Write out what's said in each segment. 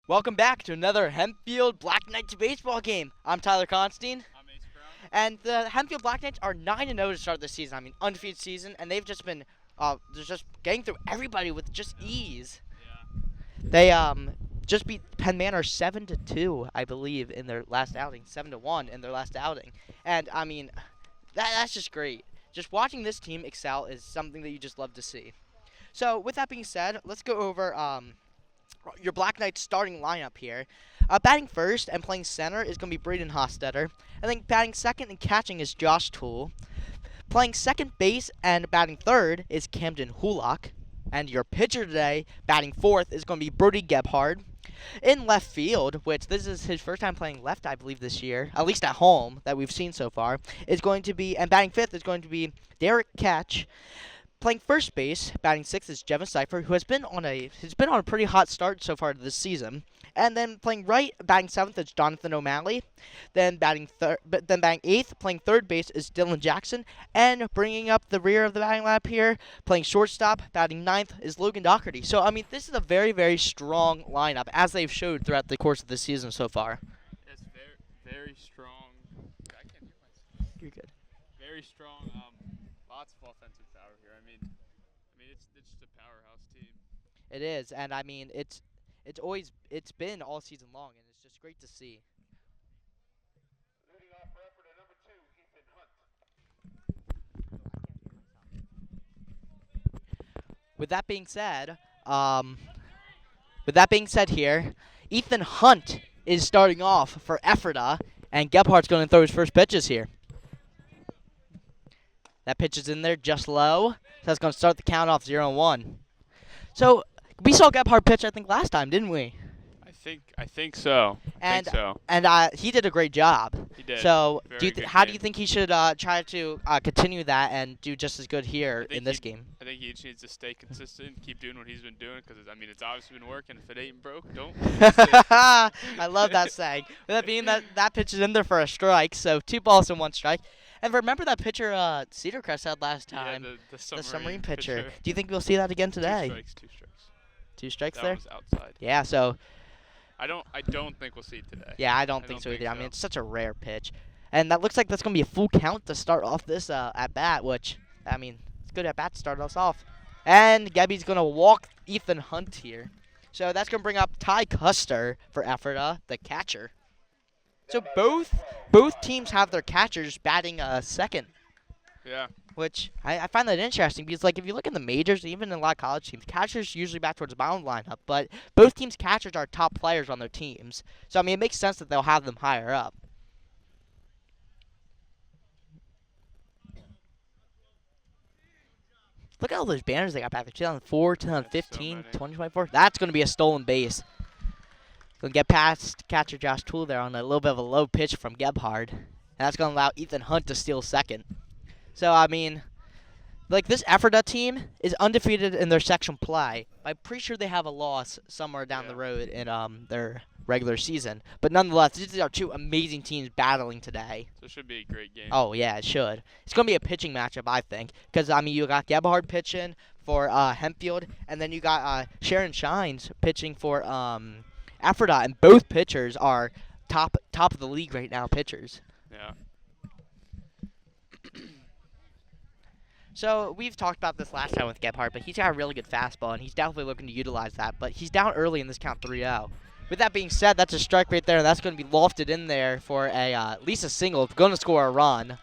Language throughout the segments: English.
Welcome back to another Hempfield Black Knights baseball game. I'm Tyler Constein, I'm Ace Brown. and the Hempfield Black Knights are 9-0 to start the season. I mean, undefeated season, and they've just been they're just getting through everybody with just ease. Yeah. They just beat Penn Manor 7-2, I believe, in their last outing, 7-1 in their last outing, and I mean, that's just great. Just watching this team excel is something that you just love to see. So, with that being said, let's go over your Black Knights starting lineup here. Batting first and playing center is going to be Braden Hostetter. I think batting second and catching is Josh Toole. Playing second base and batting third is Camden Hulock. And your pitcher today, batting fourth, is going to be Brody Gebhard. In left field, which this is his first time playing left, I believe, this year, at least at home, that we've seen so far, is going to be, and batting fifth is going to be Derek Ketch. Playing first base, batting sixth is Jevin Cipher, who has been on a pretty hot start so far this season. And then playing right, batting seventh is Jonathan O'Malley. Then batting eighth, playing third base is Dylan Jackson. And bringing up the rear of the batting lineup here, playing shortstop, batting ninth is Logan Doherty. So I mean, this is a very, very strong lineup as they've showed throughout the course of the season so far. It's very, very strong. I can't hear myself. You're good. Very strong. Lots of offensive power here. I mean, it's just a powerhouse team. It is, and I mean it's been all season long, and it's just great to see. Leading off for Ephrata, number 2, Ethan Hunt. With that being said, here, Ethan Hunt is starting off for Ephrata, and Gebhardt's going to throw his first pitches here. That pitch is in there just low, so that's going to start the count off 0-1. So we saw Gebhardt pitch, I think, last time, didn't we? I think so. And think so. and he did a great job. He did. So Very good how do game. you think he should try to continue that and do just as good here in this game? I think he just needs to stay consistent, keep doing what he's been doing, because I mean, it's obviously been working. If it ain't broke, don't. I love that saying. With that being that pitch is in there for a strike, so 2 balls and 1 strike. And remember that pitcher Cedarcrest had last time, Yeah, the submarine pitcher. Do you think we'll see that again today? 2 strikes. 2 strikes. 2 strikes That there? was outside. Yeah, so I don't think we'll see it today. yeah, I don't think so either. I mean, it's such a rare pitch. And that looks like that's going to be a full count to start off this at-bat, which, I mean, it's good at-bat to start us off. And Gabby's going to walk Ethan Hunt here. So that's going to bring up Ty Custer for Ephrata, the catcher. So both teams have their catchers batting second, Yeah. which I find that interesting because, like, if you look in the majors, even in a lot of college teams, catchers usually bat towards the bottom lineup, but both teams' catchers are top players on their teams. So, I mean, it makes sense that they'll have them higher up. Look at all those banners they got back there. 2004, 2015, many. 2024. That's going to be a stolen base. Going to get past catcher Josh Toole there on a little bit of a low pitch from Gebhard. And that's going to allow Ethan Hunt to steal second. So, I mean, like, this Ephrata team is undefeated in their section play. I'm pretty sure they have a loss somewhere down the road in their regular season. But nonetheless, these are 2 amazing teams battling today. So it should be a great game. Oh, yeah, it should. It's going to be a pitching matchup, I think. Because, I mean, you got Gebhard pitching for Hempfield, and then you got Sharon Shines pitching for Ephrata. And both pitchers are top of the league right now, pitchers. Yeah. So we've talked about this last time with Gebhardt, but he's got a really good fastball, and he's definitely looking to utilize that. But he's down early in this count 3-0. With that being said, that's a strike right there, and that's going to be lofted in there for a at least a single. It's going to score a run.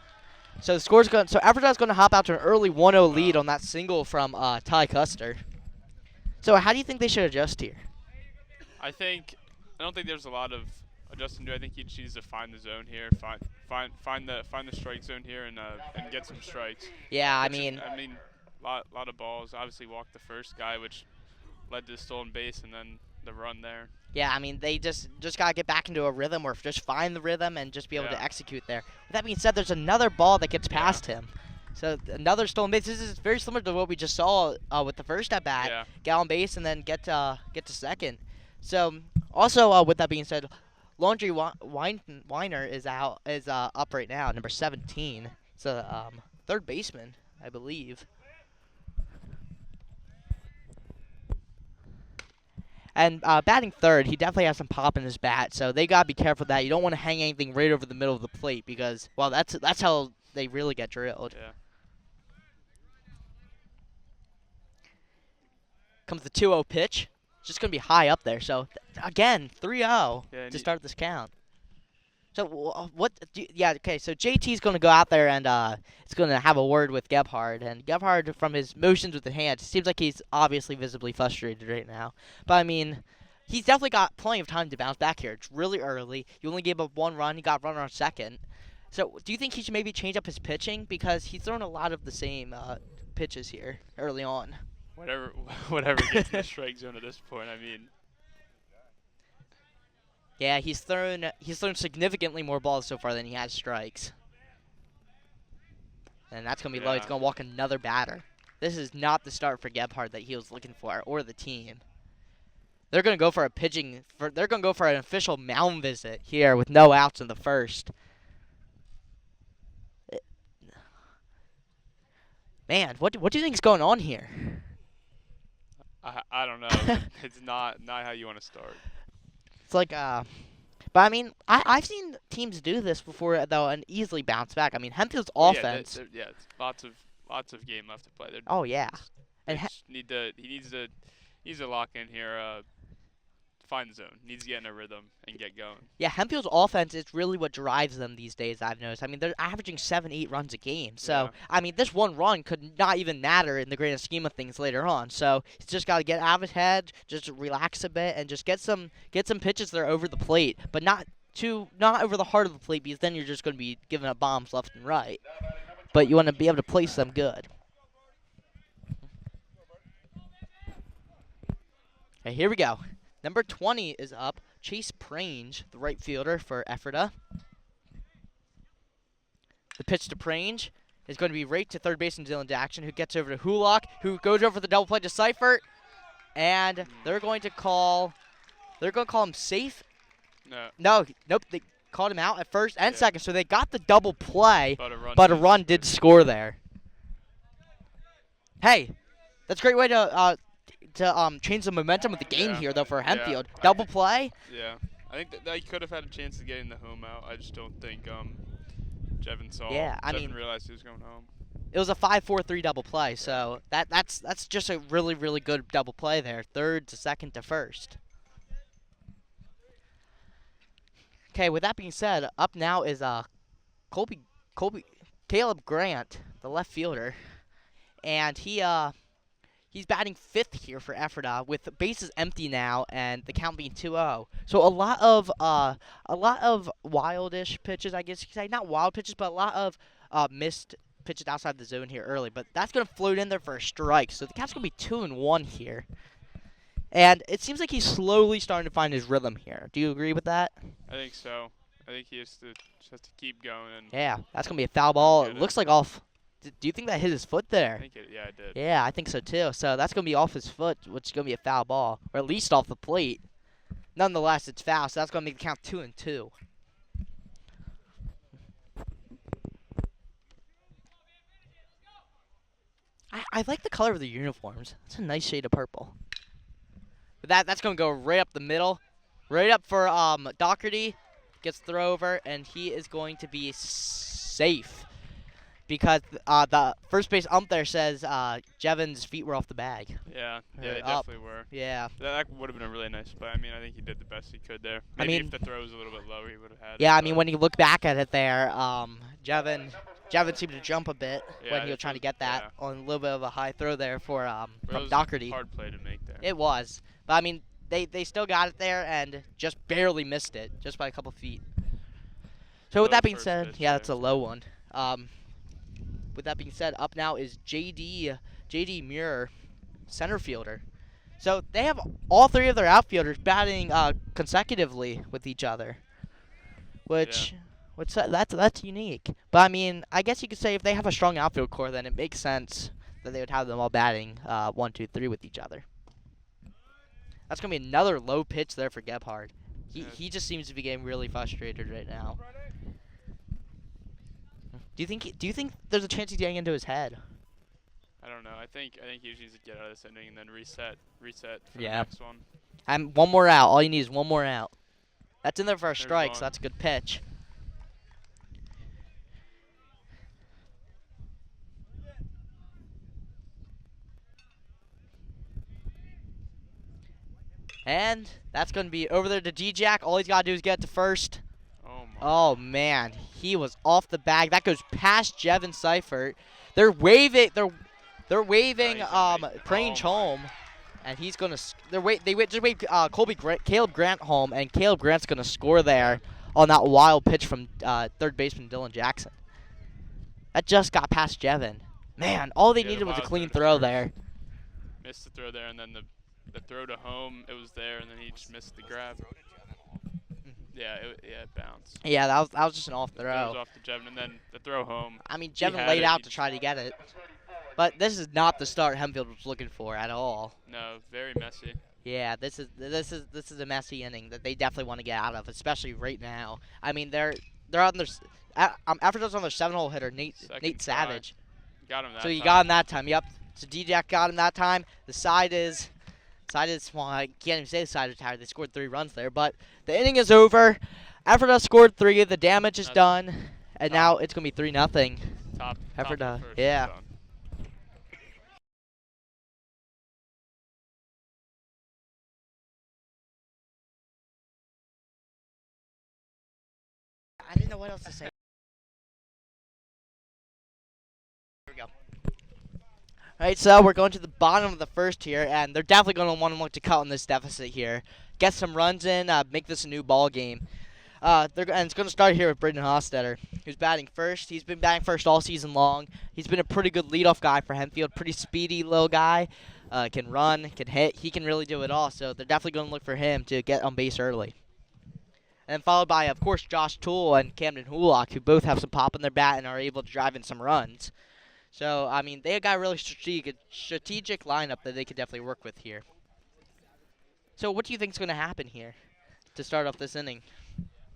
So the score's going. So Ephrata's going to hop out to an early 1-0 lead on that single from Ty Custer. So how do you think they should adjust here? I don't think there's a lot of adjusting to. I think he just needs to find the zone here, find the strike zone here, and get some strikes. Yeah, I Which mean, is, lot of balls. Obviously walked the first guy, which led to the stolen base, and then the run there. yeah, I mean, they just gotta get back into a rhythm, or just find the rhythm and just be able to execute there. With that being said, there's another ball that gets past him. So another stolen base. This is very similar to what we just saw with the first at bat. Yeah. Get on base and then get to second. So also with that being said, Laundry Weiner is up right now, number 17. It's a third baseman, I believe. And batting third, he definitely has some pop in his bat, so they gotta be careful with that. You don't want to hang anything right over the middle of the plate because, well, that's how they really get drilled. Yeah. Comes the 2-0 pitch. It's just gonna be high up there. So again, 3-0 Yeah, to start this count. So what? Yeah, okay. So JT's gonna go out there and it's gonna have a word with Gebhard, and Gebhard, from his motions with the hand, seems like he's obviously visibly frustrated right now. But I mean, he's definitely got plenty of time to bounce back here. It's really early. You only gave up 1 run. He got a runner on second. So do you think he should maybe change up his pitching because he's thrown a lot of the same pitches here early on? Whatever, whatever gets in the strike zone at this point. I mean, Yeah, he's thrown significantly more balls so far than he has strikes. And that's going to be low. He's Yeah. going to walk another batter. This is not the start for Gebhard that he was looking for, or the team. They're going to go for a pitching. They're going to go for an official mound visit here with no outs in the first. Man, what do you think is going on here? I don't know. It's not how you want to start. It's like but I mean, I've seen teams do this before though and easily bounce back. I mean, Hempfield's Well, offense. Yeah, it's lots of game left to play. Oh yeah. They And just he needs to lock in here. Find the zone. Needs to get in a rhythm and get going. Yeah, Hempfield's offense is really what drives them these days, I've noticed. I mean, they're averaging 7-8 runs a game. So, Yeah. I mean, this 1 run could not even matter in the grand scheme of things later on. So, he's just got to get out of his head, just relax a bit, and just get some pitches that are over the plate, but not over the heart of the plate because then you're just going to be giving up bombs left and right. But you want to be able to place them good. Okay, here we go. Number 20 is up. Chase Prange, the right fielder for Ephrata. The pitch to Prange is going to be right to third baseman Dylan Jackson, who gets over to Hulock, who goes over the double play to Seifert, and they're going to call him safe. Nope. They called him out at first and second, so they got the double play, but a run did score there. Hey, that's a great way to change the momentum of the game here, though, for Hempfield. Yeah. Double play. Yeah, I think that they could have had a chance of getting the home out. I just don't think Jevin saw. Yeah, I Jevin mean, realized he was going home. it was a 5-4-3 double play, so that's just a really, really good double play there. Third to second to first. Okay, with that being said, up now is Caleb Grant, the left fielder, and he's batting 5th here for Ephrata with bases empty now and the count being 2-0. So a lot of wildish pitches, I guess you could say. Not wild pitches, but a lot of missed pitches outside the zone here early. But that's going to float in there for a strike. So the count's going to be 2-1 here. And it seems like he's slowly starting to find his rhythm here. Do you agree with that? I think so. I think he just has to keep going. And Yeah, that's going to be a foul ball. Get It it. looks like off. Do you think that hit his foot there? I think it did. Yeah, I think so too. So that's going to be off his foot, which is going to be a foul ball, or at least off the plate. Nonetheless, it's foul, so that's going to make the count 2-2. I like the color of the uniforms. It's a nice shade of purple. But that's going to go right up the middle, right up for Doherty. Gets throw over, and he is going to be safe. Because the first base ump there says Jevin's feet were off the bag. Yeah, they Up. definitely were. Yeah. That would have been a really nice play. I mean, I think he did the best he could there. I Maybe mean- if the throw was a little bit lower, he would have had Yeah, it. I mean, when you look back at it there, Jevin seemed to jump a bit Yeah, when he was it trying to was- get that yeah. on a little bit of a high throw there for But it from was Doherty. a hard play to make there. It was. But, I mean, they still got it there and just barely missed it, just by a couple feet. So with Low that being first said, pitch yeah, there. that's a low one. With that being said, up now is JD Muir, center fielder. So they have all 3 of their outfielders batting consecutively with each other, which that's unique. But I mean, I guess you could say if they have a strong outfield core, then it makes sense that they would have them all batting 1, 2, 3 with each other. That's gonna be another low pitch there for Gebhard. He just seems to be getting really frustrated right now. Do you think there's a chance he's getting into his head? I don't know. I think he just needs to get out of this inning and then reset for Yeah. the next one. And one more out. All you need is one more out. That's in there for a There's strike, so one. that's a good pitch. And that's going to be over there to D-Jack. All he's got to do is get to first. Oh my. Oh, man. He was off the bag. That goes past Jevin Seifert. They're waving. They're waving he's gonna make- Prange oh my. home. And he's going to just wait Caleb Grant home, and Caleb Grant's going to score there on that wild pitch from third baseman Dylan Jackson. That just got past Jevin. Man, all they Yeah, the needed was a wild clean throw to throw first. there. Missed the throw there, and then the throw to home, it was there, and then he just missed the grab. Yeah, it bounced. Yeah, that was just an off The throw was throw. off to Jevin, and then the throw home. I mean, He Jevin had laid it, out he to just- try to get it. But this is not the start Hempfield was looking for at all. No, very messy. Yeah, this is a messy inning that they definitely want to get out of, especially right now. I mean, they're on their Ephrata's on their 7-hole hitter, Nate Second try. Savage. Got him that So you time. got him that time. Yep. So D-Jack got him that time. The side is well, I can't even say the side is tired. They scored 3 runs there, but the inning is over. Ephrata scored 3. The damage is done, and now it's gonna be 3-0. Top Ephrata, of the first, yeah. done. I didn't know what else to say. Here we go. All right, so we're going to the bottom of the first here, and they're definitely going to want to look to cut on this deficit here. Get some runs in, make this a new ball game. And it's going to start here with Braden Hostetter, who's batting first. He's been batting first all season long. He's been a pretty good leadoff guy for Hempfield. Pretty speedy little guy. Can run, can hit. He can really do it all, so they're definitely going to look for him to get on base early. And then followed by, of course, Josh Toole and Camden Hulock, who both have some pop in their bat and are able to drive in some runs. So, I mean, they got a really strategic lineup that they could definitely work with here. So, what do you think is going to happen here to start off this inning?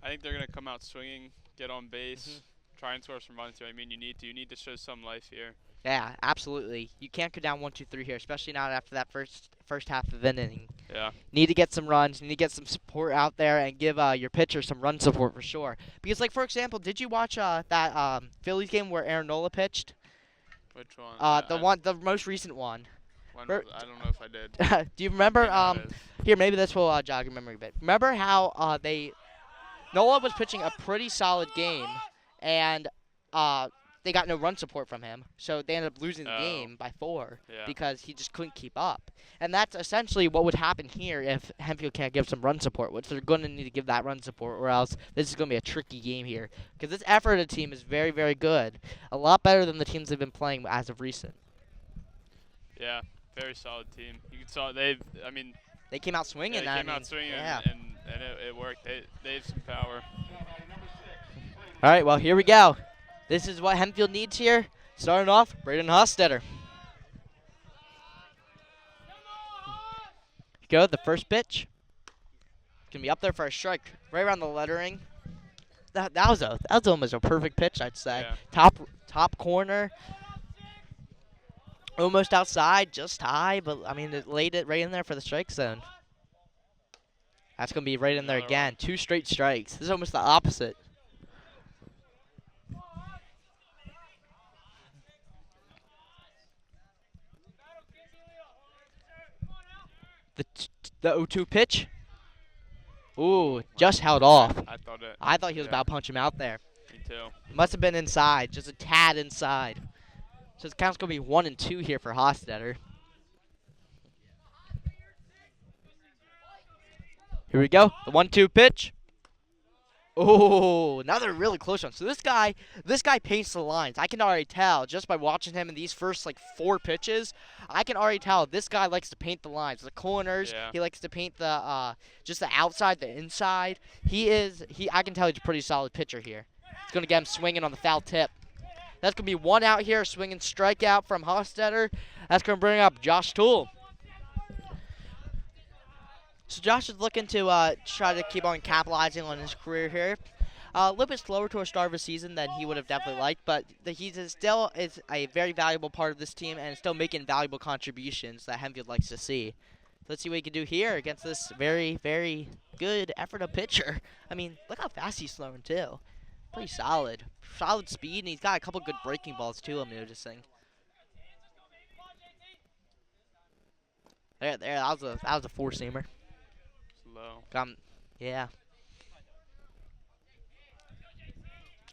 I think they're gonna come out swinging, get on base, Mm-hmm. try and score some runs here. I mean, you need to show some life here. Yeah, absolutely. You can't go down 1-2-3 here, especially not after that first half of an inning. Yeah. Need to get some runs. Need to get some support out there and give your pitcher some run support for sure. Because, like, for example, did you watch that Phillies game where Aaron Nola pitched? Which one? The most recent one. When Bert- was, I don't know if I did. Do you remember? I know it is. Here, maybe this will jog your memory a bit. Remember how Nola was pitching a pretty solid game, and they got no run support from him, so they ended up losing the Oh. game by 4 Yeah. because he just couldn't keep up. And that's essentially what would happen here if Hempfield can't give some run support, which they're going to need to give that run support, or else this is going to be a tricky game here. Because this Ephrata team is very, very good. A lot better than the teams they've been playing as of recent. Yeah. Very solid team. You saw they. I mean, They came out swinging. they I came mean, out swinging yeah. and it worked. They have some power. All right, well, here we go. This is what Hempfield needs here. Starting off, Braden Hostetter. Go, the first pitch. Gonna be up there for a strike, right around the lettering. That was almost a perfect pitch, I'd say. Yeah. Top corner. Almost outside, just high, but I mean, it laid it right in there for the strike zone. That's gonna be right in there Another again. 2 straight strikes. This is almost the opposite. The 0-2 pitch. Ooh, just held off. I thought it. I thought he was Yeah. about to punch him out there. Me too. Must have been inside, just a tad inside. So the count's going to be 1-2 here for Hostetter. Here we go. The 1-2 pitch. Oh, another really close one. So this guy paints the lines. I can already tell just by watching him in these first like 4 pitches. I can already tell this guy likes to paint the lines, the corners. Yeah. He likes to paint the just the outside, the inside. I can tell he's a pretty solid pitcher here. It's gonna get him swinging on the foul tip. That's gonna be 1 out here, swinging strikeout from Hostetter. That's gonna bring up Josh Toole. So Josh is looking to try to keep on capitalizing on his career here. A little bit slower to a start of a season than he would have definitely liked, but he's still is a very valuable part of this team and is still making valuable contributions that Hempfield likes to see. Let's see what he can do here against this very, very good Ephrata pitcher. I mean, look how fast he's throwing, too. Pretty solid. Solid speed, and he's got a couple good breaking balls, too, I'm noticing. There, that was a four-seamer. Low. Yeah.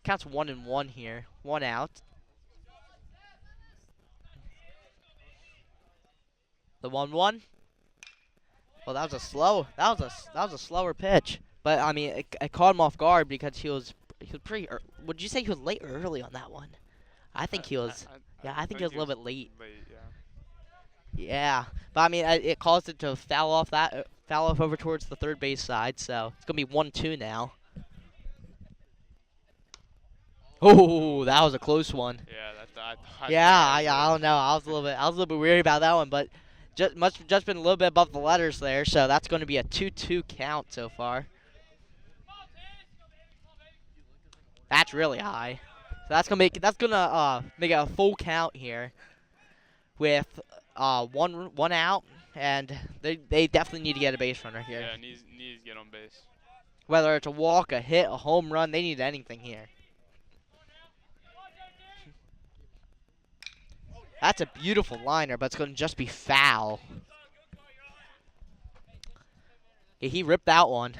Counts 1-1 here. 1 out. The 1-1. Well, that was a slower pitch. But I mean, it caught him off guard because he was pretty. Would you say he was late or early on that one? I think he was. Yeah, I think he was a little bit late. Late, yeah. Yeah, but I mean, it caused it to foul off over towards the third base side. So it's gonna be 1-2 now. Oh, that was a close one. Yeah, Yeah, I don't know. I was a little bit weary about that one, but must have just been a little bit above the letters there. So that's going to be a 2-2 count so far. That's really high. So that's gonna make it a full count here, with one out, and they definitely need to get a base runner here. Yeah, needs to get on base. Whether it's a walk, a hit, a home run, they need anything here. That's a beautiful liner, but it's going to just be foul. Yeah, he ripped that one.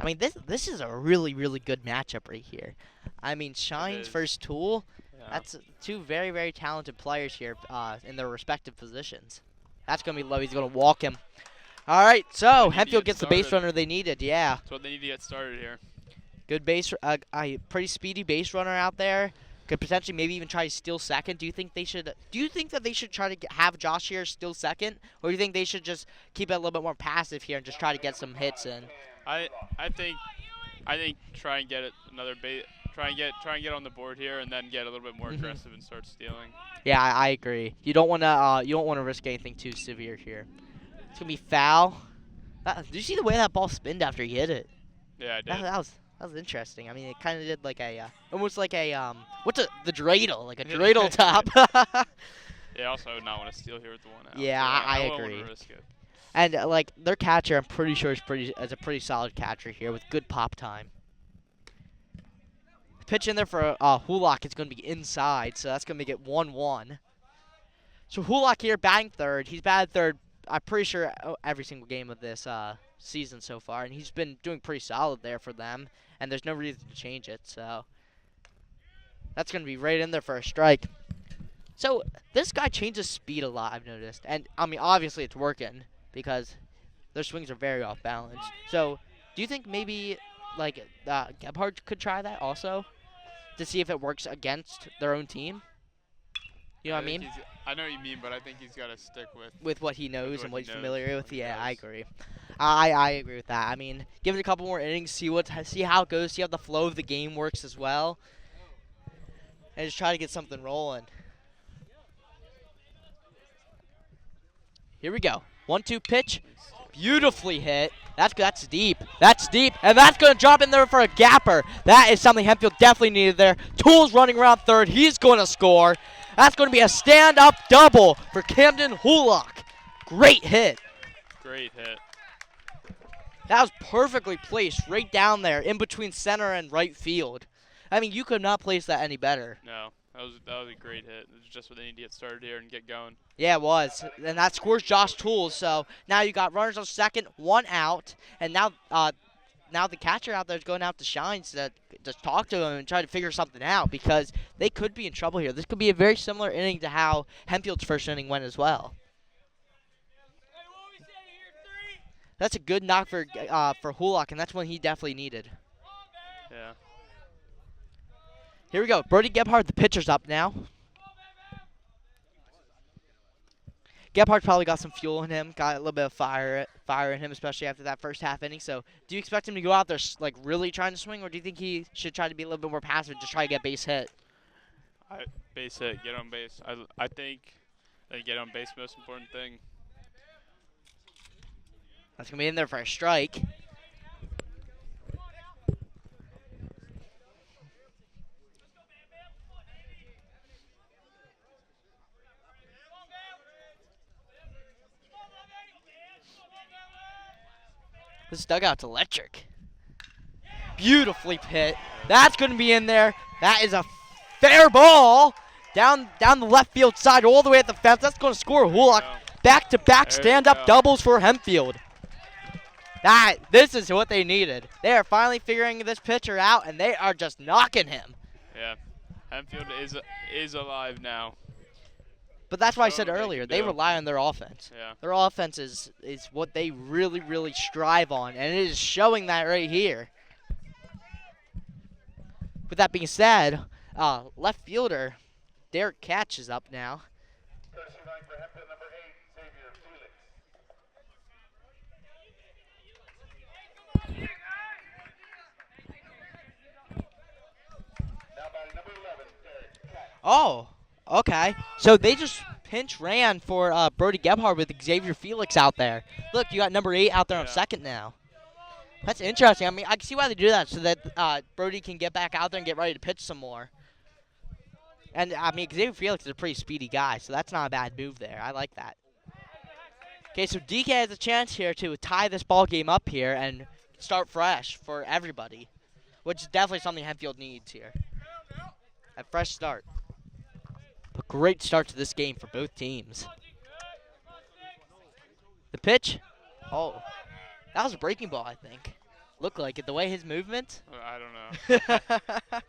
I mean, this is a really, really good matchup right here. I mean, Shine's first Tool, Yeah. that's two very, very talented players here in their respective positions. That's going to be low. He's going to walk him. All right, so Hempfield gets the base runner they needed, yeah. That's what they need to get started here. Good base, a pretty speedy base runner out there. Could potentially maybe even try to steal second. Do you think that they should try to have Josh here steal second, or do you think they should just keep it a little bit more passive here and just try to get some hits in? I think try and get it another base. Try and get on the board here, and then get a little bit more aggressive and start stealing. Yeah, I agree. You don't want to risk anything too severe here. It's gonna be foul. Did you see the way that ball spinned after he hit it? Yeah, I did. That was interesting. I mean, it kind of did like almost like a the dreidel, like a dreidel top. Yeah, also I would not want to steal here with the one out. Yeah, So I wouldn't agree. wanna risk it. And like their catcher, I'm pretty sure is a pretty solid catcher here with good pop time. Pitch in there for Hulock is going to be inside, so that's going to make it 1-1. So Hulock here batting third. He's batted third, I'm pretty sure, every single game of this season so far, and he's been doing pretty solid there for them, and there's no reason to change it. So that's going to be right in there for a strike. So this guy changes speed a lot, I've noticed, and I mean obviously it's working because their swings are very off balance. So do you think maybe like Gebhardt could try that also to see if it works against their own team? You know what I mean? I know what you mean, but I think he's got to stick With what he knows what and what he he's familiar knows, with. Yeah, I knows. agree. I agree with that. I mean, give it a couple more innings, see how it goes, see how the flow of the game works as well, and just try to get something rolling. Here we go. 1-2 pitch. Beautifully hit. That's deep. That's deep. And that's going to drop in there for a gapper. That is something Hempfield definitely needed there. Tools running around third. He's going to score. That's going to be a stand-up double for Camden Hulock. Great hit. Great hit. That was perfectly placed right down there in between center and right field. I mean, you could not place that any better. No, that was a great hit. It's just what they need to get started here and get going. Yeah, it was. And that scores Josh Tools. So now you got runners on second, one out, and now the catcher out there is going out to Shines to talk to him and try to figure something out because they could be in trouble here. This could be a very similar inning to how Hempfield's first inning went as well. That's a good knock for Hulock, and that's one he definitely needed. Yeah. Here we go. Brody Gebhardt, the pitcher's up now. Gebhardt probably got some fuel in him, got a little bit of fire in him, especially after that first half inning. So, do you expect him to go out there like really trying to swing, or do you think he should try to be a little bit more passive, and just try to get base hit? Base hit, get on base. I think get on base, most important thing. That's gonna be in there for a strike. This dugout's electric. Beautifully hit. That's going to be in there. That is a fair ball. Down the left field side all the way at the fence. That's going to score a Woolock. Back-to-back There we stand-up go. doubles for Hempfield. This is what they needed. They are finally figuring this pitcher out, and they are just knocking him. Yeah. Hempfield is alive now. But that's why I said Showing what they earlier, can they do. rely on their offense. Yeah. Their offense is what they really, really strive on, and it is showing that right here. With that being said, left fielder Derek Catch is up now. Courtesy line for Hempfield, number 8, Xavier Felix. Now batting number 11, Derek Cat. Oh, okay. So they just pinch ran for Brody Gebhardt with Xavier Felix out there. Look, you got number 8 out there on Yeah. second now. That's interesting. I mean, I can see why they do that, so that Brody can get back out there and get ready to pitch some more. And, I mean, Xavier Felix is a pretty speedy guy, so that's not a bad move there. I like that. Okay, so DK has a chance here to tie this ball game up here and start fresh for everybody, which is definitely something Hempfield needs here. A fresh start. A great start to this game for both teams. The pitch. Oh, that was a breaking ball, I think. Looked like it, the way his movement. I don't know.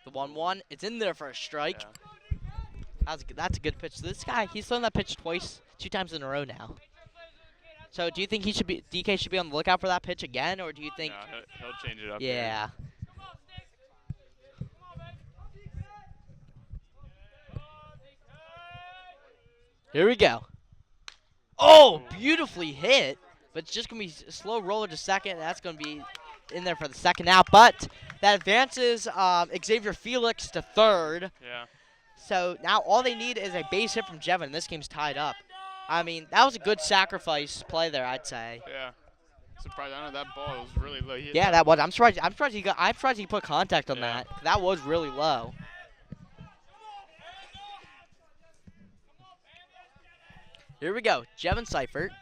The 1-1, it's in there for a strike. Yeah. That's a good pitch. So this guy, he's thrown that pitch two times in a row now. So do you think DK should be on the lookout for that pitch again, or do you think? No, he'll change it up. Here. Yeah. Here we go. Oh, beautifully hit, but it's just gonna be a slow roller to second. That's gonna be in there for the second out, but that advances Xavier Felix to third. Yeah. So now all they need is a base hit from Jevin, and this game's tied up. I mean, that was a good sacrifice play there, I'd say. Yeah. Surprised. I know that ball was really low. He hit Yeah, that was. I'm surprised he put contact on Yeah. that. That was really low. Here we go. Jevin Seifert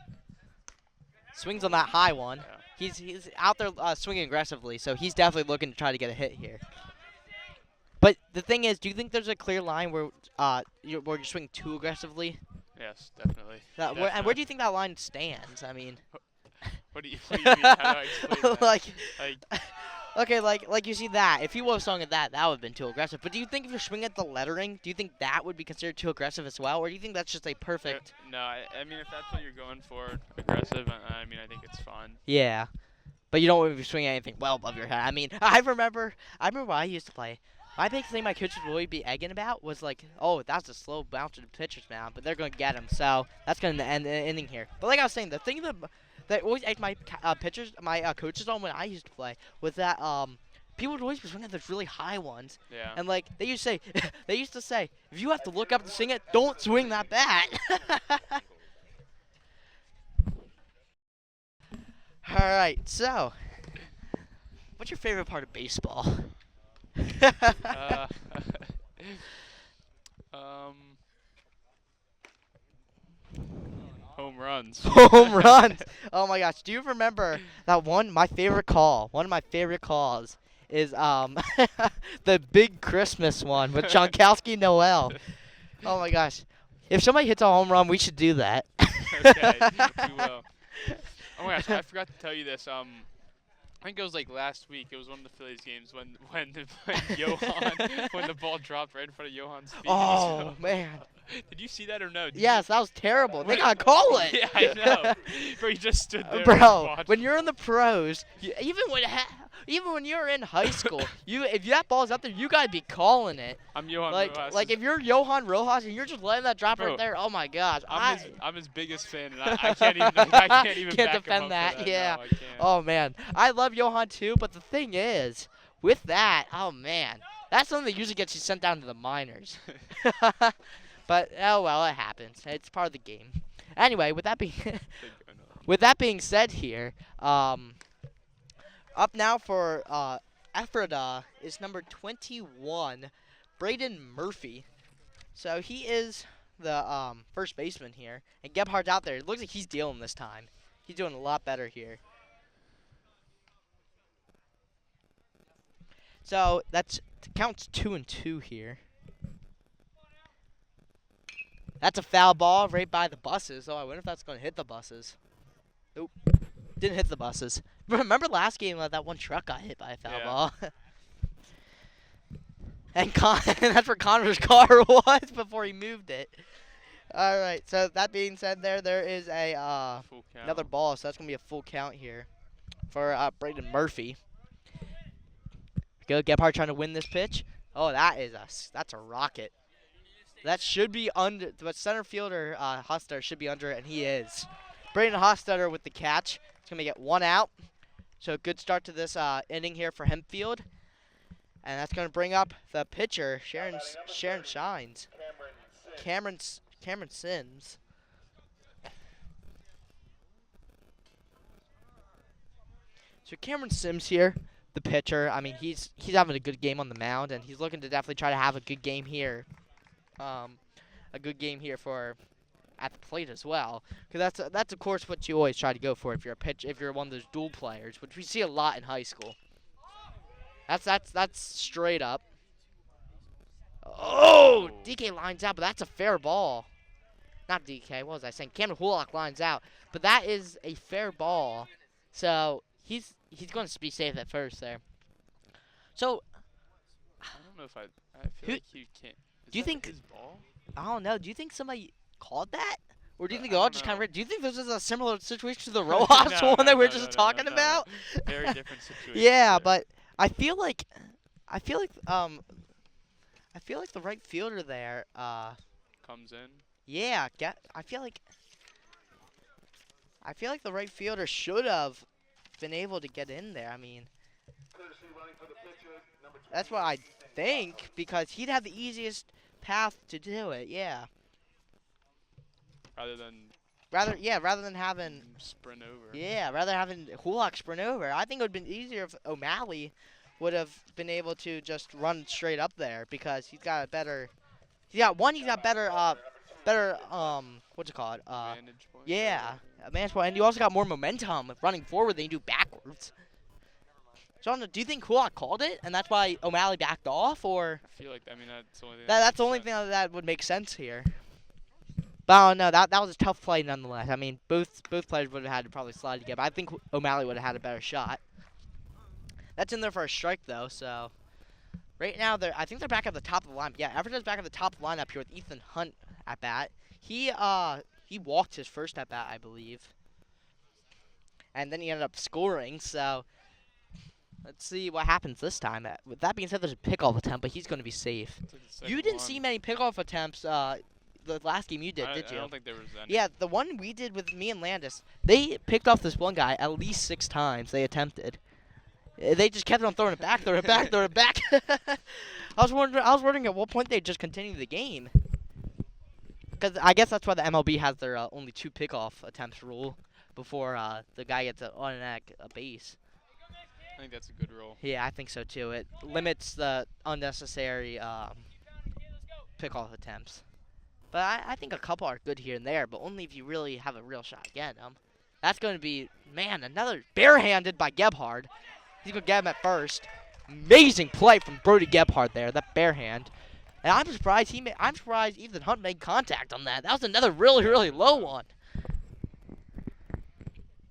swings on that high one. Yeah. He's out there swinging aggressively, so he's definitely looking to try to get a hit here. But the thing is, do you think there's a clear line where you're swinging too aggressively? Yes, definitely. And where do you think that line stands? I mean, What do you mean? How do I explain that? like, Like, okay, like you see that. If he was swung at that, that would have been too aggressive. But do you think if you're swinging at the lettering, do you think that would be considered too aggressive as well, or do you think that's just a perfect? no, I mean if that's what you're going for, aggressive. I mean I think it's fun. Yeah, but you don't want to be swinging anything well above your head. I mean, I remember when I used to play. My big thing my coaches would always be egging about was like, oh, that's a slow bounce to the pitcher's mound, but they're going to get him. So that's going to end the inning here. But like I was saying, the thing that always egged my coaches on when I used to play was that people would always be swinging those really high ones. Yeah. And like they used to say, if you have to look up to swing it, don't swing that bat. All right, so what's your favorite part of baseball? uh, home runs. Home runs. Oh my gosh, do you remember that one? My favorite call. One of my favorite calls is the big Christmas one with Gronkowski Noel. Oh my gosh, if somebody hits a home run, we should do that. Okay, we will. Oh my gosh, I forgot to tell you this. I think it was like last week. It was one of the Phillies games when when the ball dropped right in front of Johan's feet. Oh man. Did you see that or no? Yes, that was terrible. They gotta call it. Yeah, I know. Bro, he just stood there. and Bro, watched. when you're in the pros, even when you're in high school, if that ball's out there, you gotta be calling it. I'm Johan Rojas. Like if you're Johan Rojas and you're just letting that drop Bro, right there, oh my gosh, I'm his biggest fan, and I can't even back him defend up that. For that. Yeah. No, I can't. Oh man, I love Johan too, but the thing is, with that, oh man, that's something that usually gets you sent down to the minors. But oh well, it happens. It's part of the game. Anyway, with that being said here, up now for Ephrata is number 21, Braden Murphy. So he is the first baseman here, and Gebhard's out there. It looks like he's dealing this time. He's doing a lot better here. So that's counts 2-2 here. That's a foul ball right by the buses. Oh, I wonder if that's going to hit the buses. Nope. Didn't hit the buses. Remember last game that one truck got hit by a foul ball? And that's where Connor's car was before he moved it. All right. So that being said, there is a another ball. So that's gonna be a full count here for Braden Murphy. Go Gebhardt trying to win this pitch. Oh, that's a rocket. That should be under, but center fielder Hostetter should be under it, and he is. Braden Hostetter with the catch. He's going to get one out. So good start to this inning here for Hempfield. And that's going to bring up the pitcher, Sharon Shines. Cameron Sims. So Cameron Sims here, the pitcher. I mean, he's having a good game on the mound, and he's looking to definitely try to have a good game here. A good game here for at the plate as well, because that's of course what you always try to go for if you're one of those dual players, which we see a lot in high school. That's straight up. Oh, DK lines out, but that's a fair ball. Not DK. What was I saying? Cameron Hulock lines out, but that is a fair ball. So he's going to be safe at first there. So I don't know if I feel like you can't. Do you think his ball? I don't know. Do you think somebody called that? Or do you think I they all don't just kind know. of? Do you think this is a similar situation to the Rojas one that we were just talking about? Very different situation. Yeah, there. but I feel like the right fielder there. Comes in. Yeah, I feel like the right fielder should have been able to get in there. I mean, that's what I think, because he'd have the easiest path to do it. Yeah. Rather than having sprint over. Yeah, rather having Hulock sprint over. I think it would have been easier if O'Malley would have been able to just run straight up there, because he's got better what's it called? Vantage point. Yeah, a vantage point, and you also got more momentum running forward than you do backwards. So I don't know, do you think Hulock called it, and that's why O'Malley backed off, or? I feel like, I mean, that's the only thing. That's the only thing that would make sense here. But I don't know, that was a tough play nonetheless. I mean, both players would have had to probably slide together. I think O'Malley would have had a better shot. That's in there for a strike, though, so. Right now, I think they're back at the top of the lineup. Yeah, Ephrata's back at the top of the lineup here with Ethan Hunt at bat. He walked his first at bat, I believe. And then he ended up scoring, so. Let's see what happens this time. With that being said, there's a pickoff attempt, but he's going to be safe. You didn't see many pickoff attempts the last game you did you? I don't think there was any. Yeah, the one we did with me and Landis, they picked off this one guy at least 6 times they attempted. They just kept on throwing it back, throwing it back, throwing it back. I was wondering at what point they'd just continue the game. Because I guess that's why the MLB has their only 2 pickoff attempts rule before the guy gets an automatic base. I think that's a good rule. Yeah, I think so too. It limits the unnecessary pickoff attempts. But I think a couple are good here and there, but only if you really have a real shot again. That's going to be, man, another barehanded by Gebhard. He's going to get him at first. Amazing play from Brody Gebhard there, that barehand. And I'm surprised Ethan Hunt made contact on that. That was another really, really low one.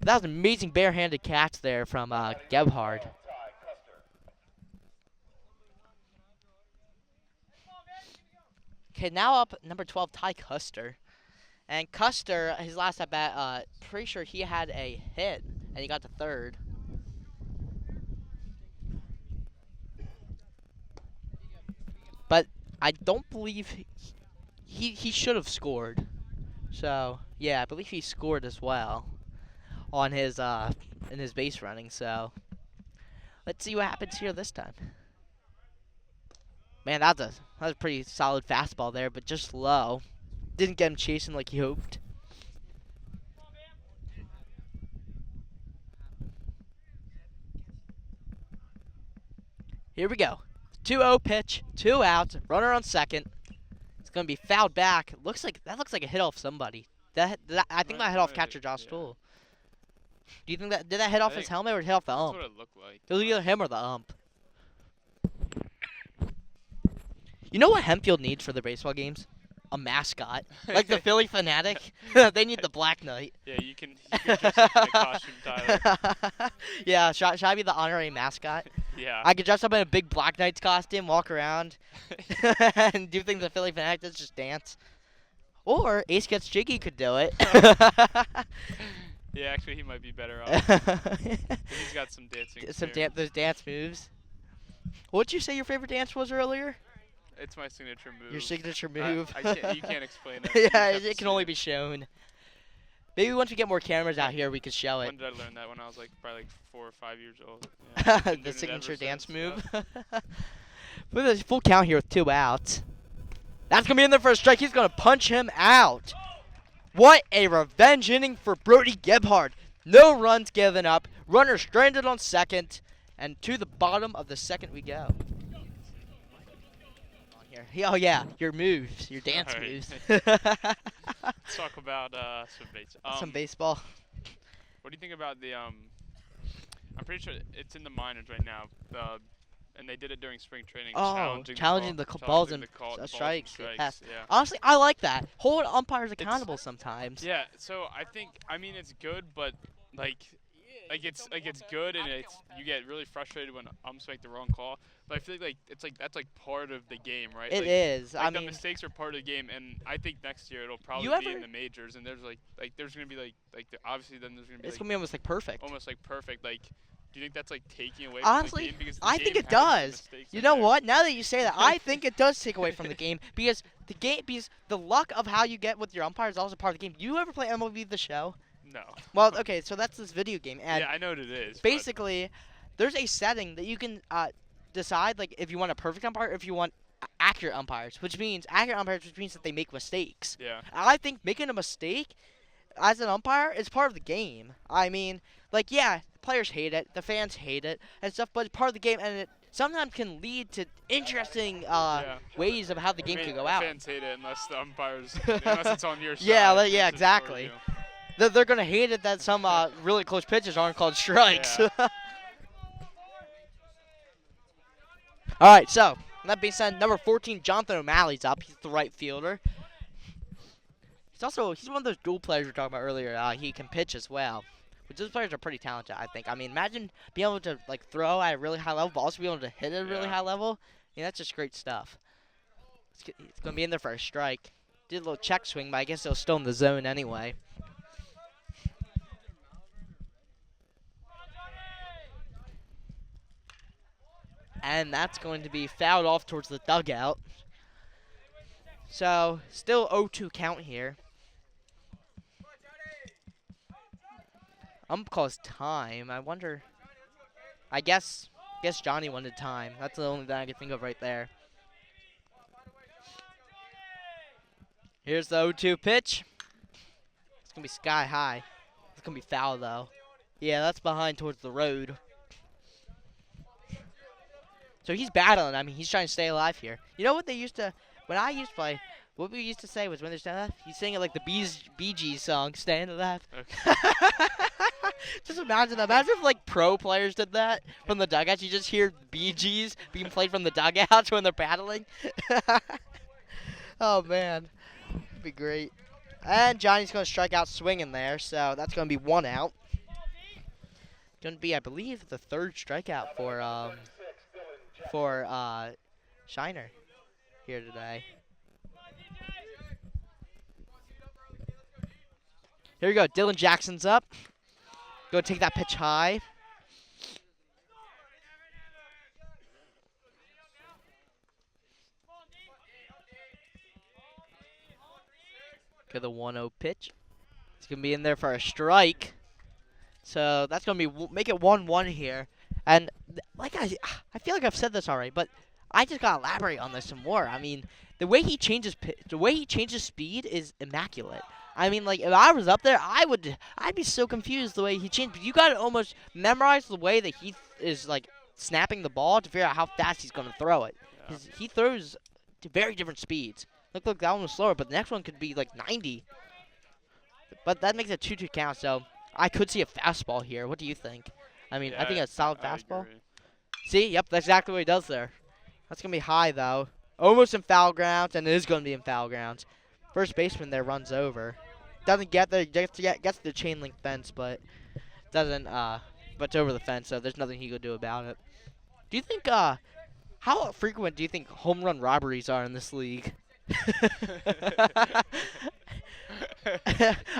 That was an amazing barehanded catch there from Gebhard. Okay, now up number 12, Ty Custer. And Custer, his last at bat, pretty sure he had a hit, and he got to third. But I don't believe he should have scored. So yeah, I believe he scored as well on his in his base running. So let's see what happens here this time. Man, that was a pretty solid fastball there, but just low. Didn't get him chasing like he hoped. Here we go. 2-0 pitch, 2 outs, runner on second. It's gonna be fouled back. Looks like a hit off somebody. I think that hit off catcher Josh Stool. Do you think that did that hit off his helmet or hit off the That's ump? what it looked like. It was either him or the ump. You know what Hempfield needs for their baseball games? A mascot, like the Philly Fanatic. They need the Black Knight. Yeah, you can dress up in a costume, Tyler. Yeah, should I be the honorary mascot? Yeah. I could dress up in a big Black Knight's costume, walk around, and do things the Philly Fanatic does, just dance. Or Ace Gets Jiggy could do it. Yeah, actually, he might be better off. 'Cause he's got some dancing. Those dance moves. What'd you say your favorite dance was earlier? It's my signature move. Your signature move. You can't explain it. You Yeah, have to it can see only be shown. Maybe once we get more cameras out here, we could show it. When did I learn that? When I was probably 4 or 5 years old. Yeah, I've been doing The it signature ever dance since, move. yeah. With a full count here with 2 outs. That's going to be in there for a strike. He's going to punch him out. What a revenge inning for Brody Gebhardt. No runs given up. Runner stranded on second. And to the bottom of the second we go. Here. Oh, yeah. Your moves. Your dance Alright. moves. Let's talk about Some baseball. What do you think about the I'm pretty sure it's in the minors right now. And they did it during spring training. Oh, challenging the balls and strikes. Yes. Yeah. Honestly, I like that. Hold umpires accountable sometimes. Yeah. So I mean it's good, but it's good and you get really frustrated when umps make the wrong call. But I feel like that's part of the game, right? It is. I the mean, mistakes are part of the game, and I think next year it'll probably be in the majors, and there's there's gonna be obviously then there's gonna be it's gonna be almost like perfect. almost perfect. Do you think that's taking away Honestly, from the game? Because the I game think it has some does. mistakes You in know there. what? Now that you say that, I think it does take away from the game because the luck of how you get with your umpire is also part of the game. You ever play MLB The Show? No. Well, okay, so that's this video game, and Yeah, I know what it is. but- basically, there's a setting that you can decide, like, if you want a perfect umpire or if you want accurate umpires, which means that they make mistakes. Yeah. I think making a mistake as an umpire is part of the game. I mean, yeah, players hate it, the fans hate it, and stuff, but it's part of the game, and it sometimes can lead to interesting ways of how the game could go out. Fans hate it unless the umpires, unless it's on your side. Yeah, unless yeah, it's for exactly. you. They're going to hate it that some really close pitches aren't called strikes. Yeah. All right, so that being said, number 14, Jonathan O'Malley's up. He's the right fielder. He's one of those dual players we were talking about earlier. He can pitch as well. But those players are pretty talented, I think. I mean, imagine being able to throw at a really high level, but also be able to hit at a really high level. Yeah, that's just great stuff. It's going to be in there for a strike. Did a little check swing, but I guess it was still in the zone anyway. And that's going to be fouled off towards the dugout. So, still 0-2 count here. Ump calls time. I wonder. I guess Johnny wanted time. That's the only thing I can think of right there. Here's the 0-2 pitch. It's going to be sky high. It's going to be foul, though. Yeah, that's behind towards the road. So he's battling. I mean, he's trying to stay alive here. You know what they used to, when I used to play, what we used to say was when they're staying alive, he's singing like the Bee Gees song, Staying Alive. Okay. Just imagine that. Imagine if pro players did that from the dugouts. You just hear Bee Gees being played from the dugouts when they're battling. Oh, man. That'd be great. And Johnny's going to strike out swinging there, so that's going to be 1 out. Going to be, I believe, the 3rd strikeout for Shiner here today. Here we go. Dylan Jackson's up. Go take that pitch high. Get the 1-0 pitch. It's going to be in there for a strike. So that's going to be make it 1-1 here. And I feel like I've said this already, but I just got to elaborate on this some more. I mean, the way he changes speed is immaculate. I mean, if I was up there, I'd be so confused the way he changed. But you got to almost memorize the way that he is snapping the ball to figure out how fast he's going to throw it. Yeah. He throws to very different speeds. Look, that one was slower, but the next one could be like 90. But that makes a 2-2 count, so I could see a fastball here. What do you think? I mean, I think a solid I fastball. agree. See, yep, that's exactly what he does there. That's going to be high, though. Almost in foul grounds, and it is going to be in foul grounds. First baseman there runs over. Doesn't get there, gets to the chain link fence, but doesn't, but it's over the fence, so there's nothing he could do about it. Do you think, how frequent do you think home run robberies are in this league?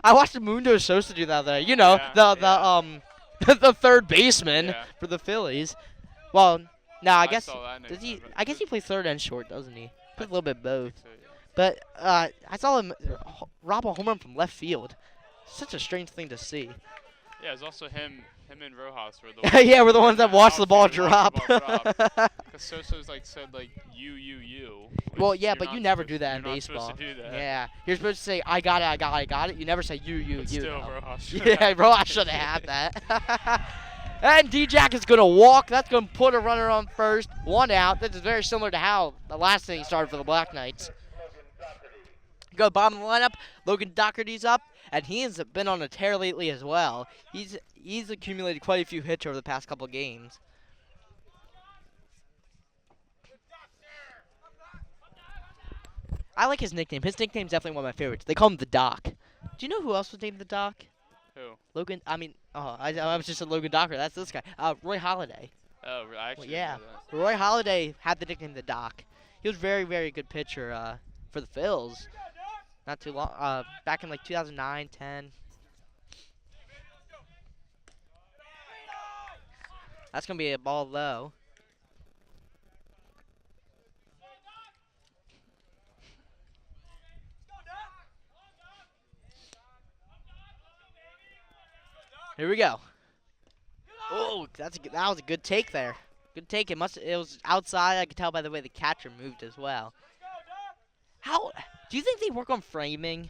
I watched Mundo Sosa do that there. You know, the third baseman Yeah. for the Phillies. Well, no, I guess saw that does he? next time, I guess he plays third and short, doesn't he? Plays a little bit both. So, yeah. But I saw him rob a home run from left field. Such a strange thing to see. Yeah, it's also him and Rojas were the ones. Yeah, we're the ones that watched the ball outfield watched drop. the ball drop. Because Sosa's said you. Well, which yeah, you're but you not never supposed- do that in you're not baseball. supposed to do that. Yeah, you're supposed to say I got it. You never say you. But still, though. Rojas should Yeah, have bro, I should have had that. And D-Jack is going to walk. That's going to put a runner on first. 1 out. This is very similar to how the last thing started for the Black Knights. Go bottom of the lineup. Logan Doherty's up, and he has been on a tear lately as well. He's accumulated quite a few hits over the past couple of games. I like his nickname. His nickname's definitely one of my favorites. They call him the Doc. Do you know who else was named the Doc? Who? Logan. I was just a Logan Docker. That's this guy. Roy Halladay. Oh, I actually Yeah. didn't know that. Roy Halladay had the nickname the Doc. He was very, very good pitcher for the Phils. Not too long. Back in like 2009, 10. That's gonna be a ball low. Here we go. Oh, that was a good take there. Good take. It was outside. I could tell by the way the catcher moved as well. How do you think they work on framing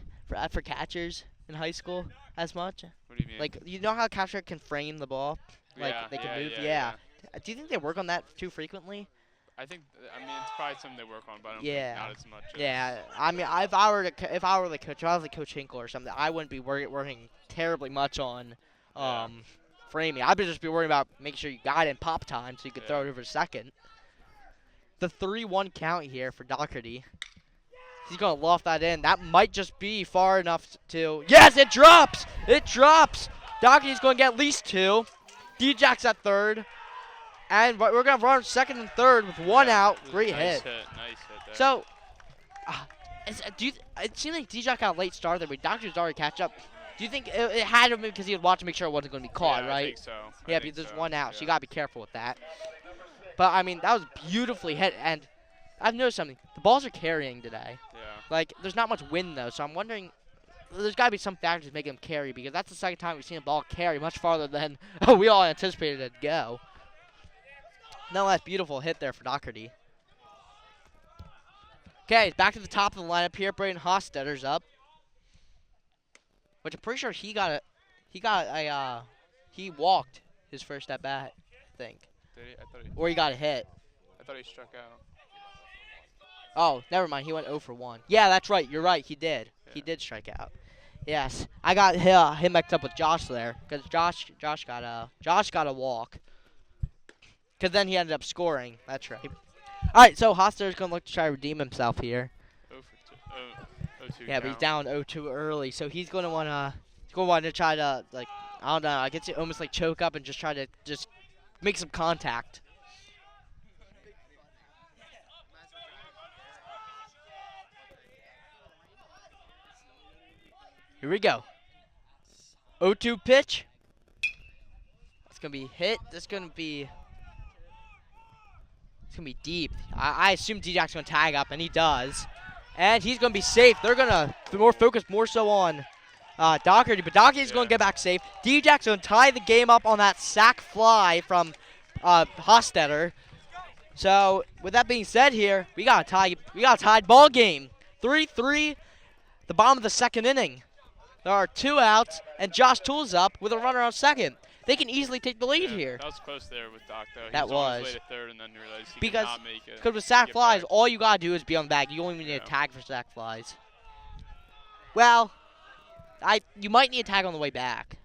for catchers in high school as much? What do you mean? Like, you know how a catcher can frame the ball? Like yeah, they can move. yeah. Do you think they work on that too frequently? I think it's probably something they work on, but I don't Yeah. think not as much. Yeah, I mean, if I were the coach, if I was like Coach Hinkle or something, I wouldn't be working terribly much on framing. I'd just be worrying about making sure you got it in pop time so you could throw it over second. The 3-1 count here for Doherty. He's gonna loft that in. That might just be far enough to. Yes, it drops. It drops. Doherty's gonna get at least 2. D-Jack's at third. And we're going to run second and third with 1 out. Great nice hit. Nice hit there. So, it seemed like D-Jack got a late start there, but Doctor's already catch up. Do you think it had to be because he would watch to make sure it wasn't going to be caught, yeah, right? I think so. Yeah, I because think there's so. 1 out, so you Yeah. got to be careful with that. But, I mean, that was beautifully hit. And I've noticed something. The balls are carrying today. Yeah. Like, there's not much wind, though, so I'm wondering. There's got to be some factors making them carry because that's the second time we've seen a ball carry much farther than we all anticipated it'd go. Nonetheless, beautiful hit there for Doherty. Okay, back to the top of the lineup here. Braden Hostetter's up. Which I'm pretty sure he walked his first at bat, I think. Did he? Or he got a hit. I thought he struck out. Oh, never mind. He went 0 for 1. Yeah, that's right. You're right. He did. Yeah. He did strike out. Yes, I got him mixed up with Josh there because Josh got a walk. Because then he ended up scoring. That's right. All right, so Hostetter's going to look to try to redeem himself here. 0 for 2. Yeah, but he's down 0-2 early, so he's going to want to try to, like, I don't know, I guess almost like choke up and just try to just make some contact. Here we go. 0-2 pitch. It's going to be hit. It's going to be deep. I assume D-Jack's going to tag up, and he does. And he's going to be safe. They're going to be more focused more so on Doherty, but Doherty's going to get back safe. D-Jack's going to tie the game up on that sac fly from Hostetter. So, with that being said here, we got a tied ball game. 3-3, the bottom of the second inning. There are 2 outs, and Josh Toole's up with a runner on second. They can easily take the lead Yeah, here. that was close there with Doc, though. He That was on his was. way to third and then realized he Because could not make it. with sack Get flies, back. all you gotta do is be on the back. You don't even need a Yeah. tag for sack flies. Well, you might need a tag on the way back.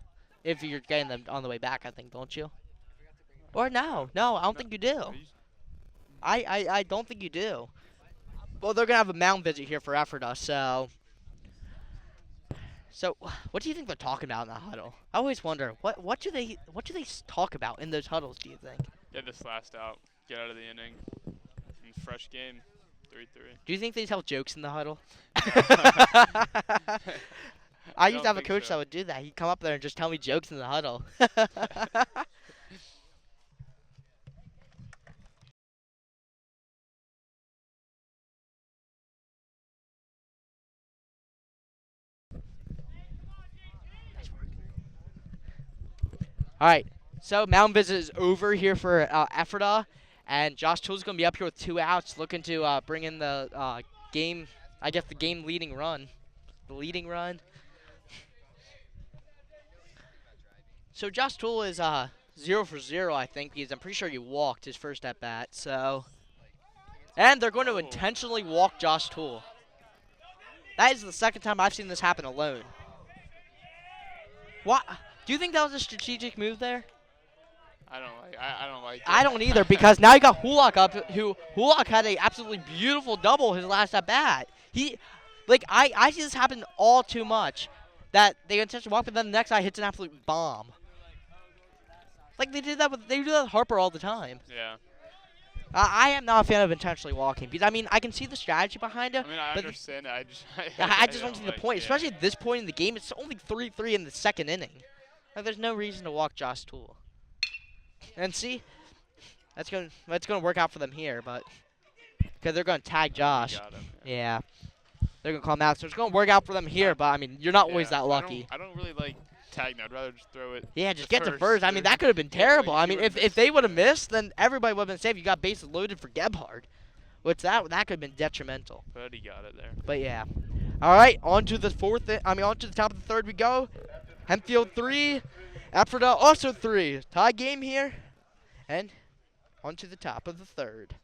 If you're getting them on the way back, I think, don't you? Or no, I don't think you do. I don't think you do. Well, they're gonna have a mound visit here for Ephrata, so what do you think they're talking about in the huddle? I always wonder what do they talk about in those huddles? Do you think? Get this last out. Get out of the inning. And fresh game. 3-3. Do you think they tell jokes in the huddle? I I used don't to have a think coach so. that would do that. He'd come up there and just tell me jokes in the huddle. All right, so mound visit is over here for Ephrata, and Josh Toole's going to be up here with 2 outs, looking to bring in the game, I guess the game leading run. The leading run. So Josh Toole is 0 for 0, I think, because I'm pretty sure he walked his first at bat. So, and they're going to intentionally walk Josh Toole. That is the second time I've seen this happen alone. What? Do you think that was a strategic move there? I don't like it. I don't either, because now you got Hulock up, who Hulock had a absolutely beautiful double his last at bat. I see this happen all too much, that they intentionally walk, but then the next guy hits an absolute bomb. Like they do that with Harper all the time. Yeah. I am not a fan of intentionally walking, because I mean I can see the strategy behind it. I mean, I but understand it. I just don't see the like point, it, especially at this point in the game. It's only 3-3 in the second inning. Like, there's no reason to walk Josh Toole. And see, that's gonna work out for them here, but because they're gonna tag Josh. Got him, Yeah, they're gonna call him out, so it's gonna work out for them here. But I mean, you're not always Yeah, that lucky. I don't really like tagging. I'd rather just throw it. Yeah, just to get to first. first. I mean, that could have been Yeah, like, terrible. he I mean, would've if they would have missed, then everybody would have been safe. You got bases loaded for Gebhard, which that could have been detrimental. But he got it there. But yeah. All right, on to the on to the top of the third we go. Hempfield 3, Ephrata also 3. Tie game here, and on to the top of the third.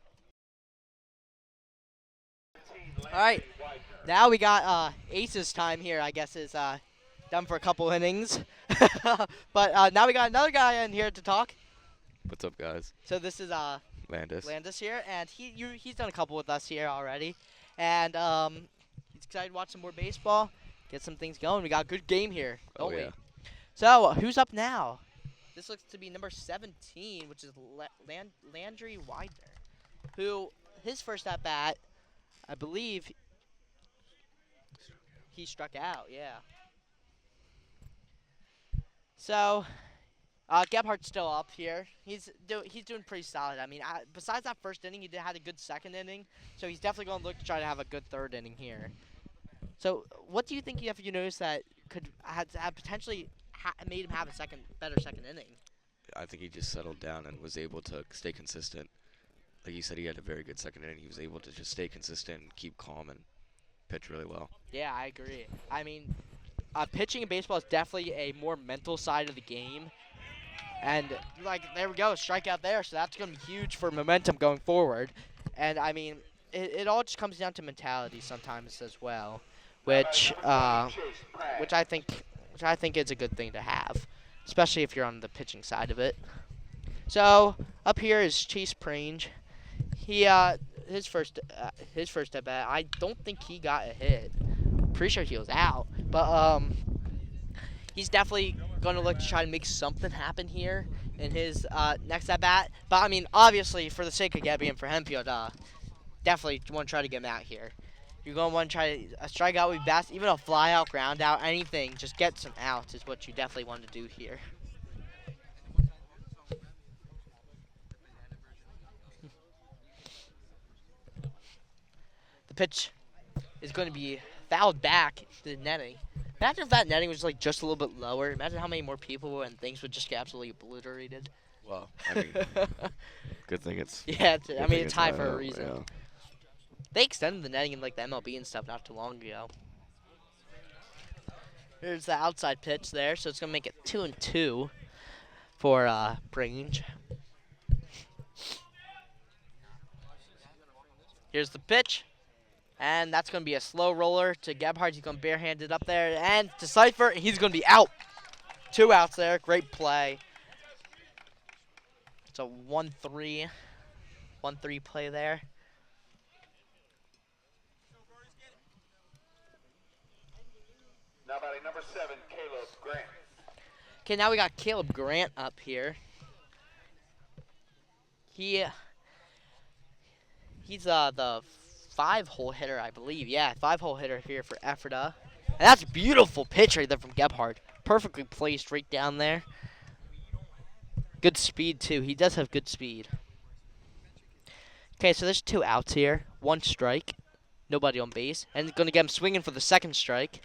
All right, now we got Ace's time here. I guess is done for a couple innings, but now we got another guy in here to talk. What's up, guys? So this is Landis. Landis here, and he's done a couple with us here already, and he's excited to watch some more baseball, get some things going. We got a good game here, don't Oh, we? yeah. So who's up now? This looks to be number 17, which is Landry Widener, who his first at bat, I believe, he struck out. Yeah. So. Gebhardt's still up here. He's doing pretty solid. I mean, besides that first inning, he had a good second inning. So he's definitely going to look to try to have a good third inning here. So what do you think you noticed that could have potentially made him have a better second inning? I think he just settled down and was able to stay consistent. Like you said, he had a very good second inning. He was able to just stay consistent and keep calm and pitch really well. Yeah, I agree. I mean, pitching in baseball is definitely a more mental side of the game. And, like, there we go, strikeout there. So that's going to be huge for momentum going forward. And, I mean, it all just comes down to mentality sometimes as well, which I think is a good thing to have, especially if you're on the pitching side of it. So up here is Chase Prange. He his first at bat. I don't think he got a hit. Pretty sure he was out, but he's definitely going to look to try to make something happen here in his next at bat. But I mean, obviously, for the sake of Gabby and for Hempfield, definitely want to try to get him out here. You're going to want to try a strikeout would be best, even a fly out, ground out, anything. Just get some outs is what you definitely want to do here. The pitch is going to be fouled back to the netting. Imagine if that netting was like just a little bit lower. Imagine how many more people and things would just get absolutely obliterated. Well, I mean, good thing it's. Yeah, good I mean thing it's high for a out, reason. yeah. They extended the netting in like the MLB and stuff not too long ago. Here's the outside pitch there, so it's gonna make it 2-2. for Grange. Here's the pitch. And that's going to be a slow roller to Gebhardt. He's going to barehand it up there. And to Cypher, he's going to be out. 2 outs there. Great play. It's a 1-3. 1-3 play there. Now batting number 7, Caleb Grant. Okay, now we got Caleb Grant up here. He's the 5-hole hitter, I believe. Yeah, 5-hole hitter here for Ephrata. And that's a beautiful pitch right there from Gebhardt. Perfectly placed right down there. Good speed, too. He does have good speed. Okay, so there's 2 outs here. 1 strike. Nobody on base. And going to get him swinging for the 2nd strike.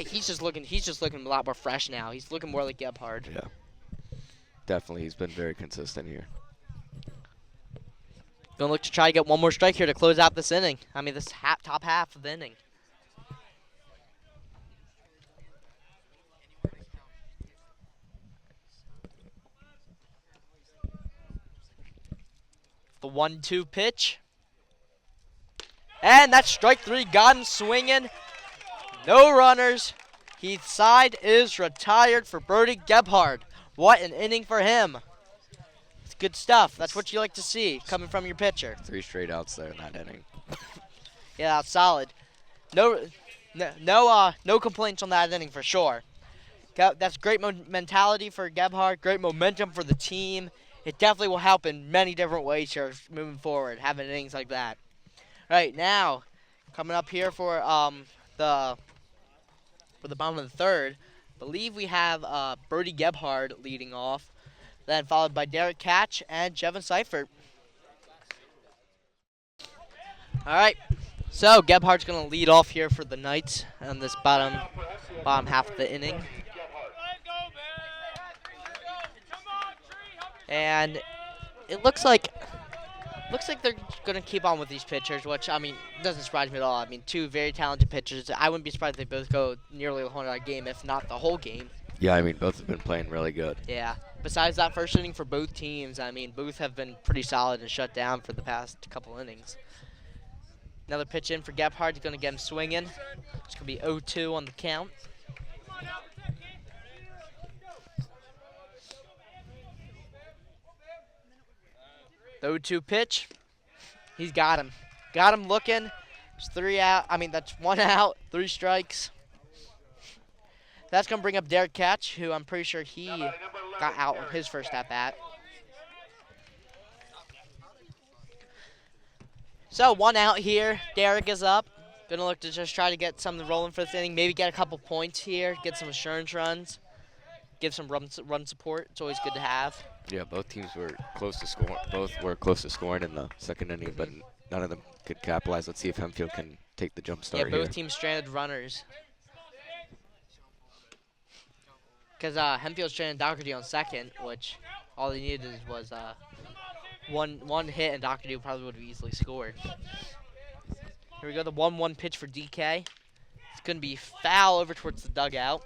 He's just looking a lot more fresh now. He's looking more like Gebhardt. Yeah. Definitely, he's been very consistent here. Gonna look to try to get 1 more strike here to close out this inning. I mean, this top half of the inning. The 1-2 pitch. And that's strike 3. Got him swinging. No runners. Heath's side is retired for Brody Gebhardt. What an inning for him. It's good stuff. That's what you like to see coming from your pitcher. 3 straight outs there in that inning. Yeah, that's solid. No complaints on that inning for sure. That's great mentality for Gebhardt. Great momentum for the team. It definitely will help in many different ways here moving forward, having innings like that. Right now, coming up here for the bottom of the 3rd, believe we have Brody Gebhardt leading off, then followed by Derek Catch and Jevin Seifert. All right, so Gebhardt's going to lead off here for the Knights on this bottom half of the inning. And it looks like they're going to keep on with these pitchers, which, I mean, doesn't surprise me at all. I mean, 2 very talented pitchers. I wouldn't be surprised if they both go nearly the whole game, if not the whole game. Yeah, I mean, both have been playing really good. Yeah. Besides that first inning for both teams, I mean, both have been pretty solid and shut down for the past couple innings. Another pitch in for Gebhardt. He's going to get him swinging. It's going to be 0-2 on the count. The 0-2 pitch. He's got him. Got him looking. It's 3 out. I mean, that's 1 out, 3 strikes. That's going to bring up Derek Catch, who I'm pretty sure he got out on his first at-bat. So 1 out here. Derek is up. Going to look to just try to get something rolling for this inning. Maybe get a couple points here. Get some insurance runs. Give some run support. It's always good to have. Yeah, both teams were close to scoring. Both were close to scoring in the 2nd inning, but none of them could capitalize. Let's see if Hempfield can take the jump start here. Yeah, both here. teams stranded runners. Because Hempfield stranded Doherty on 2nd, which all they needed was one hit, and Doherty probably would have easily scored. Here we go, the 1-1 pitch for DK. It's going to be foul over towards the dugout.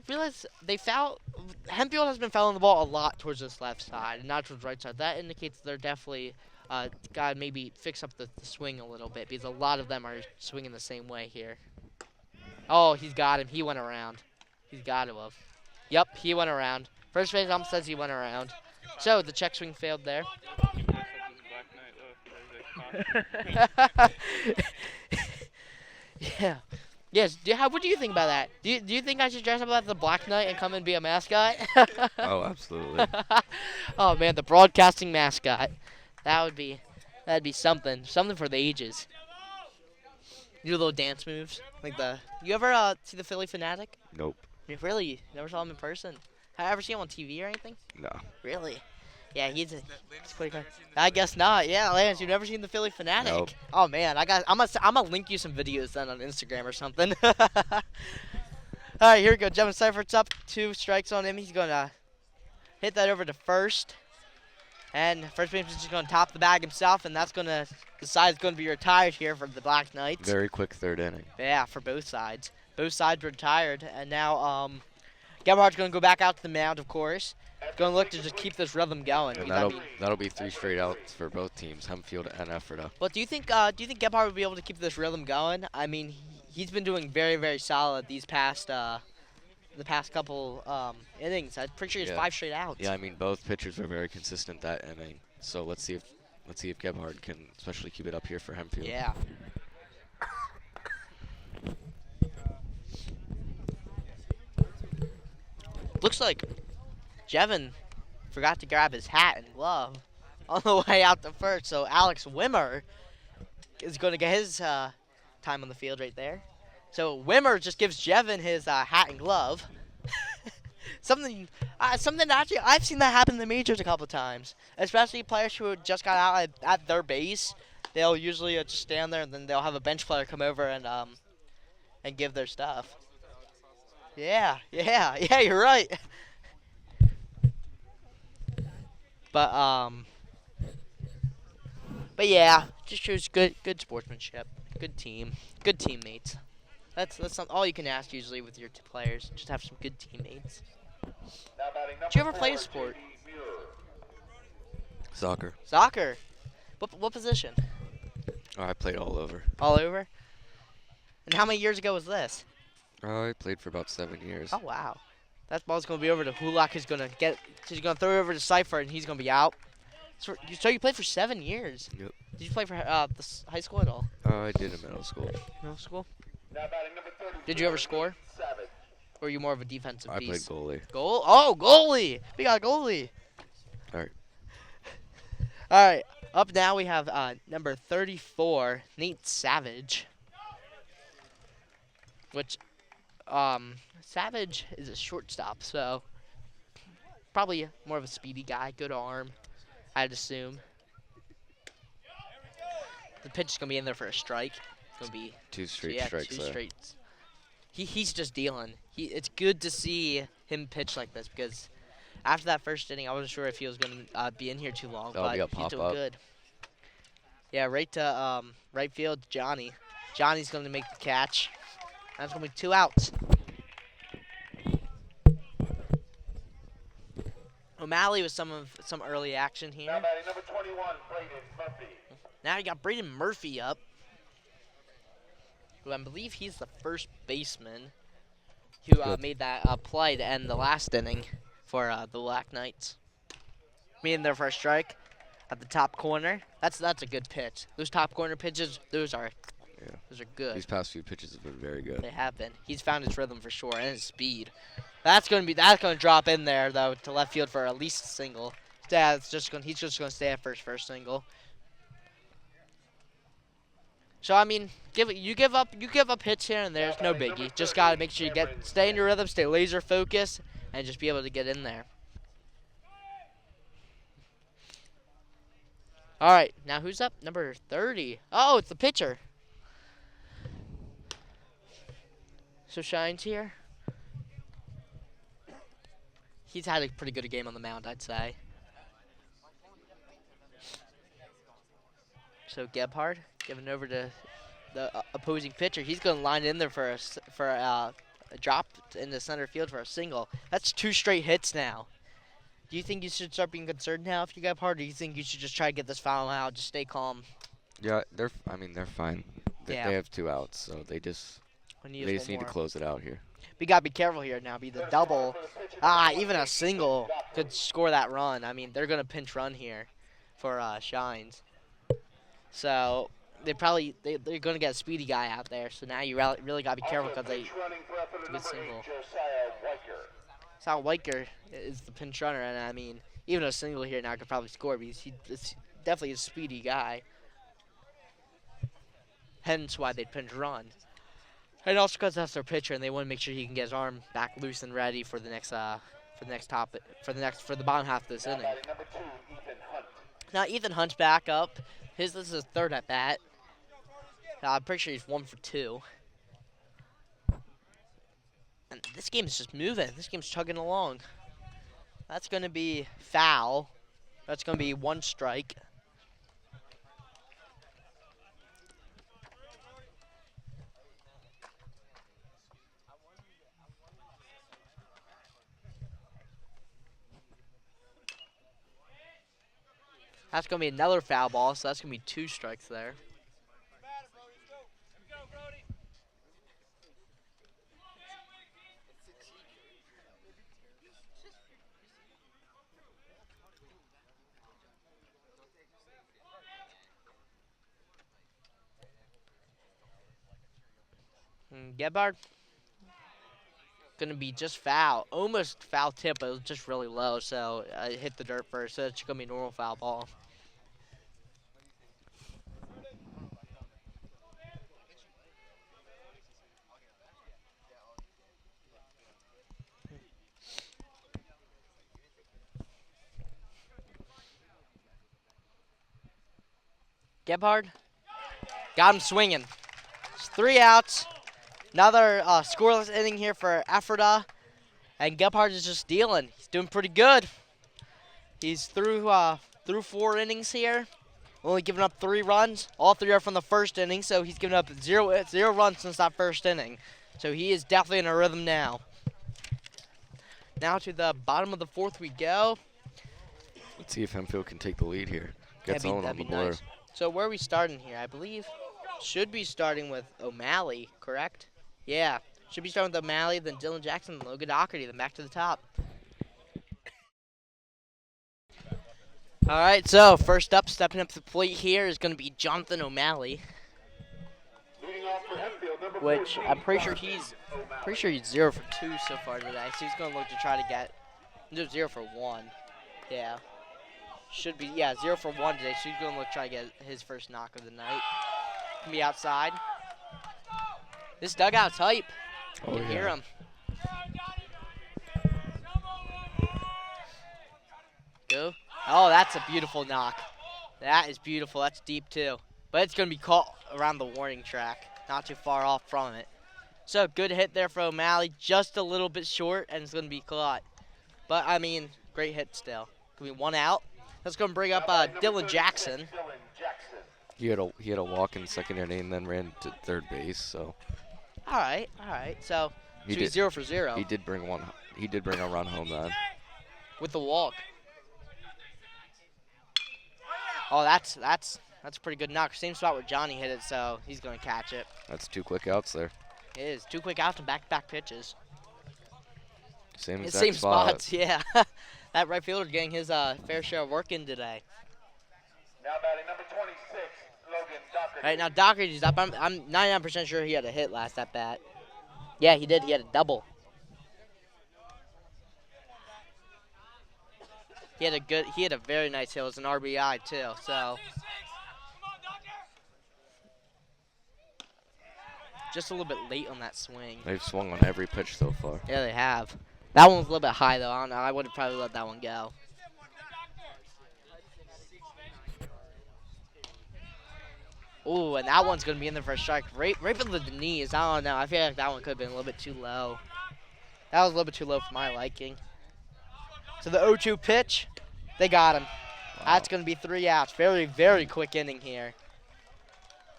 Realize Hempfield has been fouling the ball a lot towards this left side and not towards the right side. That indicates they're definitely got to maybe fix up the swing a little bit, because a lot of them are swinging the same way here. Oh, he's got him. He went around. He's got to have. Yep, he went around. First base ump says he went around. So the check swing failed there. Yeah. Yes. What do you think about that? Do you think I should dress up as the Black Knight and come and be a mascot? Oh, absolutely. Oh man, the broadcasting mascot. That'd be something for the ages. Do little dance moves like You ever see the Philly Fanatic? Nope. Really? Never saw him in person? Have you ever seen him on TV or anything? No. Really? Yeah, he's pretty good. I guess not. Yeah, Lance, you've never seen the Philly Fanatic? Nope. Oh man, I'm gonna link you some videos then on Instagram or something. All right, here we go. Jevin Seifert's up. 2 strikes on him. He's gonna hit that over to first, and first baseman is just gonna top the bag himself, and that's gonna decide it's gonna be retired here for the Black Knights. Very quick 3rd inning. Yeah, for both sides. Both sides were retired, and now Gebhardt's going to go back out to the mound, of course. Going to look to just keep this rhythm going. And Because, I mean, that'll be 3 straight outs for both teams, Hempfield and Ephrata. but do you think Gebhardt would be able to keep this rhythm going? I mean, he's been doing very, very solid these past the past couple innings. I'm pretty sure he's Yeah. 5 straight outs. Yeah, I mean both pitchers were very consistent that inning. So let's see if Gebhard can especially keep it up here for Hempfield. Yeah. Looks like Jevin forgot to grab his hat and glove on the way out to first. So Alex Wimmer is going to get his time on the field right there. So Wimmer just gives Jevin his hat and glove. something actually I've seen that happen in the majors a couple of times, especially players who just got out at their base. They'll usually just stand there and then they'll have a bench player come over and give their stuff. Yeah, you're right. But yeah, just shows good sportsmanship, good team, good teammates. That's not all you can ask usually with your players. Just have some good teammates. Now batting Did you ever number play a 4, sport? J.D. Muir. Soccer. Soccer. What position? Oh, I played all over. All over. And how many years ago was this? Oh, I played for about 7 years. Oh wow. That ball's gonna be over to Hulak. He's gonna throw it over to Cypher, and he's gonna be out. So you played for 7 years. Yep. Did you play for high school at all? Oh, I did in middle school. Middle school. Now batting number 32, Did you ever score? Savage. Or are you more of a defensive I played beast? goalie. Goal? Oh, goalie! We got a goalie. All right. All right. Up now we have number 34, Nate Savage. Which, Savage is a shortstop, so probably more of a speedy guy, good arm, I'd assume. The pitch is gonna be in there for a strike. It's gonna be 2 straight yeah, strikes 2 there. straights. He's just dealing. It's good to see him pitch like this because after that first inning, I wasn't sure if he was gonna be in here too long, That'll but be a he's doing pop-up. good. Yeah, right to right field, Johnny. Johnny's gonna make the catch. That's gonna be 2 outs. O'Malley with some early action Now here. batting number 21, Braden Murphy. Now you got Braden Murphy up, who I believe he's the first baseman who Good. made that play to end the last inning for the Black Knights. Made their first strike at the top corner. That's a good pitch. Those top corner pitches, those are good. These past few pitches have been very good. They have been. He's found his rhythm for sure and his speed. That's gonna drop in there though to left field for at least a single. Yeah, he's just gonna stay at first single. So I mean, you give up hits here and there. It's no biggie. Just gotta make sure you stay in your rhythm, stay laser focused, and just be able to get in there. All right, now who's up? Number 30. Oh, it's the pitcher. So Shine's here. He's had a pretty good game on the mound, I'd say. So Gebhard giving over to the opposing pitcher. He's going to line in there for a drop in the center field for a single. That's 2 straight hits now. Do you think you should start being concerned now if you Gebhard, or do you think you should just try to get this foul out, just stay calm? Yeah, they're fine. Yeah. They have 2 outs, so they just need to close it out here. We got to be careful here now. Be the double. Even a single could score that run. I mean, they're going to pinch run here for Shines. So they're going to get a speedy guy out there. So now you really got to be careful because Pinch running for Ephrata, good number 8, single. Josiah Weicker. Sal Weicker is the pinch runner, and I mean, even a single here now could probably score because he's definitely a speedy guy. Hence why they'd pinch run. And also because that's their pitcher, and they want to make sure he can get his arm back loose and ready for the next for the bottom half of this Now inning. batting number 2, Ethan Hunt. Now Ethan Hunt's back up. This is his 3rd at bat. I'm pretty sure he's 1 for 2. And this game is just moving. This game's chugging along. That's going to be foul. That's going to be 1 strike. That's going to be another foul ball, so that's going to be 2 strikes there. Gebhard going to be just foul. Almost foul tip, but it was just really low, so it hit the dirt first, so it's going to be a normal foul ball. Gebhard got him swinging. It's 3 outs. Another scoreless inning here for Ephrata. And Gebhard is just dealing. He's doing pretty good. He's through 4 innings here. Only giving up 3 runs. All 3 are from the first inning, so he's given up zero runs since that first inning. So he is definitely in a rhythm now. Now to the bottom of the 4th we go. Let's see if Hempfield can take the lead here. Get someone on the board. Nice. So where are we starting here? I believe should be starting with O'Malley, correct? Yeah. Should be starting with O'Malley, then Dylan Jackson, then Logan Doherty, then back to the top. All right, so first up, stepping up to the plate here is going to be Jonathan O'Malley, Leading off for Hempfield, number which 14, I'm pretty sure O'Malley. he's 0 for 2 so far today. So he's going to look to try to get 0 for 1. Yeah. Should be, 0 for 1 today. So he's going to look to try to get his first knock of the night. Can be outside. This dugout's hype. You can hear him. Go. Oh, that's a beautiful knock. That is beautiful. That's deep, too. But it's going to be caught around the warning track. Not too far off from it. So, good hit there for O'Malley. Just a little bit short, and it's going to be caught. But, I mean, great hit still. Going to be 1 out. That's going to bring up Dylan Jackson. He had a walk in second inning and then ran to third base. So. All right. So, he's 0 for 0. He did bring a run home then. With the walk. Oh, that's a pretty good knock. Same spot where Johnny hit it, so he's going to catch it. That's 2 quick outs there. It is 2 quick outs and back-to-back pitches. Same It's exact same spot. spots, yeah. That right fielder getting his fair share of work in today. Now batting number 26, Logan Doherty. All right, now Doherty's up. I'm 99% sure he had a hit last at bat. Yeah, he did. He had a double. He had a very nice hit. It was an RBI too. So just a little bit late on that swing. They've swung on every pitch so far. Yeah, they have. That one was a little bit high though. I don't know. I would have probably let that one go. Ooh, and that one's gonna be in there for a strike. Right for the knees. I don't know. I feel like that one could have been a little bit too low. That was a little bit too low for my liking. So the 0-2 pitch, they got him. Wow. That's going to be 3 outs. Very, very quick inning here.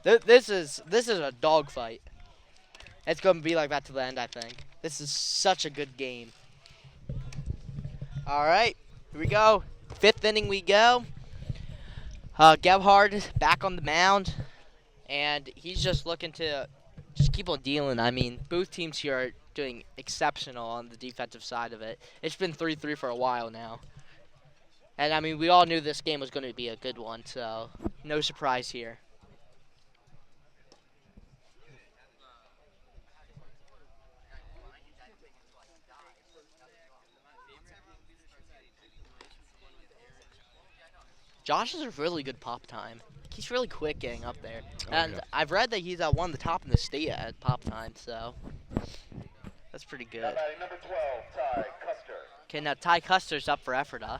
This is a dogfight. It's going to be like that to the end, I think. This is such a good game. All right, here we go. 5th inning we go. Gebhard back on the mound, and he's just looking to just keep on dealing. I mean, both teams here are doing exceptional on the defensive side of it. It's been 3-3 for a while now. And, I mean, we all knew this game was going to be a good one, so no surprise here. Josh is a really good pop time. He's really quick getting up there. And yeah. I've read that he's one of the top in the state at pop time, so that's pretty good. Now batting number 12, Ty Custer. Okay, now Ty Custer's up for Ephrata.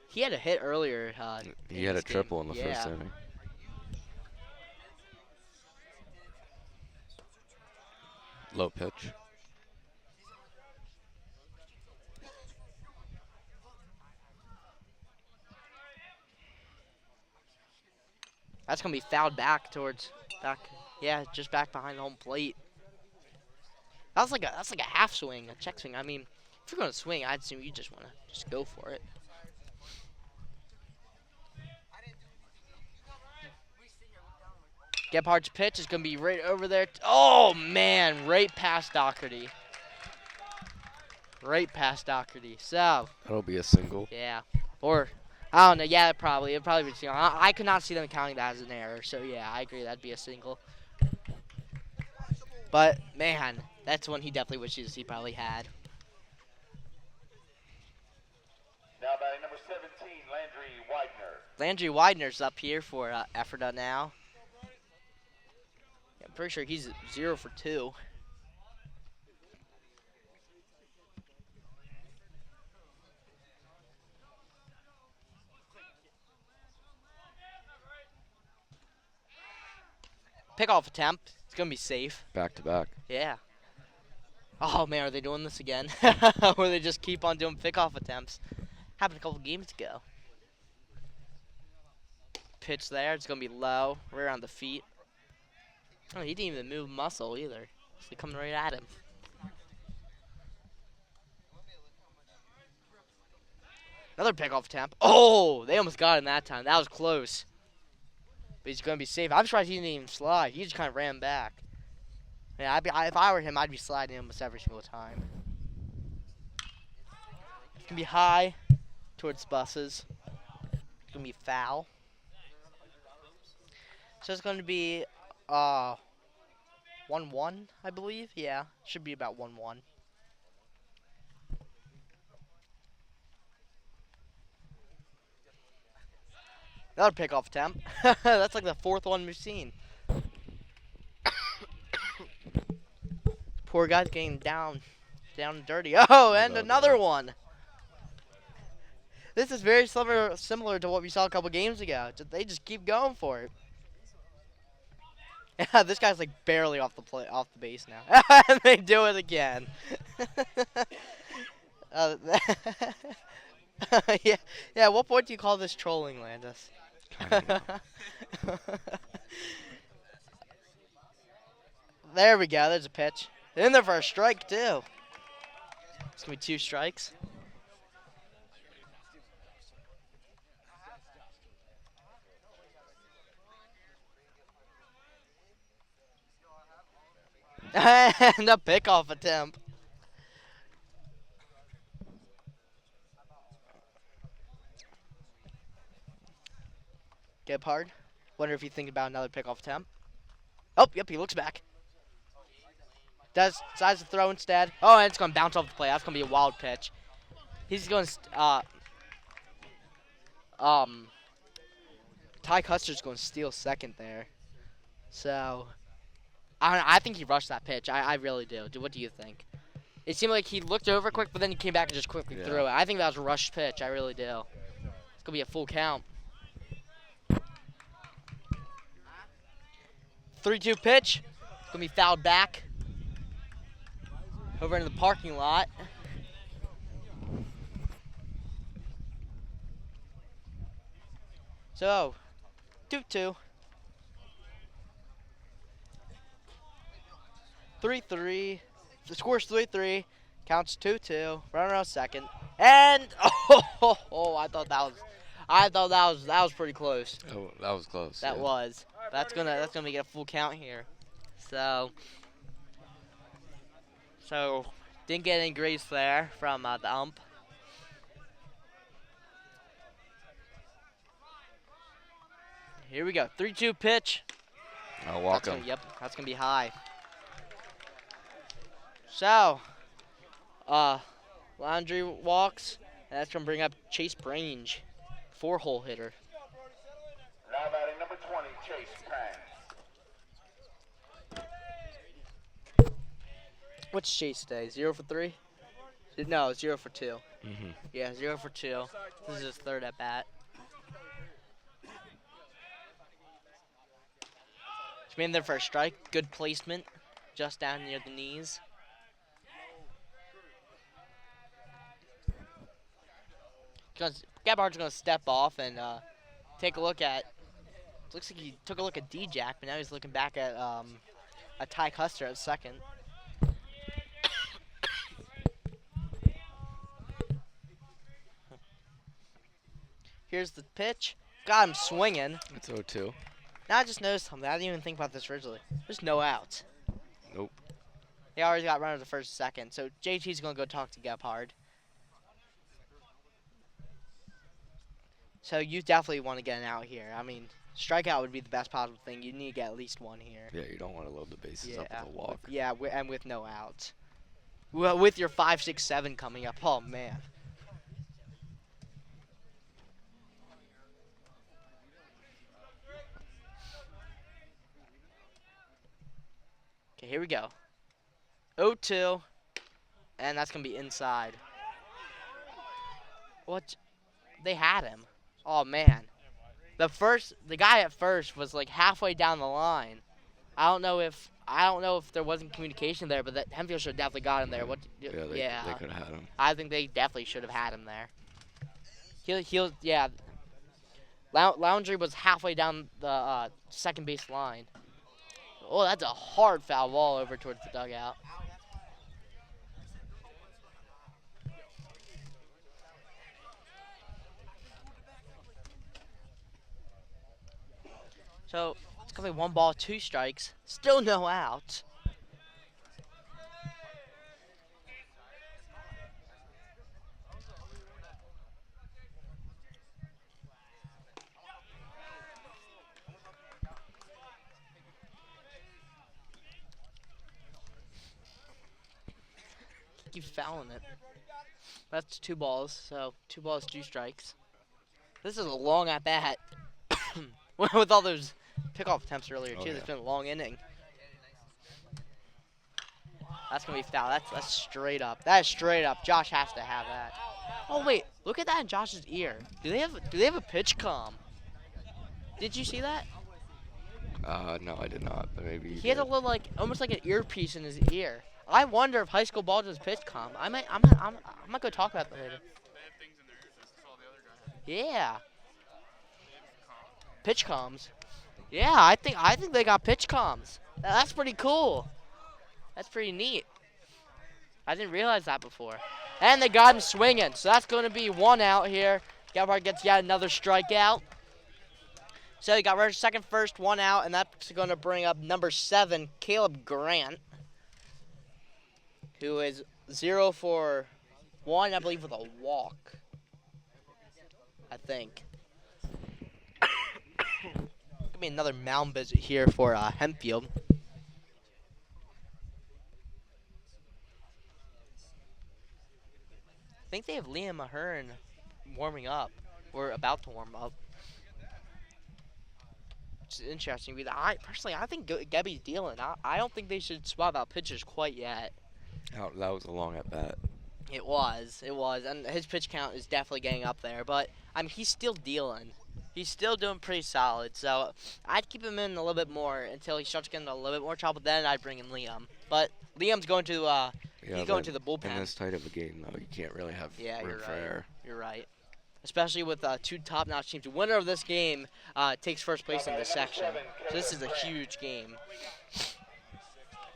He had a hit earlier. He had a triple in the first inning. Low pitch. That's gonna be fouled back towards yeah, just back behind home plate. That's like a half swing, a check swing. I mean, If you're gonna swing, I'd assume you just wanna just go for it. Gebhardt's pitch is gonna be right over there. Oh man, right past Doherty. Right past Doherty. So That'll be a single. yeah, or I don't know. Yeah, it'd probably be a single. I could not see them counting that as an error. So yeah, I agree that'd be a single. But man, that's one he definitely wishes he probably had. Now batting number 17, Landry Widener. Landry Widener's up here for Ephrata now. Yeah, I'm pretty sure he's 0 for 2. Pickoff attempt. It's gonna be safe. Back to back. Yeah. Oh man, are they doing this again? Or they just keep on doing pickoff attempts? Happened a couple games ago. Pitch there. It's gonna be low, right around the feet. Oh, he didn't even move muscle either. It's coming right at him. Another pickoff attempt. Oh, they almost got him that time. That was close. But he's gonna be safe. I'm surprised he didn't even slide. He just kind of ran back. Yeah, if I were him, I'd be sliding almost every single time. It's gonna be high towards buses. It's gonna be foul. So it's gonna be 1-1, I believe. Yeah, should be about 1-1. Another pickoff attempt. That's like the fourth one we've seen. Poor guy's getting down and dirty. Oh, and another one. This is very similar to what we saw a couple games ago. They just keep going for it. Yeah, this guy's like barely off the base now. And they do it again. Yeah. At what point do you call this trolling, Landis? There we go. There's a pitch. In there for a strike too. It's gonna be 2 strikes. And a pickoff attempt. Gebhard. Wonder if you think about another pickoff attempt. Oh, yep, he looks back. Decides to throw instead. Oh, and it's gonna bounce off the plate. That's gonna be a wild pitch. He's going Ty Custer's going to steal second there. So I think he rushed that pitch. I really do. What do you think? It seemed like he looked over quick, but then he came back and just quickly threw it. I think that was a rushed pitch. I really do. It's gonna be a full count. 3-2 pitch. It's gonna be fouled back. Over into the parking lot. So, 2-2. 3-3. The score's 3-3. Counts 2-2. Runner on second. And I thought that was pretty close. Oh, that was close. That was. That's gonna make it a full count here. So didn't get any grace there from the ump. Here we go. 3-2 pitch. I'll walk him. Yep, that's gonna be high. So, Landry walks, and that's gonna bring up Chase Brange, 4-hole hitter. Now batting number 20, Chase Prang. What's Chase today? 0 for 3? No, 0 for 2. Mm-hmm. Yeah, 0 for 2. This is his third at bat. He's made there for a strike. Good placement, just down near the knees. Gebhardt's gonna step off and take a look at. Looks like he took a look at D-Jack, but now he's looking back at a Ty Custer at second. Here's the pitch. Got him swinging. It's 0-2. Now I just noticed something. I didn't even think about this originally. There's no outs. Nope. They already got runners the first, second. So JT's gonna go talk to Gebhard. So you definitely want to get an out here. I mean, strikeout would be the best possible thing. You need to get at least one here. Yeah, you don't want to load the bases up with a walk. And with no outs. Well, with your 5, 6, 7 coming up. Oh man. Okay, here we go. 0-2, and that's gonna be inside. What? They had him. Oh man. The guy at first was like halfway down the line. I don't know if there wasn't communication there, but that Hempfield should have definitely got him there. They could have had him. I think they definitely should have had him there. Laundry was halfway down the second base line. Oh, that's a hard foul ball over towards the dugout. So it's gonna be 1 ball, 2 strikes. Still no out. Keeps fouling it. That's 2 balls, so 2 balls, 2 strikes. This is a long at bat. With all those pickoff attempts earlier too, it's been a long inning. That's gonna be foul. That's straight up. That is straight up. Josh has to have that. Oh wait, look at that in Josh's ear. Do they have a pitch comm? Did you see that? No, I did not. But maybe He has a little almost like an earpiece in his ear. I wonder if high school ball does pitch comm. I'm gonna go talk about that later. They have things in their ears. That's all the other guy has. Yeah. Pitch comms. Yeah, I think they got pitch comms. That's pretty cool. That's pretty neat. I didn't realize that before. And they got him swinging, so that's going to be 1 out here. Gebhard gets yet another strikeout. So you got runners second, first, 1 out, and that's going to bring up number 7, Caleb Grant, who is 0 for 1, I believe, with a walk. I think. Gonna be another mound visit here for Hempfield. I think they have Liam Ahern warming up. We're about to warm up. Which is interesting. I think Gebby's dealing. I don't think they should swap out pitchers quite yet. Oh, that was a long at bat. It was, and his pitch count is definitely getting up there. But I mean, he's still dealing. He's still doing pretty solid. So I'd keep him in a little bit more until he starts getting a little bit more trouble. Then I'd bring in Liam. But Liam's going to he's going to the bullpen. In this tight of a game, though, you can't really have room for error. You're right. Especially with 2 top-notch teams. The winner of this game takes first place in this section. So this is a huge game.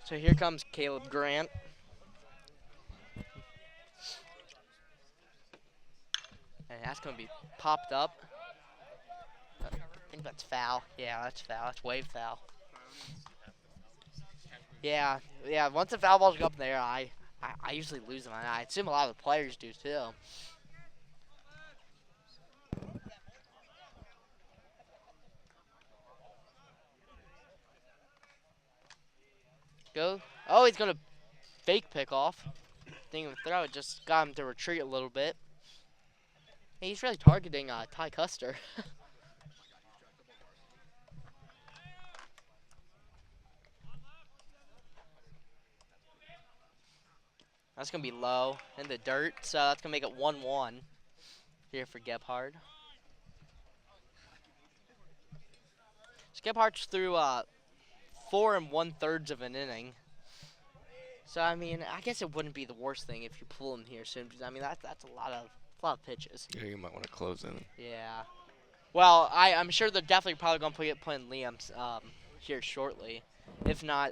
So here comes Caleb Grant. And that's going to be popped up. I think that's foul. Yeah, that's foul. That's way foul. Yeah. Once the foul balls go up there, I usually lose them. I assume a lot of the players do too. Go. Oh, he's gonna fake pick off. Didn't even throw it. Just got him to retreat a little bit. Hey, he's really targeting Ty Custer. That's going to be low in the dirt, so that's going to make it 1-1 here for Gebhard. So Gebhard's through 4 1/3 of an inning. So, I mean, I guess it wouldn't be the worst thing if you pull him here soon, because, I mean, that's a lot of pitches. Yeah, you might want to close in. Yeah. Well, I'm sure they're definitely probably going to put in Liam's here shortly. If not,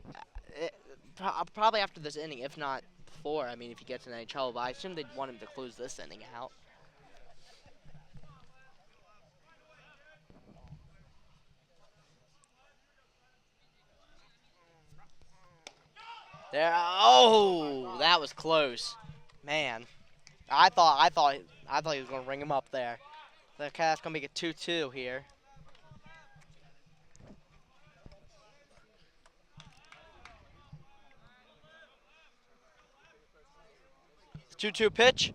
probably after this inning, if not before. I mean, if he gets in any trouble, but I assume they'd want him to close this inning out. There. Oh, that was close. Man, I thought he was gonna ring him up there. Okay, that's gonna make it 2-2 here. It's 2-2 pitch.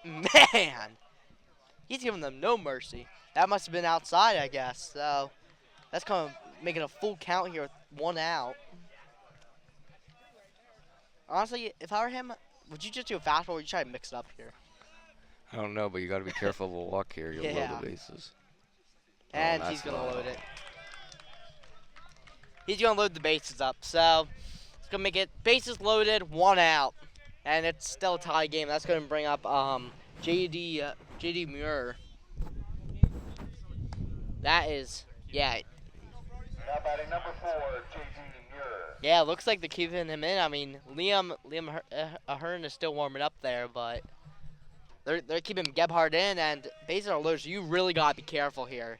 Man, he's giving them no mercy. That must have been outside, I guess. So that's gonna make it a full count here with 1 out. Honestly, if I were him, would you just do a fastball or would you try to mix it up here? I don't know, but you got to be careful of a walk here. You'll Yeah. load the bases. And that's he's gonna not- load it. He's gonna load the bases up, so it's gonna make it bases loaded, 1 out, and it's still a tie game. That's gonna bring up JD Muir. That is, yeah, Now batting number 4, J.D. Muir. yeah. Looks like they're keeping him in. I mean, Liam Ahern is still warming up there, but they're keeping Gebhardt in, and bases are loaded. So you really gotta be careful here.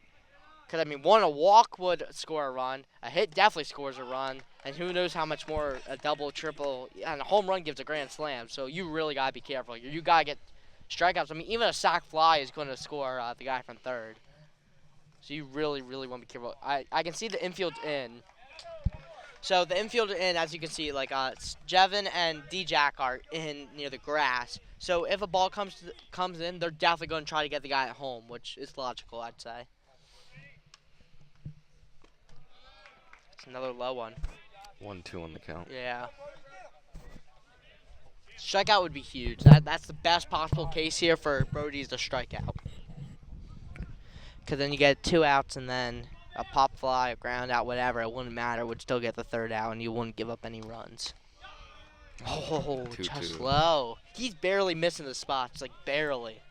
Because, I mean, a walk would score a run. A hit definitely scores a run. And who knows how much more a double, triple, and a home run gives a grand slam. So you really got to be careful. You got to get strikeouts. I mean, even a sac fly is going to score the guy from third. So you really, really want to be careful. I can see the infield in. So the infield in, as you can see, like Jevin and D-Jack are in near the grass. So if a ball comes in, they're definitely going to try to get the guy at home, which is logical, I'd say. Another low one. 1-2 on the count. Yeah. Strikeout would be huge. That's the best possible case here for Brody's to strike out. Because then you get 2 outs and then a pop fly, a ground out, whatever. It wouldn't matter. Would still get the 3rd out and you wouldn't give up any runs. Oh, 2-2. just low. He's barely missing the spots, like barely.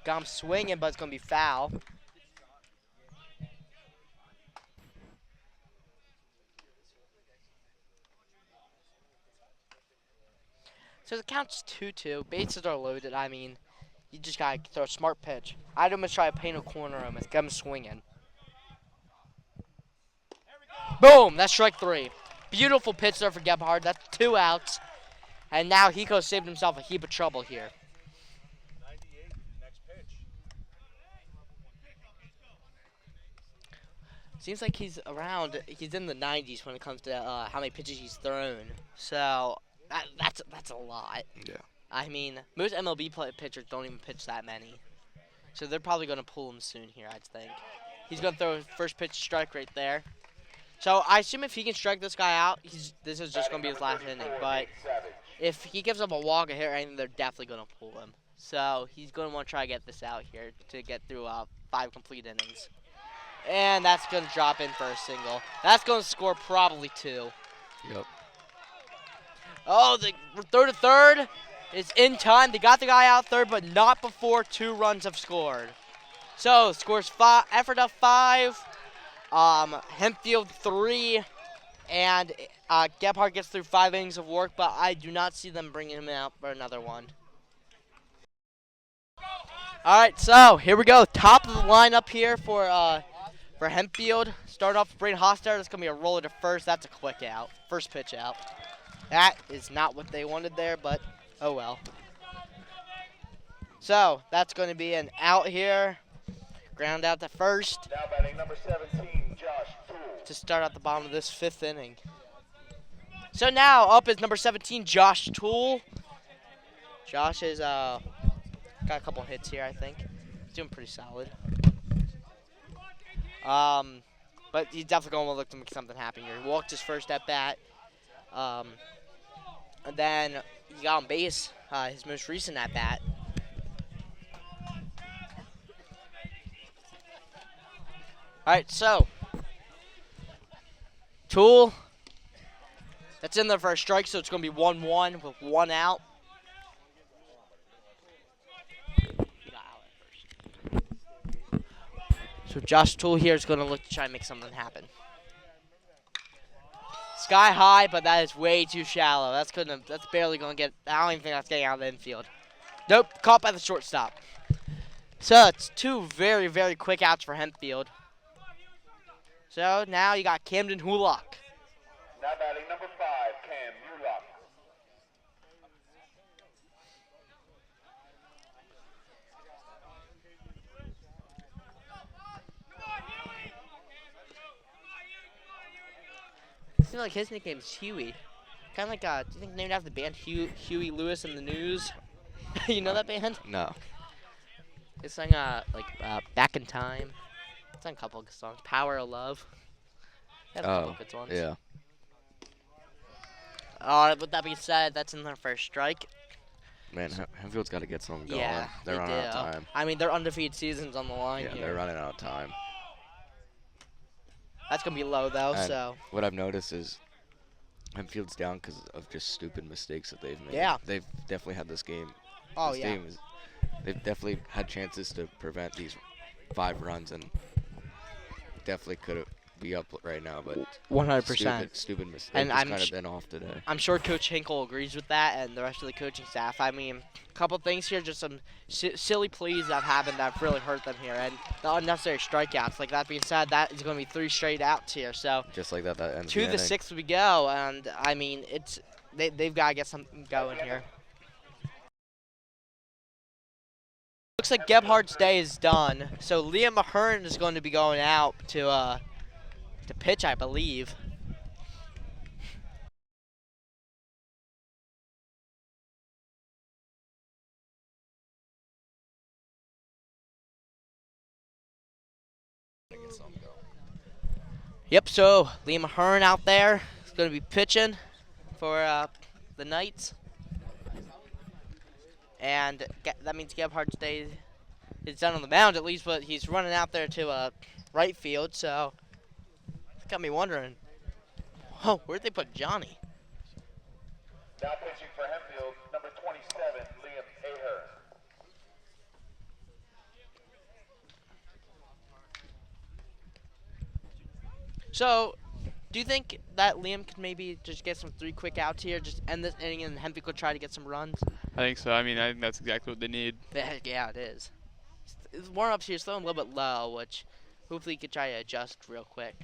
Got him swinging, but it's going to be foul. So the count's 2-2. Bases are loaded. I mean, you just got to throw a smart pitch. I'd almost try to paint a corner him and get him swinging. Boom! That's strike 3. Beautiful pitch there for Gebhardt. That's 2 outs. And now he could have saved himself a heap of trouble here. 98, next pitch. Seems like he's in the 90s when it comes to how many pitches he's thrown. So that's a lot. Yeah. I mean, most MLB pitchers don't even pitch that many. So they're probably going to pull him soon here, I think. He's going to throw first pitch strike right there. So I assume if he can strike this guy out, this is just going to be his last inning. But if he gives up a walk, a hit, or anything, they're definitely going to pull him. So he's going to want to try to get this out here to get through 5 complete innings. And that's going to drop in for a single. That's going to score probably 2. Yep. Oh, the throw to third is in time. They got the guy out third, but not before 2 runs have scored. So scores 5. Ephrata 5. Hempfield 3. And Gebhardt gets through 5 innings of work, but I do not see them bringing him out for another one. All right, so here we go. Top of the lineup here for Hempfield. Start off with Braden Hofstadter. That's going to be a roller to first. That's a quick out. First pitch out. That is not what they wanted there, but oh well. So that's going to be an out here. Ground out to first Now batting number 17, Josh Toole. to start out the bottom of this 5th inning. So now up is number 17, Josh Toole. Josh is got a couple hits here, I think. He's doing pretty solid. But he's definitely going to look to make something happen here. He walked his first at bat. And then he got on base his most recent at bat. All right, so Toole. That's in there for a strike, so it's going to be 1-1 with 1 out. So Josh Toole here is going to look to try and make something happen. Sky high, but that is way too shallow. That's barely going to get. I don't even think that's getting out of the infield. Nope, caught by the shortstop. So it's two very, very quick outs for Hempfield. So now you got Camden Hulock. Now batting number 5, Cam Ulock. I feel like his nickname's Huey. Kind of like, do you think named after the band Huey Lewis and the News? You know that band? No. It's like, Back in Time. It's on a couple of songs. Power of Love. They have a couple Oh, of good ones. yeah. With that being said, that's in their first strike. Man, Hempfield's got to get something going. Yeah, They're they running do. out of time. I mean, their undefeated season's on the line Yeah, here. they're running out of time. That's going to be low, though, And so. what I've noticed is Hempfield's down because of just stupid mistakes that they've made. Yeah. They've definitely had this game. Oh, this yeah. game they've definitely had chances to prevent these 5 runs and definitely could be up right now, but 100%. stupid mistakes. And Just I'm kind sh- of been off today. I'm sure Coach Hinkle agrees with that and the rest of the coaching staff. I mean, a couple things here, just some silly plays that have happened that have really hurt them here, and the unnecessary strikeouts. Like that being said, that is going to be 3 straight outs here. So Just like that ends to the the inning. 6th we go, and I mean, they've got to get something going here. Looks like Gebhardt's day is done, so Liam Ahern is going to be going out to pitch, I believe. Yep, so Liam Ahern out there is going to be pitching for the Knights. And that means Gebhardt's day is done on the mound at least, but he's running out there to right field, so it's got me wondering, oh, where'd they put Johnny? Now pitching for Hempfield, number 27, Liam Ahern. So, do you think that Liam could maybe just get some 3 quick outs here, just end this inning, and Hempfield could try to get some runs? I think so. I mean, I think that's exactly what they need. Yeah, it is. Warm-ups here still a little bit low, which hopefully he could try to adjust real quick.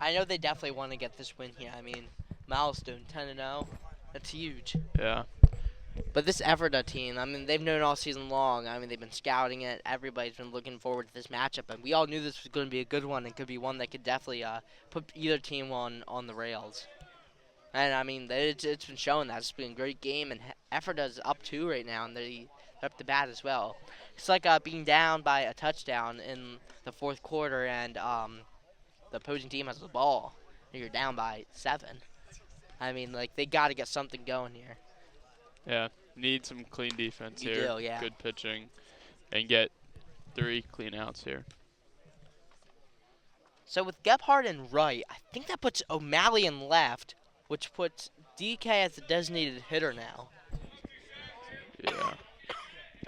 I know they definitely want to get this win here. I mean, milestone 10-0. That's huge. Yeah. But this Ephrata team, I mean, they've known all season long. I mean, they've been scouting it. Everybody's been looking forward to this matchup, and we all knew this was going to be a good one. It could be one that could definitely put either team on the rails. And I mean, it's been showing that it's been a great game, and Ephrata's up 2 right now, and they're up to bat as well. It's like being down by a touchdown in the 4th quarter, and the opposing team has the ball, and you're down by 7. I mean, like, they got to get something going here. Yeah. Need some clean defense You here. do, yeah. Good pitching. And get 3 clean outs here. So with Gebhardt in right, I think that puts O'Malley in left, which puts DK as the designated hitter now. Yeah.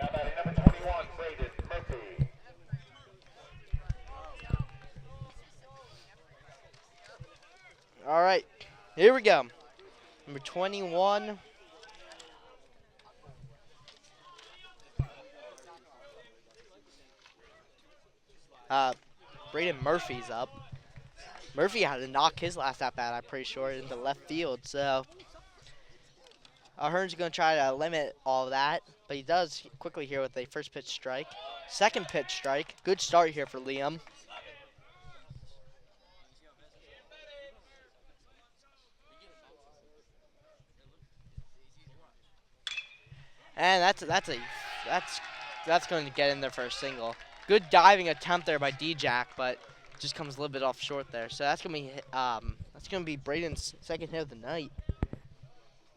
Now batting number 21, Braden Murphy. All right, here we go. Number 21. Braden Murphy's up. Murphy had to knock his last at bat, I'm pretty sure, into left field. So Ahern's going to try to limit all of that, but he does quickly here with a first pitch strike. Second pitch strike. Good start here for Liam. And that's going to get in there for a single. Good diving attempt there by D-Jack, but just comes a little bit off short there. So that's gonna be Braden's second hit of the night.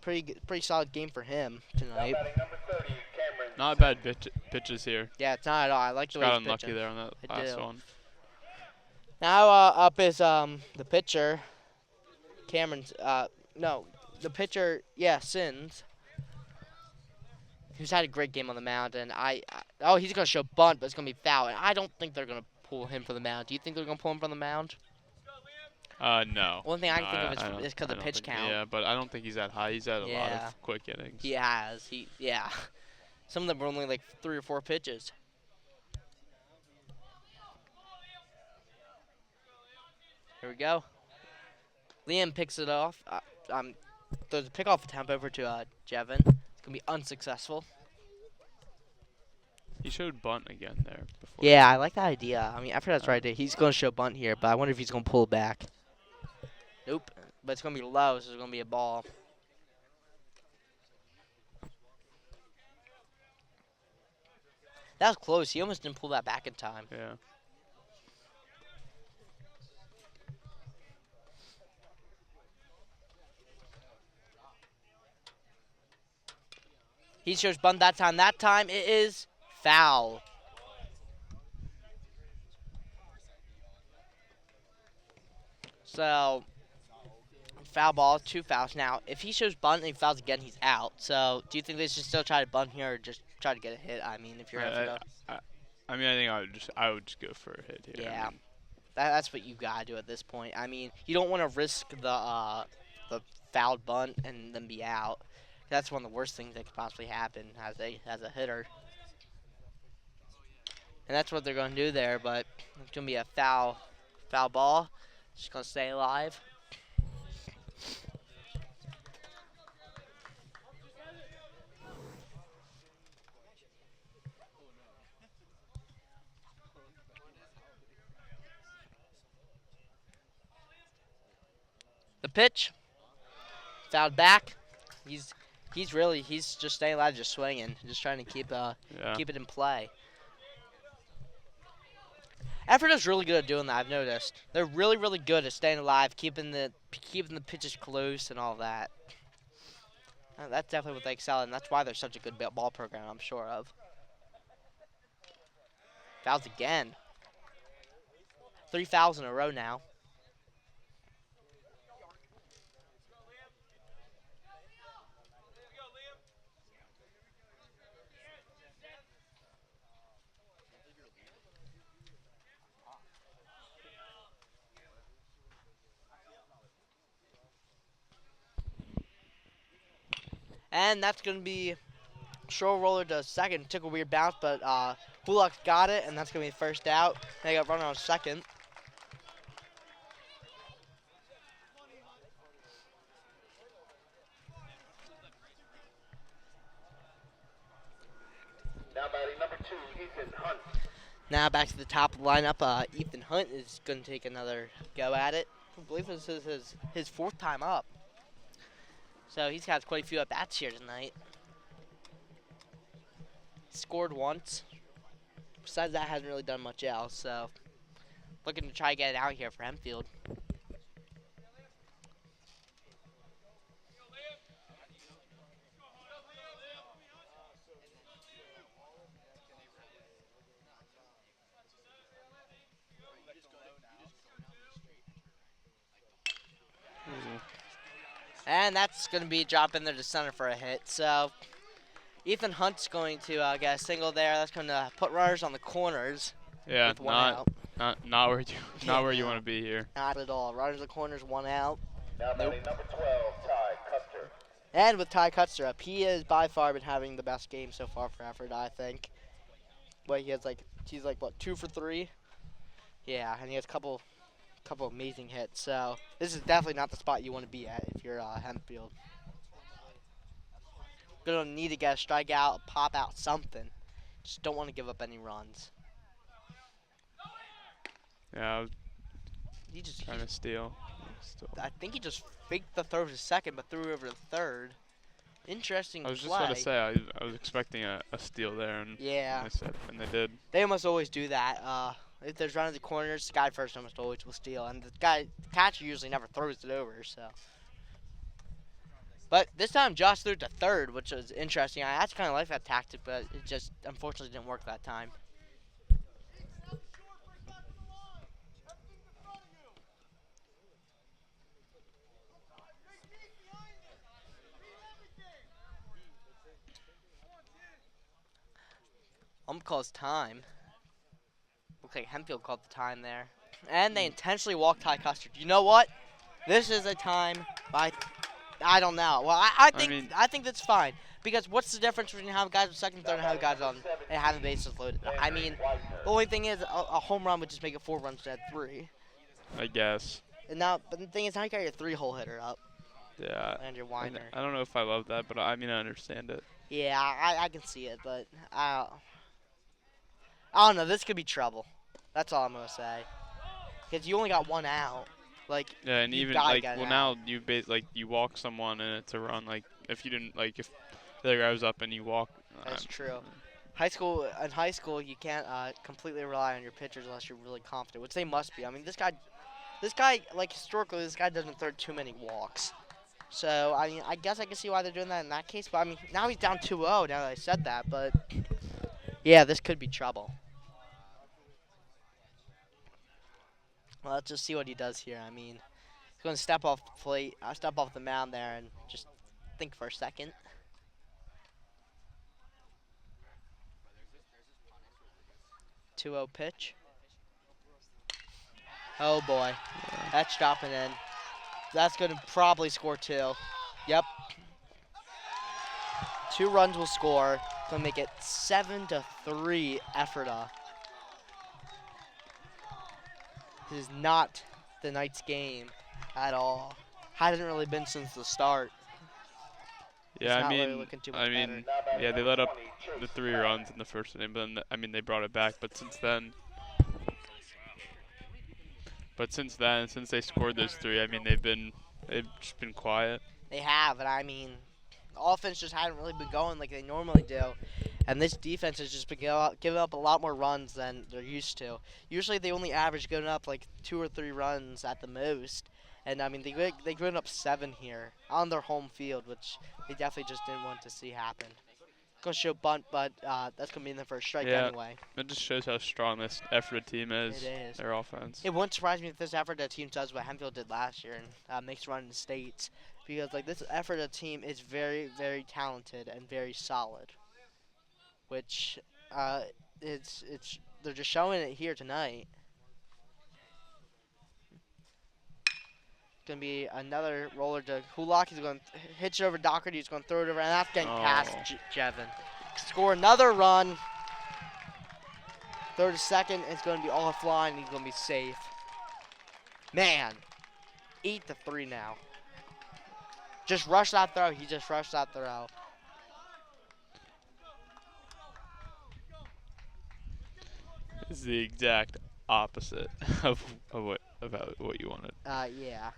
Pretty solid game for him Now tonight. batting number 30, Cameron. Not bad pitches here. Yeah, it's not at all. I like the way Got he's unlucky pitching. there on that I last do. one. Now up is the pitcher, Cameron's. No, the pitcher. Yeah, Sins. Who's had a great game on the mound, and oh, he's gonna show bunt, but it's gonna be foul, and I don't think they're gonna pull him from the mound. Do you think they're gonna pull him from the mound? No. Only thing I No, can think of I don't. is because I of don't pitch think. count. Yeah, but I don't think he's that high. He's had a lot Yeah. of quick innings. He has. Yeah. Some of them were only like 3 or 4 pitches. Here we go. Liam picks it off. Throws a pickoff attempt over to Jevin. It's gonna be unsuccessful. He showed bunt again there before. Yeah, I like that idea. I mean, Ephrata's right there. He's gonna show bunt here, but I wonder if he's gonna pull back. Nope. But it's gonna be low, so it's gonna be a ball. That was close. He almost didn't pull that back in time. Yeah. He shows bunt that time. That time it is foul. So, foul ball, 2 fouls. Now, if he shows bunt and he fouls again, he's out. So, do you think they should still try to bunt here or just try to get a hit? I mean, if you're Ephrata. I mean, I think I would just go for a hit here. Yeah. I mean, That's what you gotta do at this point. I mean, you don't want to risk the fouled bunt and then be out. That's one of the worst things that could possibly happen as a hitter. And that's what they're gonna do there. But it's gonna be a foul ball. Just gonna stay alive. The pitch. Fouled back. He's just staying alive, just swinging, just trying to keep it in play. Ephrata's really good at doing that. I've noticed they're really good at staying alive, keeping the pitches close and all that. That's definitely what they excel in. That's why they're such a good ball program. I'm sure of. Fouls again. 3 fouls in a row now. And that's going to be Stroll roller to second. Took a weird bounce, but Bullock's got it, and that's going to be first out. They got runner on second. Now batting number 2, Ethan Hunt. Now back to the top of the lineup. Ethan Hunt is going to take another go at it. I believe this is his 4th time up. So he's got quite a few at-bats here tonight. Scored once. Besides that, hasn't really done much else. So looking to try to get it out here for Hempfield. And that's going to be dropping there to center for a hit. So Ethan Hunt's going to get a single there. That's going to put runners on the corners. Yeah, with 1 out. not where you want to be here. Not at all. Runners on the corners, 1 out. Now batting number 12, Ty Custer. And with Ty Custer up, he has by far been having the best game so far for Ephrata, I think. But he's like what, 2 for 3? Yeah, and he has a couple amazing hits. So this is definitely not the spot you want to be at if you're Hempfield. Gonna need to get a strikeout, pop out something. Just don't want to give up any runs. Yeah, I was He just, trying to steal. I think he just faked the throw to second, but threw over to third. Interesting I was just play. about to say I was expecting a steal there, and Yeah. and they did. They almost always do that. If there's running the corners, the guy first almost always will steal, and the catcher usually never throws it over. So, but this time Josh threw it to third, which was interesting. I actually kind of like that tactic, but it just unfortunately didn't work that time. Calls time. Looks like Hempfield called the time there. And they intentionally walked Ty Custard. You know what? This is a time by I don't know. Well, I think that's fine because what's the difference between having guys on second, third, and having guys on and having bases loaded? I mean, the only thing is a home run would just make it 4 runs instead of 3. I guess. And now, but the thing is, now you got your 3-hole hitter up Yeah. and your I Weiner. don't know if I love that, but I mean I understand it. Yeah, I can see it, but I don't know. This could be trouble. That's all I'm gonna say. Because you only got 1 out. Like, Yeah, and you even gotta like get it well out. now you walk someone and it's a run. Like if you didn't if the other guy was up and you walk. That's true. In high school, you can't completely rely on your pitchers unless you're really confident, which they must be. I mean, this guy, like historically, this guy doesn't throw too many walks. So I mean, I guess I can see why they're doing that in that case. But I mean, now he's down 2-0. Now that I said that, but yeah, this could be trouble. Well, let's just see what he does here. I mean, he's going to step off the plate, step off the mound there, and just think for a second. Two-zero pitch. Oh boy, that's dropping in. That's going to probably score 2. Yep. 2 runs will score. Going to make it 7-3 Ephrata. This is not the Knights game at all. Hasn't really been since the start. Yeah, It's I not really mean, looking too much better. yeah, they let up the 3 runs in the first inning, but then, I mean, they brought it back. But since since they scored those 3, I mean, they've just been quiet. They have, and I mean, offense just hasn't really been going like they normally do. And this defense has just been giving up a lot more runs than they're used to. Usually they only average giving up like 2 or 3 runs at the most. And I mean, they given up 7 here on their home field, which they definitely just didn't want to see happen. Gonna show bunt, but that's gonna be in the first strike Yeah. anyway. It just shows how strong this Ephrata team is. It is. Their offense. It wouldn't surprise me if this Ephrata team does what Hempfield did last year and makes run in the states, because like this Ephrata team is very, very talented and very solid. Which it's they're just showing it here tonight. Gonna be another roller to Hulak. He's going to hitch it over Doherty. He's going to throw it over, and that's getting past Jevin. Score another run. Throw to second. It's going to be offline. He's going to be safe. Man, 8-3 now. Just rush that throw. He just rushed that throw. It's the exact opposite of what you wanted. Yeah.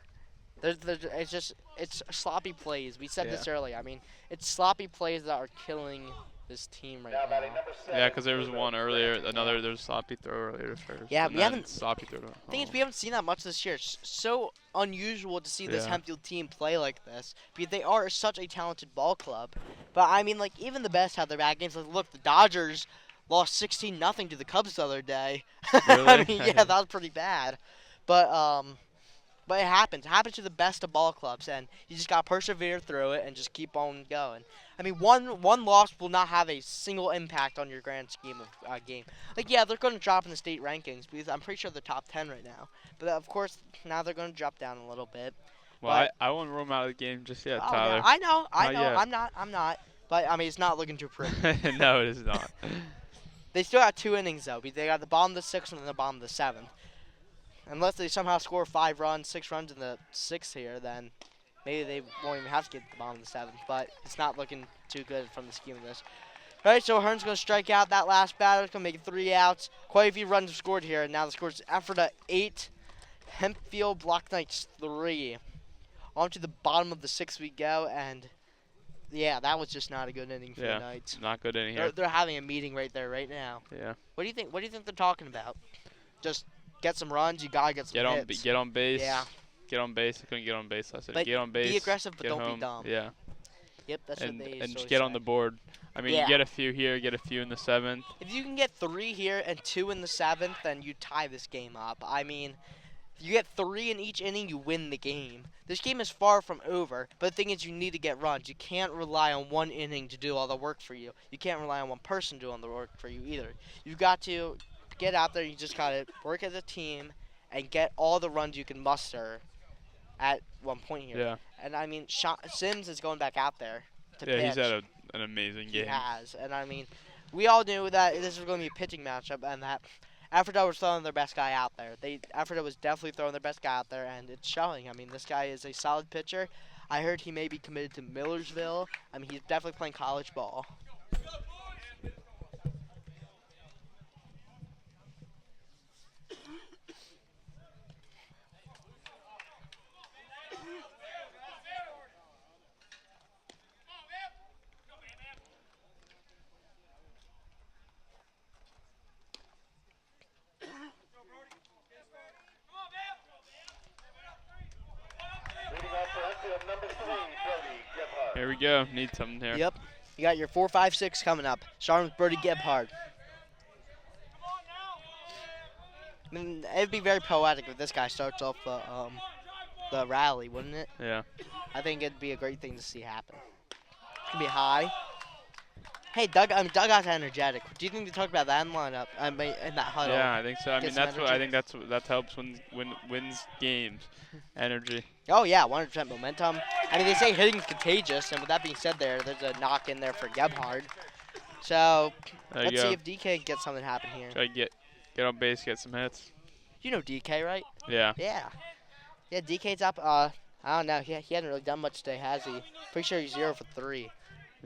It's sloppy plays. We said this Yeah. earlier. I mean, it's sloppy plays that are killing this team right now. Yeah, because there was one earlier, there was a sloppy throw earlier first. Yeah, and we then haven't- sloppy throw. Thing is, we haven't seen that much this year. It's so unusual to see this Yeah. Hempfield team play like this because they are such a talented ball club. But I mean, like even the best have their bad games. Like, look, the Dodgers lost 16-0 to the Cubs the other day. I Really? mean, yeah, that was pretty bad. But it happens. It happens to the best of ball clubs, and you just gotta persevere through it and just keep on going. I mean, one loss will not have a single impact on your grand scheme of game. Like, yeah, they're going to drop in the state rankings because I'm pretty sure they're top 10 right now. But of course, now they're going to drop down a little bit. Well, I won't roll them out of the game just yet, Oh, Tyler. no, I know. Not yet. I'm not. But I mean, it's not looking too pretty. No, it is not. They still got 2 innings though. They got the bottom of the 6th and then the bottom of the 7th. Unless they somehow score 5 runs, 6 runs in the 6th here, then maybe they won't even have to get to the bottom of the 7th. But it's not looking too good from the scheme of this. All right, so Hearn's going to strike out that last batter. It's going to make it 3 outs. Quite a few runs have scored here. Now the score is Ephrata 8, Hempfield Black Knights 3. On to the bottom of the 6th we go, and yeah, that was just not a good inning for the Knights. Not good in here. They're having a meeting right there, right now. Yeah. What do you think? What do you think they're talking about? Just get some runs. You gotta get some hits. Get on base. Yeah. Get on base. I couldn't get on base last But night. Get on base. be aggressive, but get don't home. be dumb. Yeah. Yep, that's And what they just always get on say. the board. I mean, Yeah. you get a few here, get a few in the 7th. If you can get 3 here and 2 in the 7th, then you tie this game up. I mean, You get 3 in each inning, you win the game. This game is far from over, but the thing is you need to get runs. You can't rely on one inning to do all the work for you. You can't rely on one person doing the work for you either. You've got to get out there, you just got to work as a team and get all the runs you can muster at one point here. Yeah. And I mean, Sims is going back out there to Yeah, pitch. he's had an amazing He game. has, and I mean, we all knew that this was going to be a pitching matchup, and that Ephrata was throwing their best guy out there. Ephrata was definitely throwing their best guy out there, and it's showing. I mean, this guy is a solid pitcher. I heard he may be committed to Millersville. I mean, he's definitely playing college ball. Leading off for Hempfield, number 3, Brody Gebhardt. Here we go. Need something here. Yep. You got your 4, 5, 6 coming up. Starting with Brody Gebhardt. I mean, it'd be very poetic if this guy starts off the rally, wouldn't it? Yeah. I think it'd be a great thing to see happen. It's gonna be high. Hey, Dugout's energetic. Do you think they talk about that in lineup? I mean, in that huddle. Yeah, I think so. I Get mean, some that's what I energy. think that helps wins games. Energy. Oh yeah, 100% momentum. I mean, they say hitting's contagious, and with that being said, there's a knock in there for Gebhard. So There you let's go. see if DK gets something happen here. Try to get on base, get some hits. You know DK, right? Yeah. Yeah. Yeah, DK's up. I don't know. He hasn't really done much today, has he? Pretty sure he's 0 for 3.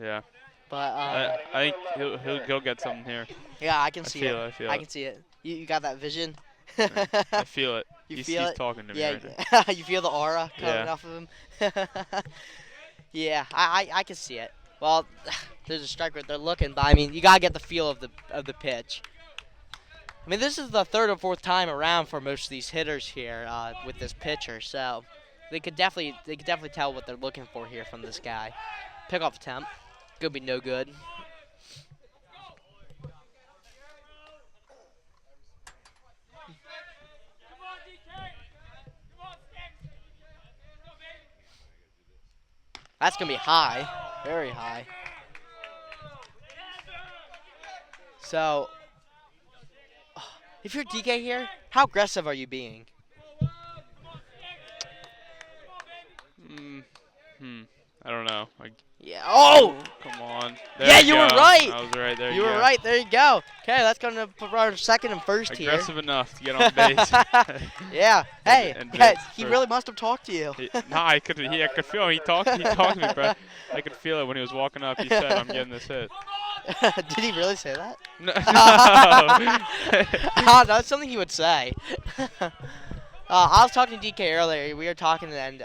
Yeah. But I think he'll get something here. yeah, I can I see feel it. it. I feel I it. can see it. You got that vision. I feel it. You he's feel it? talking to me Yeah, right now. you feel the aura coming Yeah. off of him. Yeah, I can see it. Well, there's a strike right there looking, but I mean, you gotta get the feel of the pitch. I mean, this is the 3rd or 4th time around for most of these hitters here with this pitcher, so they could definitely tell what they're looking for here from this guy. Pickoff attempt, gonna be no good. That's gonna be high, very high. So, if you're DK here, how aggressive are you being? I don't know. Yeah. Oh! Come on. Yeah, There you go. were right. I was right. There You you were go. right. There you go. Okay, that's gonna put our 2nd and 1st here. Aggressive enough to get on base. Yeah. Hey, and hey, Vince he for- really must have talked to you. I could feel him. He talked to me, bro. I could feel it when he was walking up. He said, "I'm getting this hit." Did he really say that? No. That's something he would say. I was talking to DK earlier. We were talking, and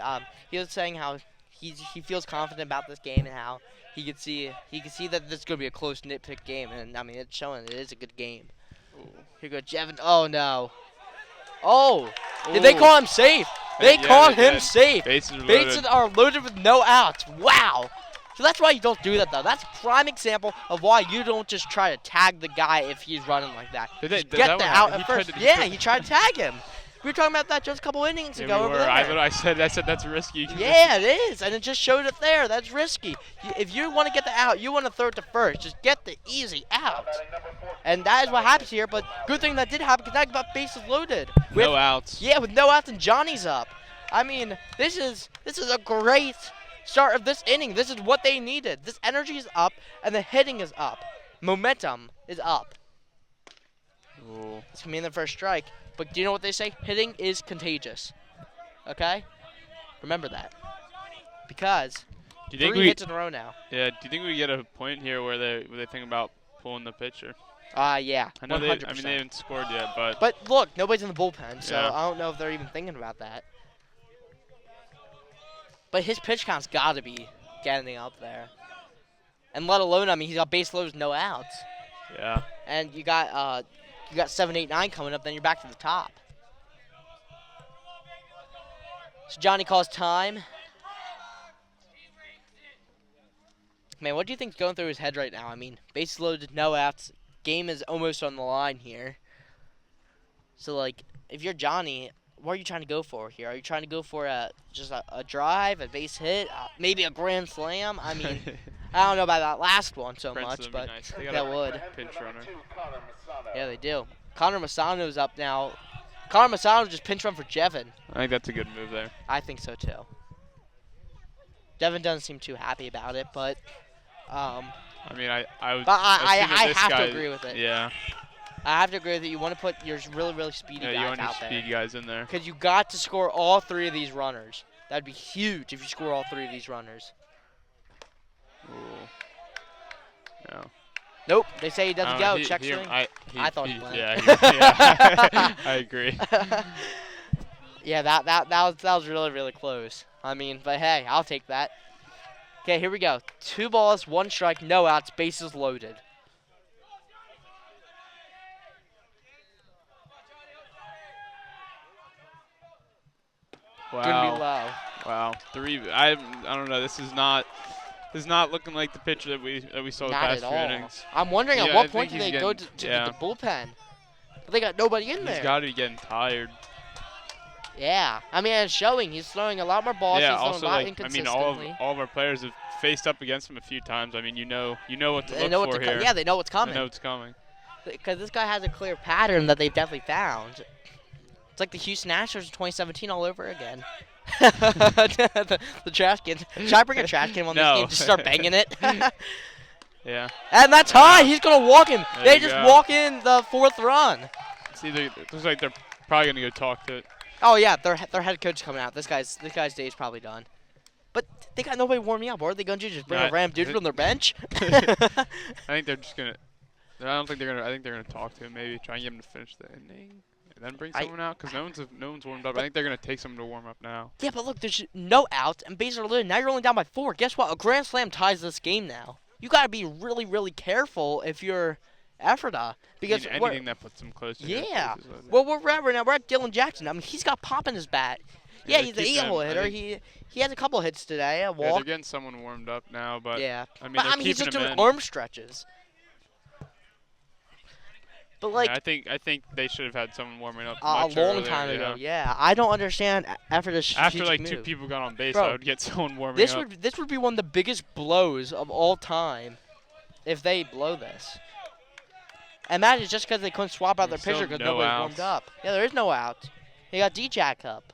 he was saying how he feels confident about this game and how he could see that this is gonna be a close nitpick game. And I mean, it's showing it is a good game. Here goes Jevin. Oh no. Oh, did they Ooh. call him safe? They Yeah, called they him did. safe. Bases are Bases loaded. are loaded with no outs. Wow. So that's why you don't do that, though. That's a prime example of why you don't just try to tag the guy if he's running like that. Did Just that get what the happened? out He at tried first. to- Yeah, he tried to tag him. We were talking about that just a couple innings Yeah, ago we over were. there. I said that's risky. Yeah, it is, and it just showed it there. That's risky. If you want to get the out, you want to throw it to first. Just get the easy out. Batting number 14. And that is what happens here, but good thing that did happen because that got bases loaded. With, No outs. Yeah, with no outs and Johnny's up. I mean, this is a great start of this inning. This is what they needed. This energy is up, and the hitting is up. Momentum is up. Ooh. It's going to be in the first strike. But do you know what they say? Hitting is contagious. Okay? Remember that. Because Do you think 3 we? hits in a row now. Yeah. Do you think we get a point here where they think about pulling the pitcher? Yeah, I know 100%. they haven't scored yet, but But look, nobody's in the bullpen, so Yeah. I don't know if they're even thinking about that. But his pitch count's got to be getting up there. And let alone, I mean, he's got base loads, no outs. yeah. And you got 7, 8, 9 coming up, then you're back to the top. So Johnny calls time. Man, what do you think's going through his head right now? I mean, bases loaded, no outs. Game is almost on the line here. So, like, if you're Johnny, what are you trying to go for here? Are you trying to go for just a drive, a base hit, maybe a grand slam? I mean, I don't know about that last one so Prince much, would be but nice. They got that a would. pinch runner. Yeah, they do. Connor Masano's up now. Connor Masano just pinch run for Jevin. I think that's a good move there. I think so too. Devin doesn't seem too happy about it, but I mean, I would. but I assume that this have guy, to agree with it. Yeah. I have to agree that you want to put your really speedy Yeah, you guys want your out there. speed guys in there. Because you got to score all 3 of these runners. That'd be huge if you score all 3 of these runners. Ooh. No. Nope, they say he doesn't I don't know, go. Check swing. I thought he went. Yeah, yeah. I agree. Yeah, that was really close. I mean, but hey, I'll take that. Okay, here we go. 2 balls, 1 strike, no outs, bases loaded. Gonna be Wow. low. Wow. 3. I don't know. This is not looking like the pitcher that we saw the Not past at few all. innings. I'm wondering Yeah, at I what think point do he's they go getting- to yeah. the bullpen? But they got nobody in He's there. got to be getting tired. Yeah, I mean, it's showing. He's throwing a lot more balls. Yeah. He's throwing Also, a lot like I mean, inconsistently. all of our players have faced up against him a few times. I mean, you know what to They look know what for to here. yeah, they know what's They coming. know it's coming. Because this guy has a clear pattern that they've definitely found. It's like the Houston Astros in 2017 all over again. the trash can. Should I bring a trash can on this No. game? Just start banging it. Yeah. And that's high. He's gonna walk him. There They you just go. walk in the 4th run. It looks like they're probably gonna go talk to it. Oh yeah, their head coach is coming out. This guy's day is probably done. But they got nobody warming up. What are they gonna do? Just bring Yeah, a random dude from their bench? I think they're just gonna. I don't think they're gonna. I think they're gonna talk to him. Maybe try and get him to finish the inning, and then bring someone out. Because no one's warmed up. I think they're gonna take someone to warm up now. Yeah, but look, there's no outs and bases are loaded. Now you're only down by 4. Guess what? A grand slam ties this game now. You gotta be really careful if you're Ephrata because I mean, anything that puts them close. To yeah. bases loaded. Well, we're at right now. We're at Dylan Jackson. I mean, he's got pop in his bat. Yeah, Yeah, he's an keep them- 8-hole I hitter. think- He has a couple hits today. A Yeah, walk. they're getting someone warmed up now, but Yeah. I mean, But they're I mean, he's keeping just him doing in. arm stretches. But like Yeah, I think they should have had someone warming up a much long earlier, time yeah. ago. Yeah, I don't understand Ephrata's After strategic like move. 2 people got on base, Bro, I would get someone warming This up. would be one of the biggest blows of all time if they blow this. And that is just because they couldn't swap out their There's still pitcher because no nobody outs. warmed up. Yeah, there is no out. He got D-Jack up.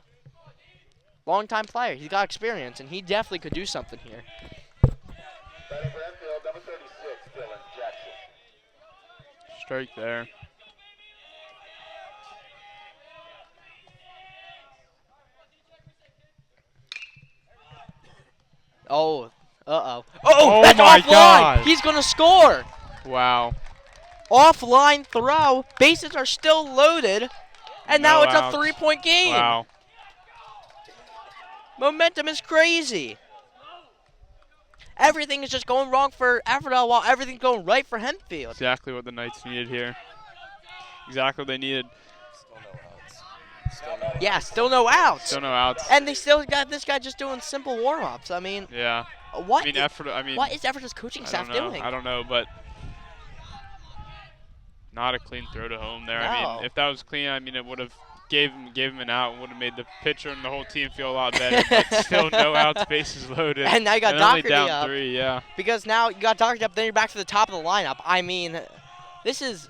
Long-time player. He's got experience, and he definitely could do something here. Batting for Hempfield, number 36, Dylan Jackson. Strike there. Oh, uh-oh. Oh That's my offline! God. He's going to score! Wow. Offline throw. Bases are still loaded. And now No it's outs. a 3-point game. Wow. Momentum is crazy. Everything is just going wrong for Ephrata while everything's going right for Hempfield. Exactly what the Knights needed here. Exactly what they needed. Yeah, still no outs. Still no outs. And they still got this guy just doing simple warm-ups. I mean, Yeah. what? I mean, Ephrata. I mean, What is Ephrata's coaching I staff don't know. doing? I don't know, but not a clean throw to home there. I No. mean, if that was clean, I mean, it would have gave him an out and would have made the pitcher and the whole team feel a lot better. But still, no outs, bases loaded. And now you got and only Doherty down up. 3. Yeah. Because now you got Doherty up, then you're back to the top of the lineup. I mean, this is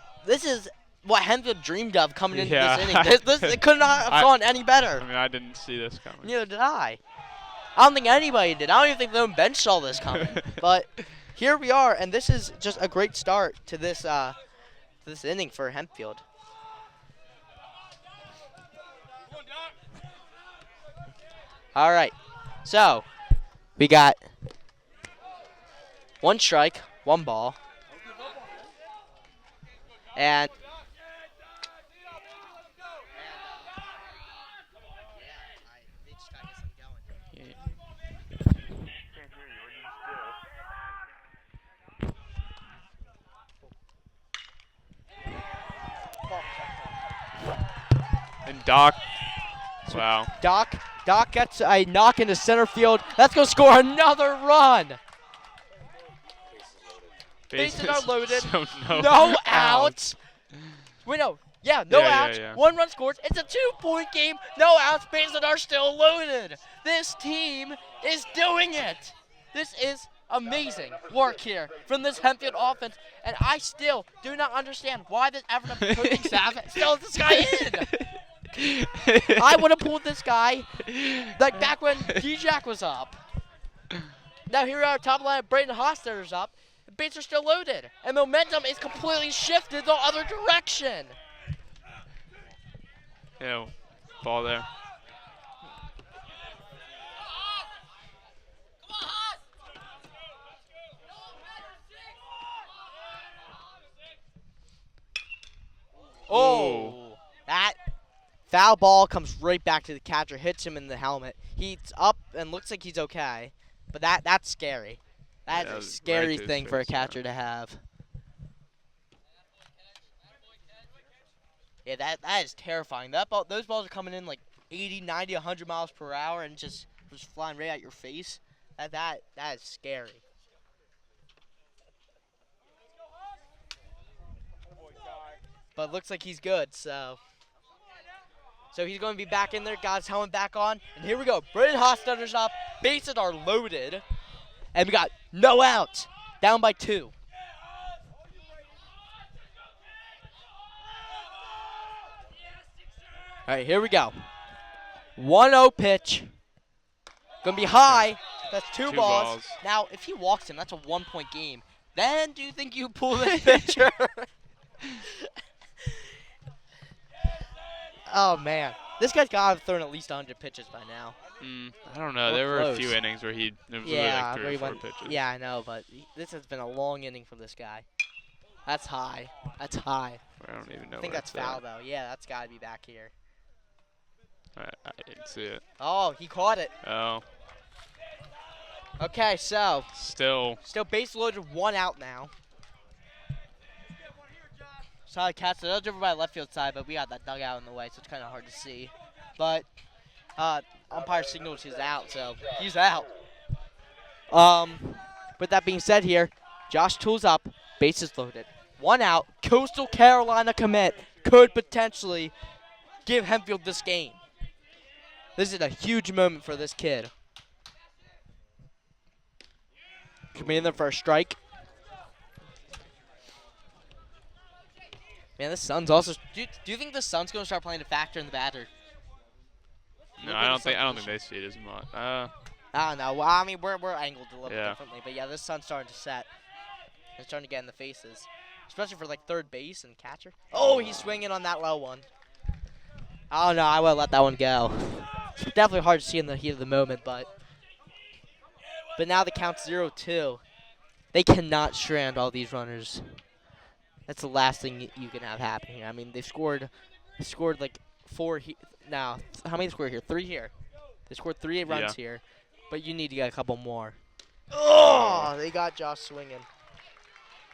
what Hempfield dreamed of coming into Yeah. this inning. It could not have gone any better. I mean, I didn't see this coming. Neither did I. I don't think anybody did. I don't even think the own bench saw this coming. But here we are, and this is just a great start to this inning for Hempfield. All right, so we got 1 strike, 1 ball, and And Doc. Wow. Doc gets a knock into center field. That's going to score another run. Bases are loaded. So no No outs. Wait, no. Yeah, no Yeah, outs, yeah. 1 run scores. It's a 2-point game. No outs, bases are still loaded. This team is doing it. This is amazing work here from this Hempfield offense, and I still do not understand why this Ephrata coaching staff still let this guy in. I would have pulled this guy like back when D-Jack was up. Now here we are, top line, Braden Hostetter's up. The bases are still loaded, and momentum is completely shifted the other direction. Yeah, ball there. Oh, that foul ball comes right back to the catcher, hits him in the helmet. He's up and looks like he's okay, but that's scary. That's Yeah, a right scary to his thing for a face, yeah. catcher to have. Yeah, that is terrifying. Those balls are coming in like 80, 90, 100 miles per hour and just flying right at your face. That is scary. But looks like he's good, so he's going to be back in there. Got his helmet back on, and here we go. Braden Hostetter's up. Bases are loaded, and we got no outs. Down by 2. All right, here we go. 1-0 pitch. Gonna be high. That's two balls. Now, if he walks him, that's a 1-point game. Then do you think you pull this pitcher? Oh, man. This guy's got to have thrown at least 100 pitches by now. I don't know. Or There were a close. few innings where it was Yeah, like 3 where or he 4 went. pitches. Yeah, I know, but this has been a long inning for this guy. That's high. That's high. I don't even know. I think where that's it's at. foul, though. Yeah, that's got to be back here. I didn't see it. Oh, he caught it. Oh, Okay, so still. base loaded, 1 out now. Sorry, Cats. That was over by left field side, but we got that dugout in the way, so it's kind of hard to see. But umpire signals he's out, so he's out. With that being said here, Josh Toole's up, bases loaded. 1 out, Coastal Carolina commit could potentially give Hempfield this game. This is a huge moment for this kid. Coming in there for a strike. Man, the Suns also. Do you think the Suns gonna start playing a factor in the batter? No, Look I at don't the think. I don't Suns think they see it as much. I don't know. Well, I mean, we're angled a little bit Yeah. differently, but yeah, this Sun's starting to set. It's starting to get in the faces, especially for like third base and catcher. Oh, he's swinging on that low one. Oh no, I would let that one go. It's definitely hard to see in the heat of the moment, but now the count's 0-2. They cannot strand all these runners. That's the last thing you can have happen here. I mean, they scored like 4 now. How many scored here? 3 here. They scored 3 runs here, but you need to get a couple more. Oh, they got Josh swinging.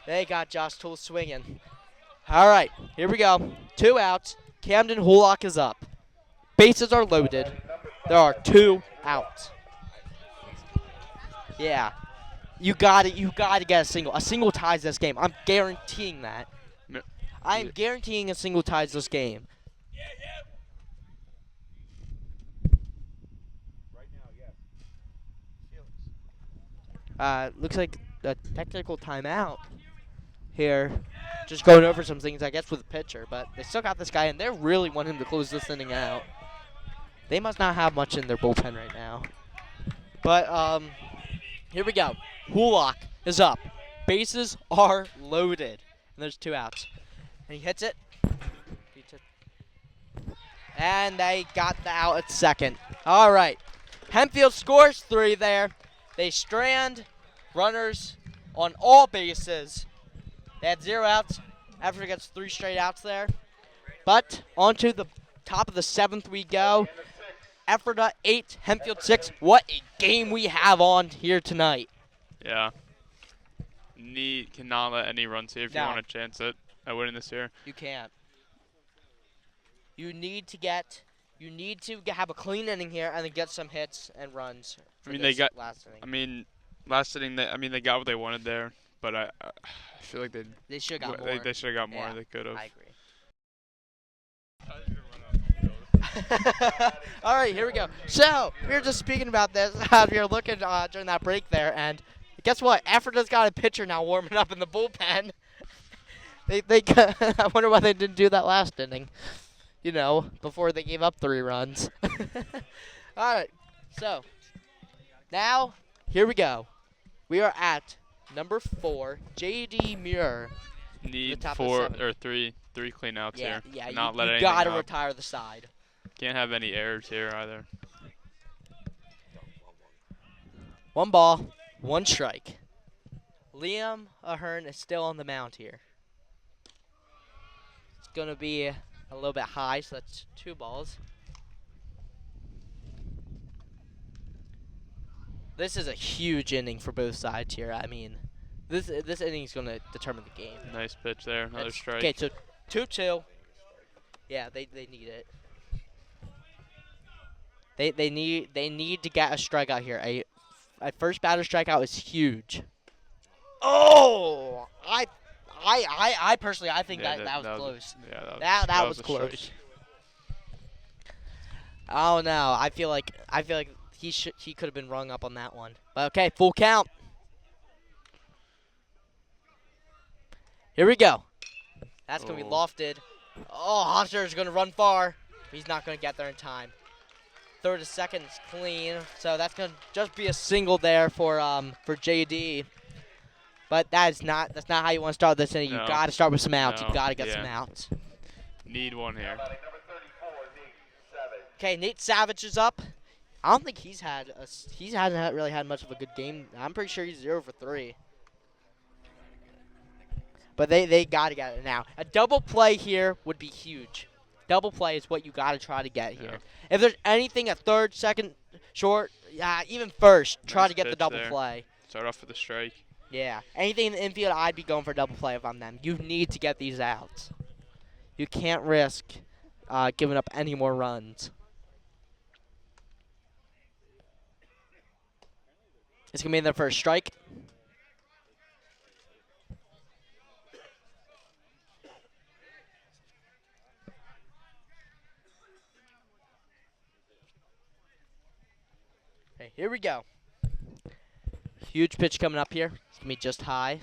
They got Josh Toole swinging. All right, here we go. 2 outs. Camden Hulock is up. Bases are loaded. There are 2 outs. Yeah. You gotta get a single. A single ties this game. I'm guaranteeing that. No. I'm guaranteeing a single ties this game. Looks like a technical timeout here. Just going over some things, I guess, with the pitcher. But they still got this guy, and they really want him to close this inning out. They must not have much in their bullpen right now. But, here we go. Hulock is up. Bases are loaded. And there's 2 outs. And he hits it. And they got the out at second. All right. Hempfield scores 3 there. They strand runners on all bases. They had 0 outs. Ephrata gets 3 straight outs there. But on to the top of the 7th we go. Ephrata 8, Hempfield 6. What a game we have on here tonight. Yeah. Cannot let any runs here if you No. want to chance it at winning this year. You can't. You need to have a clean inning here and then get some hits and runs. For They this got. last inning. I mean, last inning. They got what they wanted there, but I feel like They should have got more. they should have got more. Yeah, They could have. I agree. All right, here we go. So we were just speaking about this as we were looking during that break there, and guess what? Ephrata's got a pitcher now warming up in the bullpen. I wonder why they didn't do that last inning. You know, before they gave up 3 runs. All right, so now here we go. We are at number 4, J.D. Muir. Need top of 4 7. or 3 cleanouts Yeah, here. yeah. Not you let anything gotta up. retire the side. Can't have any errors here either. 1 ball, 1 strike. Liam Ahern is still on the mound here. It's going to be a little bit high, so that's 2 balls. This is a huge inning for both sides here. I mean, this inning is going to determine the game. Nice pitch there. Another strike. Okay, so 2-2. Yeah, they need it. They need to get a strikeout here. A first batter strikeout is huge. Oh, I personally think Yeah, that was close. Yeah, That was a close. strike. Oh no, I feel like he could have been rung up on that one. But okay, full count. Here we go. That's gonna be Oh. lofted. Oh, Hofster's gonna run far. He's not gonna get there in time. Third to second is clean, so that's gonna just be a single there for JD. But that's not how you want to start this inning. You No. got to start with some outs. No, You got to get yeah. some outs. Need one here. Batting number 34, Nate Savage. Okay, Nate Savage is up. I don't think he hasn't really had much of a good game. I'm pretty sure he's 0 for 3. But they got to get it now. A double play here would be huge. Double play is what you got to try to get here. Yeah. If there's anything at third, second, short, even first, try Nice to get the pitch double there. play. Start off with a strike. Yeah. Anything in the infield, I'd be going for a double play if I'm them. You need to get these outs. You can't risk giving up any more runs. It's going to be their first strike. Okay, here we go. Huge pitch coming up here. It's going to be just high.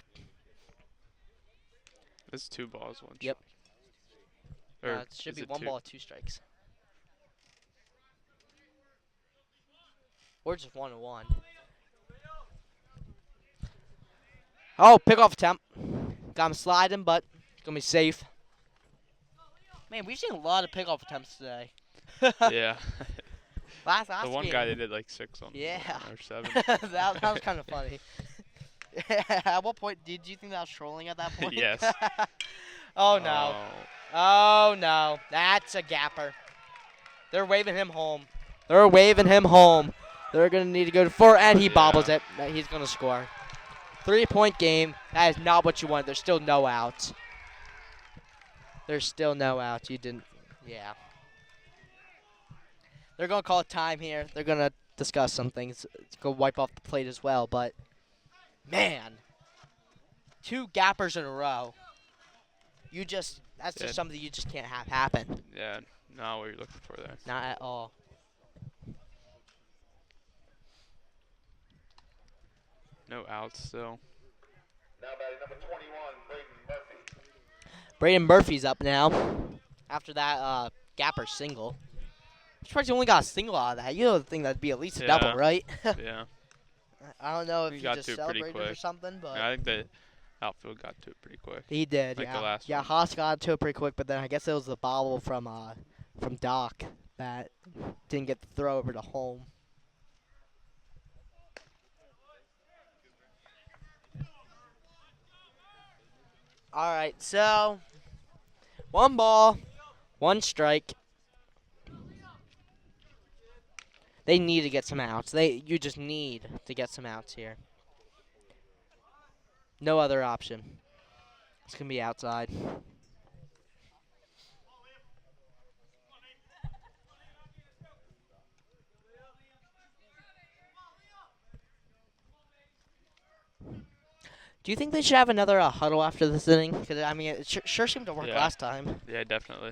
This is 2 balls, 1 Yep. strike. Or It should is be it 1 2? ball, 2 strikes. Or just 1-1. Oh, pickoff attempt. Got him sliding, but it's going to be safe. Man, we've seen a lot of pickoff attempts today. Yeah. last The one game. guy they did like 6 on. Yeah. Or 7. that was kind of funny. At what point did you think that was trolling at that point? Yes. Oh no. Oh no. That's a gapper. They're waving him home. They're waving him home. They're gonna need to go to 4, and he Yeah. bobbles it. He's gonna score. 3-point game. That is not what you want. There's still no outs. There's still no outs. You didn't. Yeah. They're gonna call it time here. They're gonna discuss some things. It's gonna wipe off the plate as well. But man, 2 gappers in a row. That's Yeah. just something you just can't have happen. Yeah, not what you're looking for there. Not at all. No outs still. Now batting number 21, Braden Murphy. Braden Murphy's up now. After that gapper single. I'm surprised you only got a single out of that. You would think that'd be at least a double, Yeah. right? Yeah. I don't know if He he got just to it pretty celebrated or quick. something, but I think the outfield got to it pretty quick. he did. like yeah, the last yeah. one. Haas got to it pretty quick, but then I guess it was the bobble from Doc that didn't get the throw over to home. All right, so 1 ball, 1 strike. They need to get some outs. You just need to get some outs here. No other option. It's gonna be outside. Do you think they should have another huddle after this inning? Because I mean, it sure seemed to work Yeah. last time. Yeah, definitely.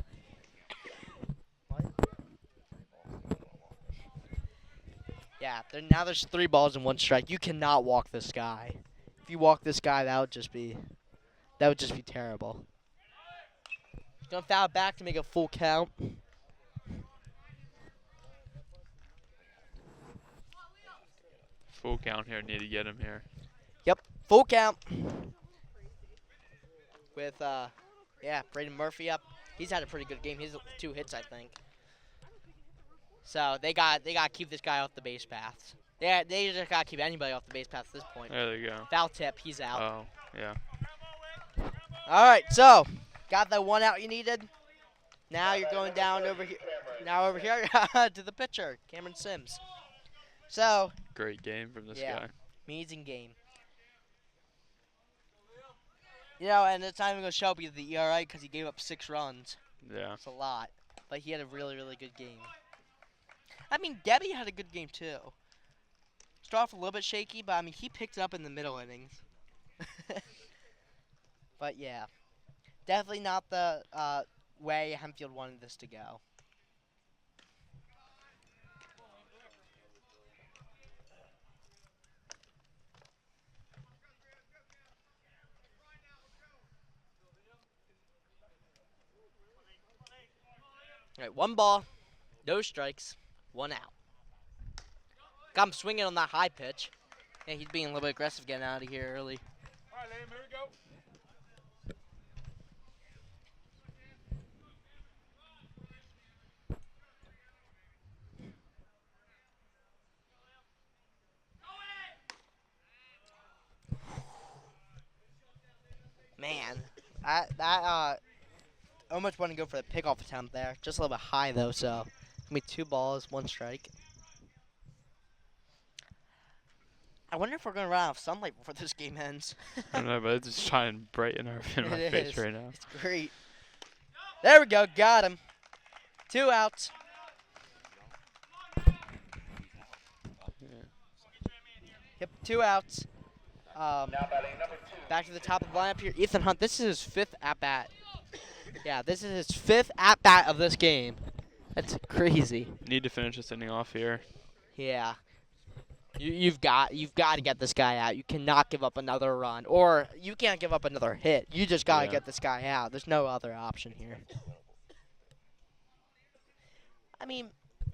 Yeah, now there's 3 balls and 1 strike. You cannot walk this guy. If you walk this guy, that would just be terrible. Gonna foul back to make a full count. Full count here. Need to get him here. Yep, full count. With yeah, Braden Murphy up. He's had a pretty good game. He's 2 hits, I think. So they got to keep this guy off the base paths. Yeah, they just got to keep anybody off the base paths at this point. There they go. Foul tip, he's out. Oh, yeah. All right, so got the 1 out you needed. Now you're going down over here. Now over here to the pitcher, Cameron Sims. So Great game from this Yeah. guy. amazing game. You know, and it's not even gonna show up the ERA because he gave up 6 runs. Yeah. It's a lot, but he had a really, really good game. I mean, Debbie had a good game too. Started off a little bit shaky, but I mean, he picked it up in the middle innings. But yeah, definitely not the way Hempfield wanted this to go. All right, 1 ball, no strikes, 1 out. Got him swinging on that high pitch. Yeah, he's being a little bit aggressive getting out of here early. All right, Liam, here we go. Man, that almost want to go for the pickoff attempt there. Just a little bit high though, so I mean 2 balls, 1 strike. I wonder if we're gonna run out of sunlight before this game ends. I don't know, but it's just shining bright in my It face is. right now. It's great. There we go, got him. 2 outs. Yep, 2 outs. Now batting number 2. Back to the top of the lineup here. Ethan Hunt, this is his 5th at-bat. Yeah, this is his 5th at-bat of this game. That's crazy. Need to finish this inning off here. Yeah. You've got to get this guy out. You cannot give up another run. Or you can't give up another hit. You just got to Yeah. get this guy out. There's no other option here. I mean,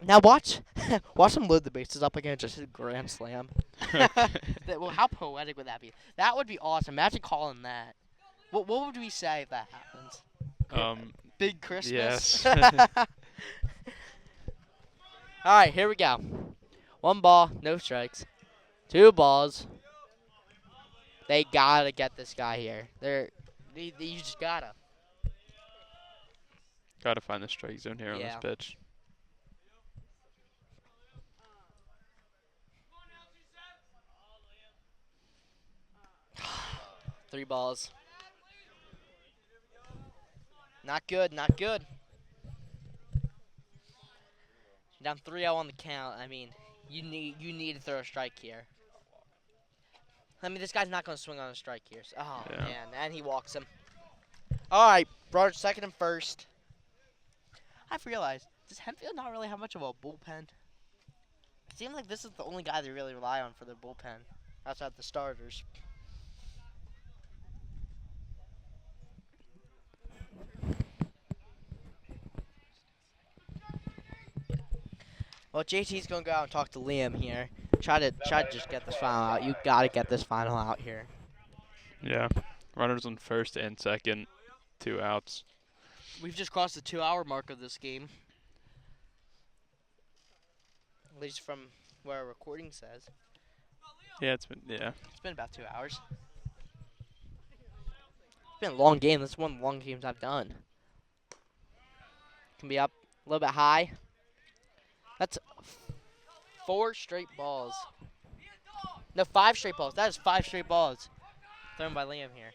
now watch him load the bases up again, just a grand slam. Well, how poetic would that be? That would be awesome. Imagine calling that. What would we say if that happens? Big Christmas? Yes. All right, here we go. 1 ball, no strikes. 2 balls. They gotta get this guy here. You just gotta. Gotta find the strike zone here on Yeah. this pitch. Three balls. Not good, not good. Down 3-0 on the count. I mean, you need to throw a strike here. I mean, this guy's not going to swing on a strike here. So, oh, Yeah. man. And he walks him. All right, brought second and first. I've realized, does Hempfield not really have much of a bullpen? It seems like this is the only guy they really rely on for their bullpen outside the starters. Well, JT's gonna go out and talk to Liam here. Try to just get this final out. You gotta get this final out here. Yeah. Runners on first and second. 2 outs. We've just crossed the 2-hour mark of this game. At least from where our recording says. Yeah, it's been It's been about 2 hours. It's been a long game. This is one of the long games I've done. Can be up a little bit high. That's 4 straight balls. No, 5 straight balls. That is 5 straight balls thrown by Liam here.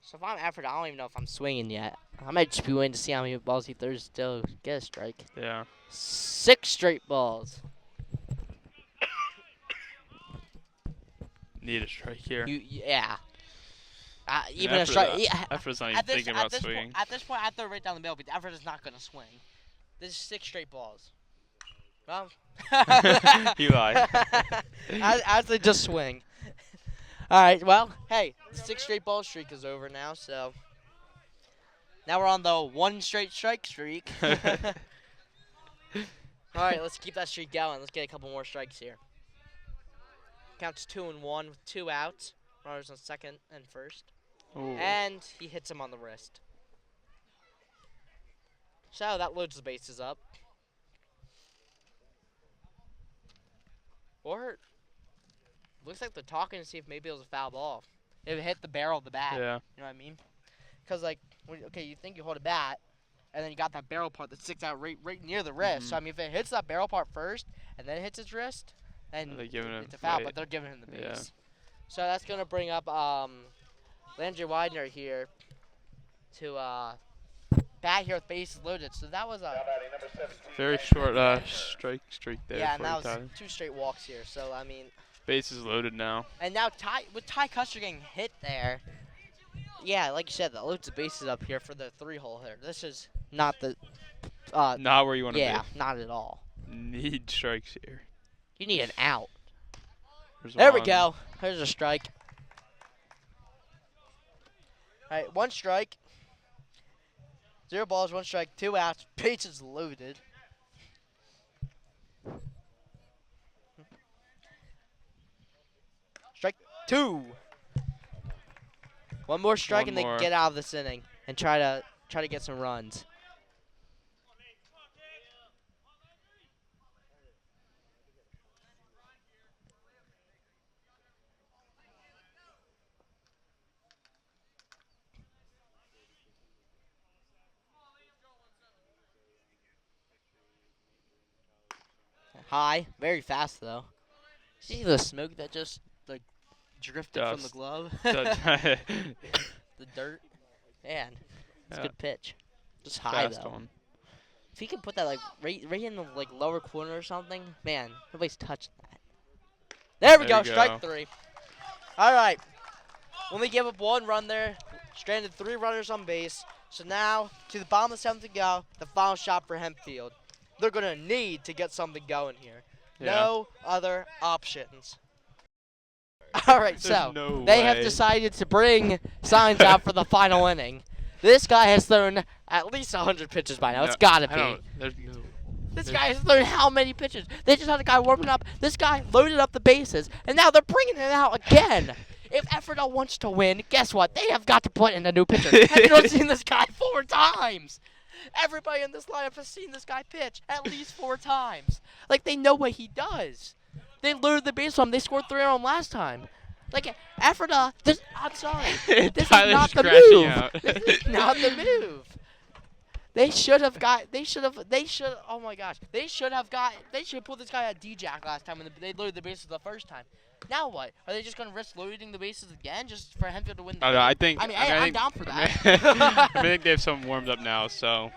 So if I'm Ephrata, I don't even know if I'm swinging yet. I might just be waiting to see how many balls he throws to still get a strike. Yeah. 6 straight balls. Need a strike here. Yeah. Even Ephrata- a strike. Yeah, Ephrata's not even thinking about swinging. At this point, I throw it right down the middle, but Ephrata's not going to swing. This is 6 straight balls. Well, Eli. as they just swing. All right. Well, hey, the 6 straight ball streak is over now, so now we're on the 1 straight strike streak. All right, let's keep that streak going. Let's get a couple more strikes here. Counts 2-1 with 2 outs. Runners on second and first. Ooh. And he hits him on the wrist. So that loads the bases up. Or looks like they're talking to see if maybe it was a foul ball. If it hit the barrel of the bat. Yeah. You know what I mean? Because, like, okay, you think you hold a bat, and then you got that barrel part that sticks out right near the wrist. So, I mean, if it hits that barrel part first and then it hits his wrist, then it's a foul, but they're giving him the base. Yeah. So that's going to bring up Landry Widener here to bat here with bases loaded. So that was a Very short strike streak there. yeah, and for that was Tyler. 2 straight walks here. So I mean, Bases loaded now. and now with Ty Custer getting hit there, yeah, like you said, that loads the bases up here for the 3-hole hitter. This is not the Not where you want to yeah, not at all. be. Need strikes here. You need an out. There's There we one. go. There's a strike. All right, 1 strike. 0 balls, 1 strike, 2 outs. Bases loaded. Strike 2. 1 more strike One and more. they get out of this inning and try to get some runs. High, very fast though. See the smoke that just like drifted from the Dust. glove? Yeah. The dirt. Man, it's a good pitch. Just high Fast though. one. If he could put that like right in the like lower corner or something, man, nobody's touching that. There we There go, you strike go. 3. All right, only gave up 1 run there, stranded 3 runners on base. So now to the bottom of the 7th to go, the final shot for Hempfield. They're gonna need to get something going here. Yeah. No other options. All right, There's so no they have way. decided to bring signs out for the final inning. This guy has thrown at least 100 pitches by now. It's No, gotta I be. don't- There's no. This guy has thrown how many pitches? They just had a guy warming up. This guy loaded up the bases, and now they're bringing it out again. If Ephrata wants to win, guess what? They have got to put in a new pitcher. Have you not seen this guy 4 times? Everybody in this lineup has seen this guy pitch at least 4 times. Like, they know what he does. They lured the base on him. They scored 3 on him last time. Like, Ephrata, I'm sorry. This Tyler's is not the crashing move. out. This is not the move. They should have, oh my gosh. They should have pulled this guy at D-Jack last time when they loaded the bases the first time. Now what? Are they just going to risk loading the bases again just for Hempfield to win the I game? don't know, I think. I mean, I I'm think- down for that. I think they have some warmed up now, so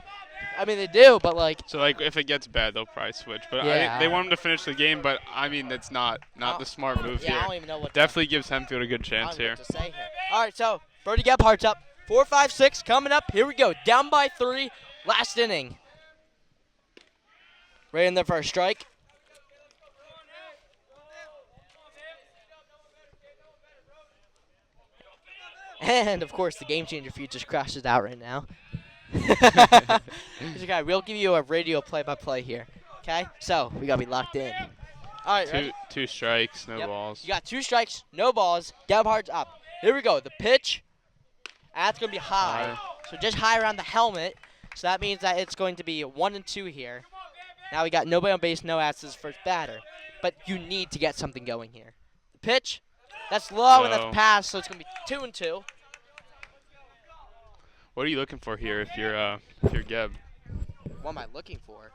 I mean, they do, but like, like if it gets bad, they'll probably switch. But Yeah. they want him to finish the game. But I mean, it's not the smart move yeah, I here. don't even know what Definitely gives Hempfield a good I chance don't know here. what to say here. All right, so Brody Gebhardt's up. 4-5-6 coming up. Here we go. Down by 3. Last inning. Right in there for a strike. And of course, the game changer feed just crashes out right now. Okay, we'll give you a radio play-by-play here. Okay, so we gotta be locked in. All right, ready? Two strikes, no Yep. balls. You got 2 strikes, no balls. Gebhardt's up. Here we go. The pitch. That's going to be high. So just high around the helmet. So that means that it's going to be 1 and 2 here. Now we got nobody on base, no outs as first batter. But you need to get something going here. The pitch. That's low and Low. that's passed. So it's going to be 2 and 2. What are you looking for here if you're Geb? What am I looking for?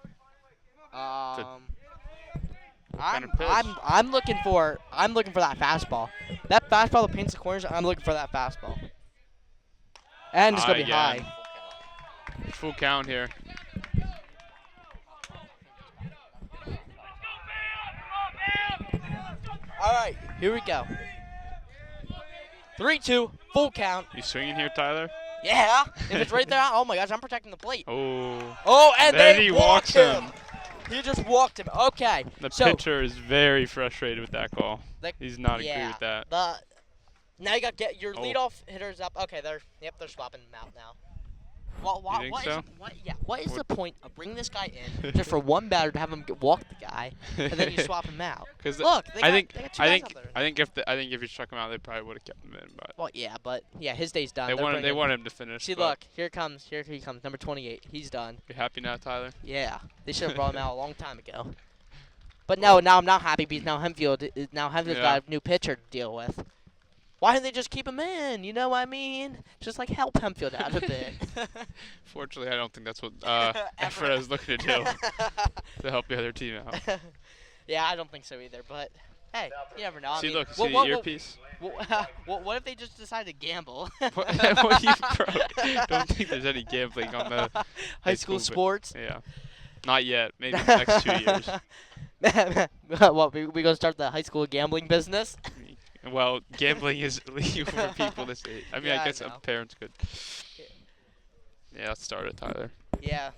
kind of pitch? I'm looking for that fastball. That fastball that paints the corners. I'm looking for that fastball. And it's gonna be High again. high. Full count here. All right, here we go. 3-2, full count. You swinging here, Tyler? Yeah, if it's right there, oh my gosh, I'm protecting the plate. Oh. Oh, and Then they he walked walks him. He just walked him. Okay. The So, pitcher is very frustrated with that call. like, He's not agree yeah, with that. but now you got get your Oh. leadoff hitters up. Okay, they're swapping them out now. Well, You think so? what is What- the point of bringing this guy in just for one batter to have him walk the guy, and then you swap him out? 'Cause Look, they got, they got two guys out there. I think if you struck him out, they probably would have kept him in. But Well, yeah, but his day's done. they They're wanted bringing- him to finish. See, but look, here he comes, number 28. He's done. You happy now, Tyler? Yeah, they should have brought him out a long time ago. But no, now I'm not happy because now Hempfield's Yeah. got a new pitcher to deal with. Why didn't they just keep him in? You know what I mean? Just like help Hempfield out a bit. Fortunately, I don't think that's what Ephrata is looking to do to help the other team out. Yeah, I don't think so either. But hey, you never know. I See, mean, look, see the earpiece? what if they just decide to gamble? What don't think there's any gambling on the High school but- sports? Yeah, not yet. Maybe in the next 2 years. What, we gonna start the high school gambling business? Well, gambling is legal for people this age. I mean, Yeah, I I guess know. parents could. Yeah, let's start it, Tyler. Yeah.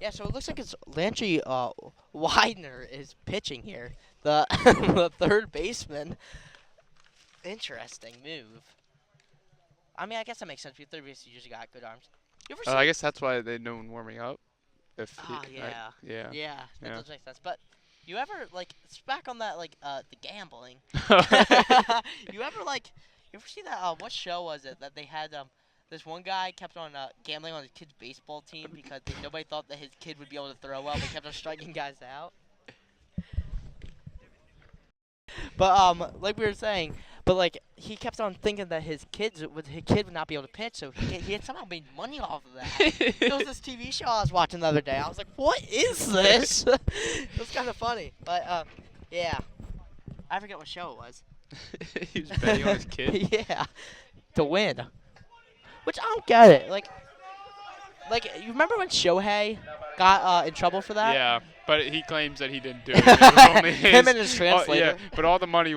Yeah, so it looks like it's Landry Widener is pitching here. The the third baseman. Interesting move. I mean, I guess that makes sense. Because third base, you usually got good arms. You ever see? I guess that's why they know when warming up. If Ah, yeah. yeah. Yeah, that Yeah. does make sense. But you ever like it's back on that the gambling? you ever see that what show was it that they had this one guy kept on gambling on his kid's baseball team because nobody thought that his kid would be able to throw well, but kept on striking guys out. But like we were saying, but like he kept on thinking that his kid would not be able to pitch, so he had somehow made money off of that. There was this TV show I was watching the other day. I was like, what is this? It was kind of funny, but yeah, I forget what show it was. He was betting on his kid. Yeah, to win. Which I don't get it. Like you remember when Shohei got in trouble for that? Yeah, but he claims that he didn't do it. It was only Him and his translator. Yeah, but all the money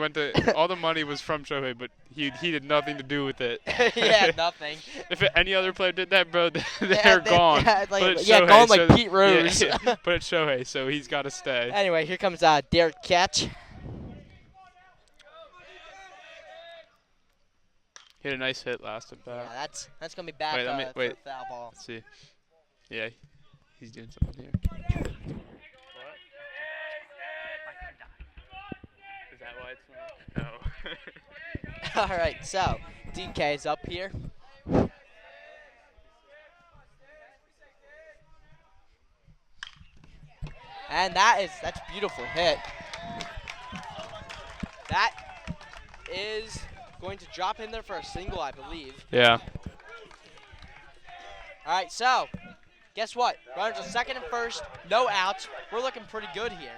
was from Shohei, but he did nothing to do with it. Yeah, nothing. If any other player did that, bro, they're Yeah, gone. Yeah, But it's yeah, Shohei, gone like so- Pete Rose. Yeah, but it's Shohei, so he's got to stay. Anyway, here comes Derek Catch. Hit a nice hit last at Yeah, bat. that's gonna be back Wait, let me- for wait. foul ball. Let's see. Yeah, he's doing something here. Is that why it's not? No. All right, so DK's up here. And that's beautiful hit. That is going to drop in there for a single, I believe. Yeah. All right, so guess what? Runners on second and first, no outs. We're looking pretty good here.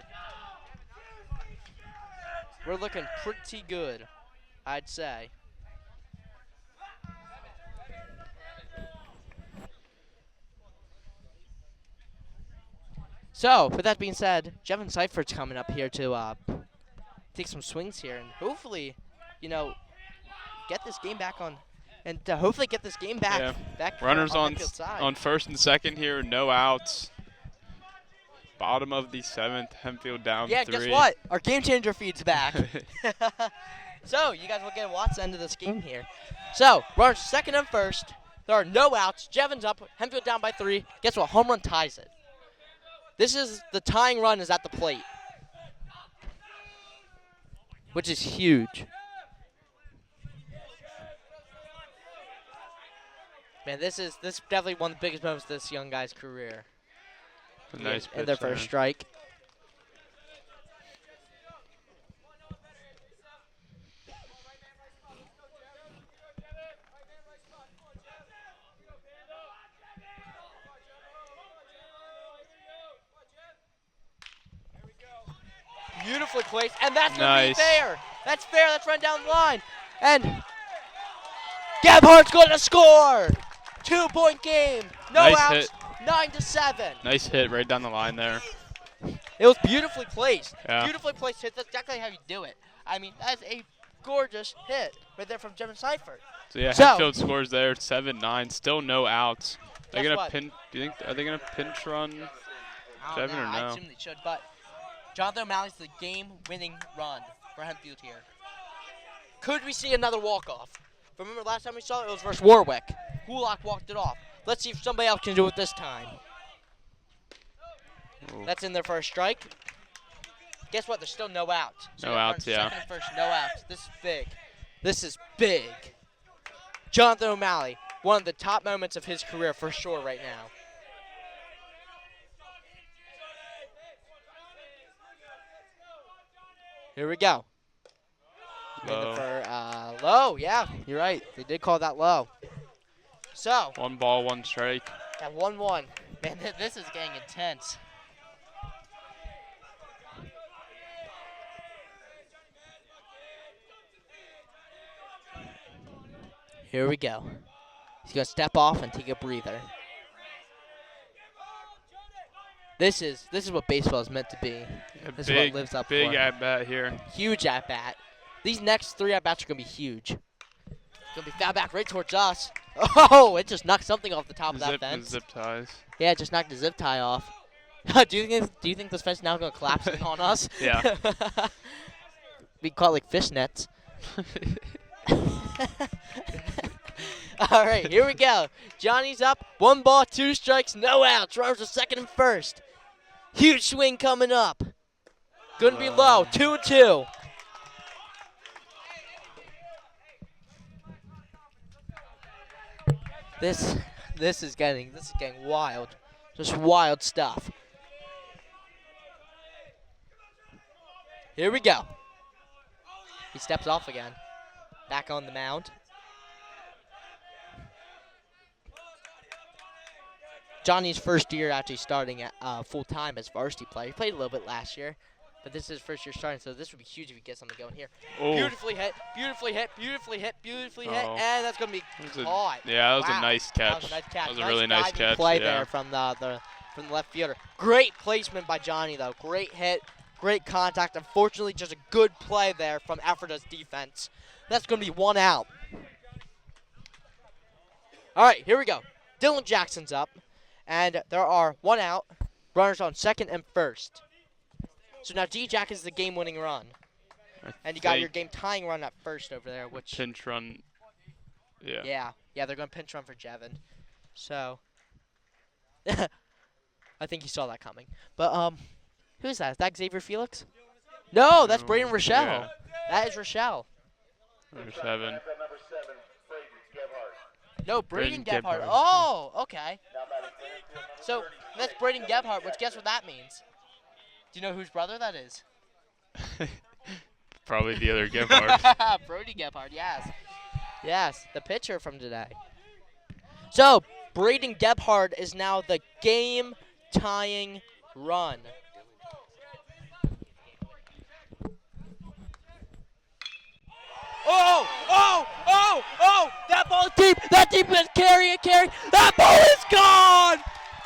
We're looking pretty good, I'd say. So, with that being said, Jevin Seifert's coming up here to take some swings here and hopefully, get this game back on, and to hopefully get this game back. Yeah. Back Runners on Hempfield's side. on first and second here, no outs. Bottom of the seventh, Hempfield down 3. Yeah, guess what? Our game changer feed's back. So, you guys will get to watch the end of this game here. So, runners second and first. There are no outs. Jevin's up. Hempfield down by 3. Guess what? Home run ties it. This is the tying run is at the plate, which is huge. Man, this is definitely one of the biggest moments of this young guy's career. A nice And their pitch there. first strike. Beautifully placed, and that's going to be Nice. fair. That's fair. That's run down the line. And Gebhardt's going to score. 2-point game. No Nice outs. hit. 9-7. Nice hit right down the line there. It was beautifully placed. Yeah. Beautifully placed hit. That's exactly how you do it. I mean, that's a gorgeous hit right there from Jevin Seifert. So yeah, So- Hempfield scores there, 7-9. Still no outs. They're Guess gonna what? pin. Do you think? Are they gonna pinch run? I Seven don't know. or I no? assume they should, but Jonathan O'Malley's the game-winning run for Hempfield here. Could we see another walk-off? Remember last time we saw it, it was versus Warwick. Hulock walked it off. Let's see if somebody else can do it this time. Ooh. That's in there for a strike. Guess what? There's still no outs. So No you gotta outs, run yeah. Second and first, no outs. This is big. This is big. Jonathan O'Malley, one of the top moments of his career for sure right now. Here we go. Low. Low, yeah, you're right. They did call that low. So, 1 ball, 1 strike. at 1-1. Man, this is getting intense. Here we go. He's going to step off and take a breather. This is what baseball is meant to be. A This is what big, lives up big for. at bat here. Huge at bat. These next 3 at bats are going to be huge. Going to be foul back right towards us. Oh, it just knocked something off the top of that The fence. zip ties. Yeah, it just knocked the zip tie off. do you think this fence is now going to collapse in on us? Yeah. We call it like fish nets. All right, here we go. Johnny's up. 1 ball, 2 strikes, no outs. Runners are second and first. Huge swing coming up. Going to be low. 2-2. This is getting wild. Just wild stuff. Here we go. He steps off again. Back on the mound. Johnny's first year actually starting at full-time as varsity player. He played a little bit last year, but this is his first year starting, so this would be huge if he gets something going here. Oh. Beautifully hit, beautifully hit, beautifully hit, beautifully hit, Uh-oh. and that's going to be That was caught. yeah, that was Wow. a nice catch. That was a nice catch. That was a really nice diving catch. play yeah. there from the left fielder. Great placement by Johnny, though. Great hit, great contact. Unfortunately, just a good play there from Ephrata's defense. That's going to be 1 out. All right, here we go. Dylan Jackson's up, and there are 1 out. Runners on second and first. So now D-Jack is the game-winning run. And you got your game-tying run at first over there, which... Pinch run. Yeah. Yeah, they're going to pinch run for Jevin. So, I think you saw that coming. But, who's that? Is that Xavier Felix? No, that's Brayden Rochelle. Yeah. That is Rochelle. Number 7. At number 7, Brady Gebhardt. No, Braden Braden Gebhardt. Gebhardt. Oh, okay. Now batting for Hempfield, number So, 30. that's Braden Gebhardt, which guess what that means? Do you know whose brother that is? Probably the other Gebhardt. Brody Gebhardt, yes. Yes, the pitcher from today. So, Braden Gebhardt is now the game-tying run. Oh! That ball is deep! That deep is carry! That ball is gone!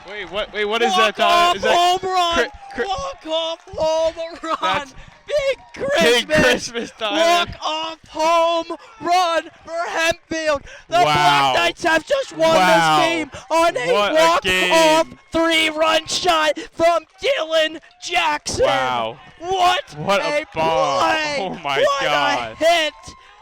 Wait, what? Wait, what is that, Tyler? Walk-off Is that home run! cri- Walk-off home run! That's Big Christmas! Big Christmas, Tyler. Walk-off home run for Hempfield. The Wow. Black Knights have just won Wow. this game on a What a walk-off game. 3-run shot from Dylan Jackson. Wow. What a bomb. play. Oh, my what God. a hit.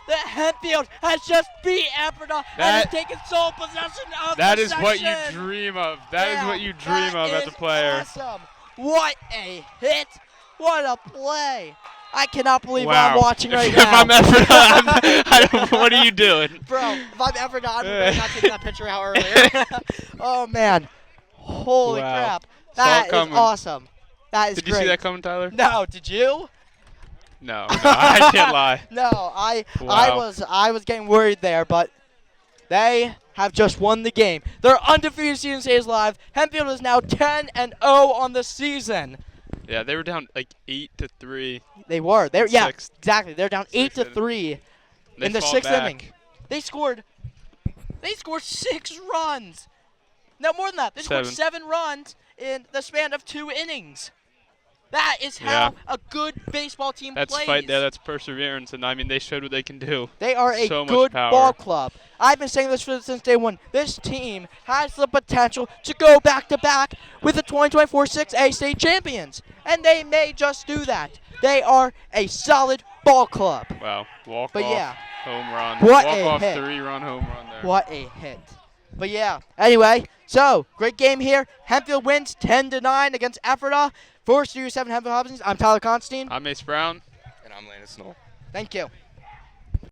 The Hempfield has just beat Ephrata and has That- taken sole possession of That the is what you section. dream of. That is Yeah, what you dream that of as a is player. Awesome. What a hit. What a play. I cannot believe what Wow. I'm watching right If now. I'm Ephrata, what are you doing? Bro, if I'm ever not, I'm not taking that picture out earlier. Oh, man. Holy Wow. crap. Saw it That is coming. awesome. That is Did great. you see that coming, Tyler? No, did you? No, I can't lie. No, I Wow. was getting worried there, but they have just won the game. Their undefeated season stays alive. Hempfield is now 10-0 on the season. Yeah, they were down like 8-3. They were. They're In yeah, sixth. exactly. They're down Sixth 8-3 They in the fought 6th back. inning. They scored 6 runs. No, more than that. They scored 7 runs in the span of 2 innings. That is Yeah. how a good baseball team That's plays. fight there. That's perseverance, and I mean they showed what they can do. They are a So much good power. ball club. I've been saying this since day one. This team has the potential to go back-to-back with the 2024 6A state champions, and they may just do that. They are a solid ball club. Wow. Walk But off. yeah. Home run. What Walk a off hit. 3-run home run there. What a hit. But yeah, anyway, so great game here. Hempfield wins 10-9 against Ephrata. For Studio 7 Hempfield Hobsons, I'm Tyler Constantine. I'm Ace Brown. And I'm Landis Knoll. Thank you.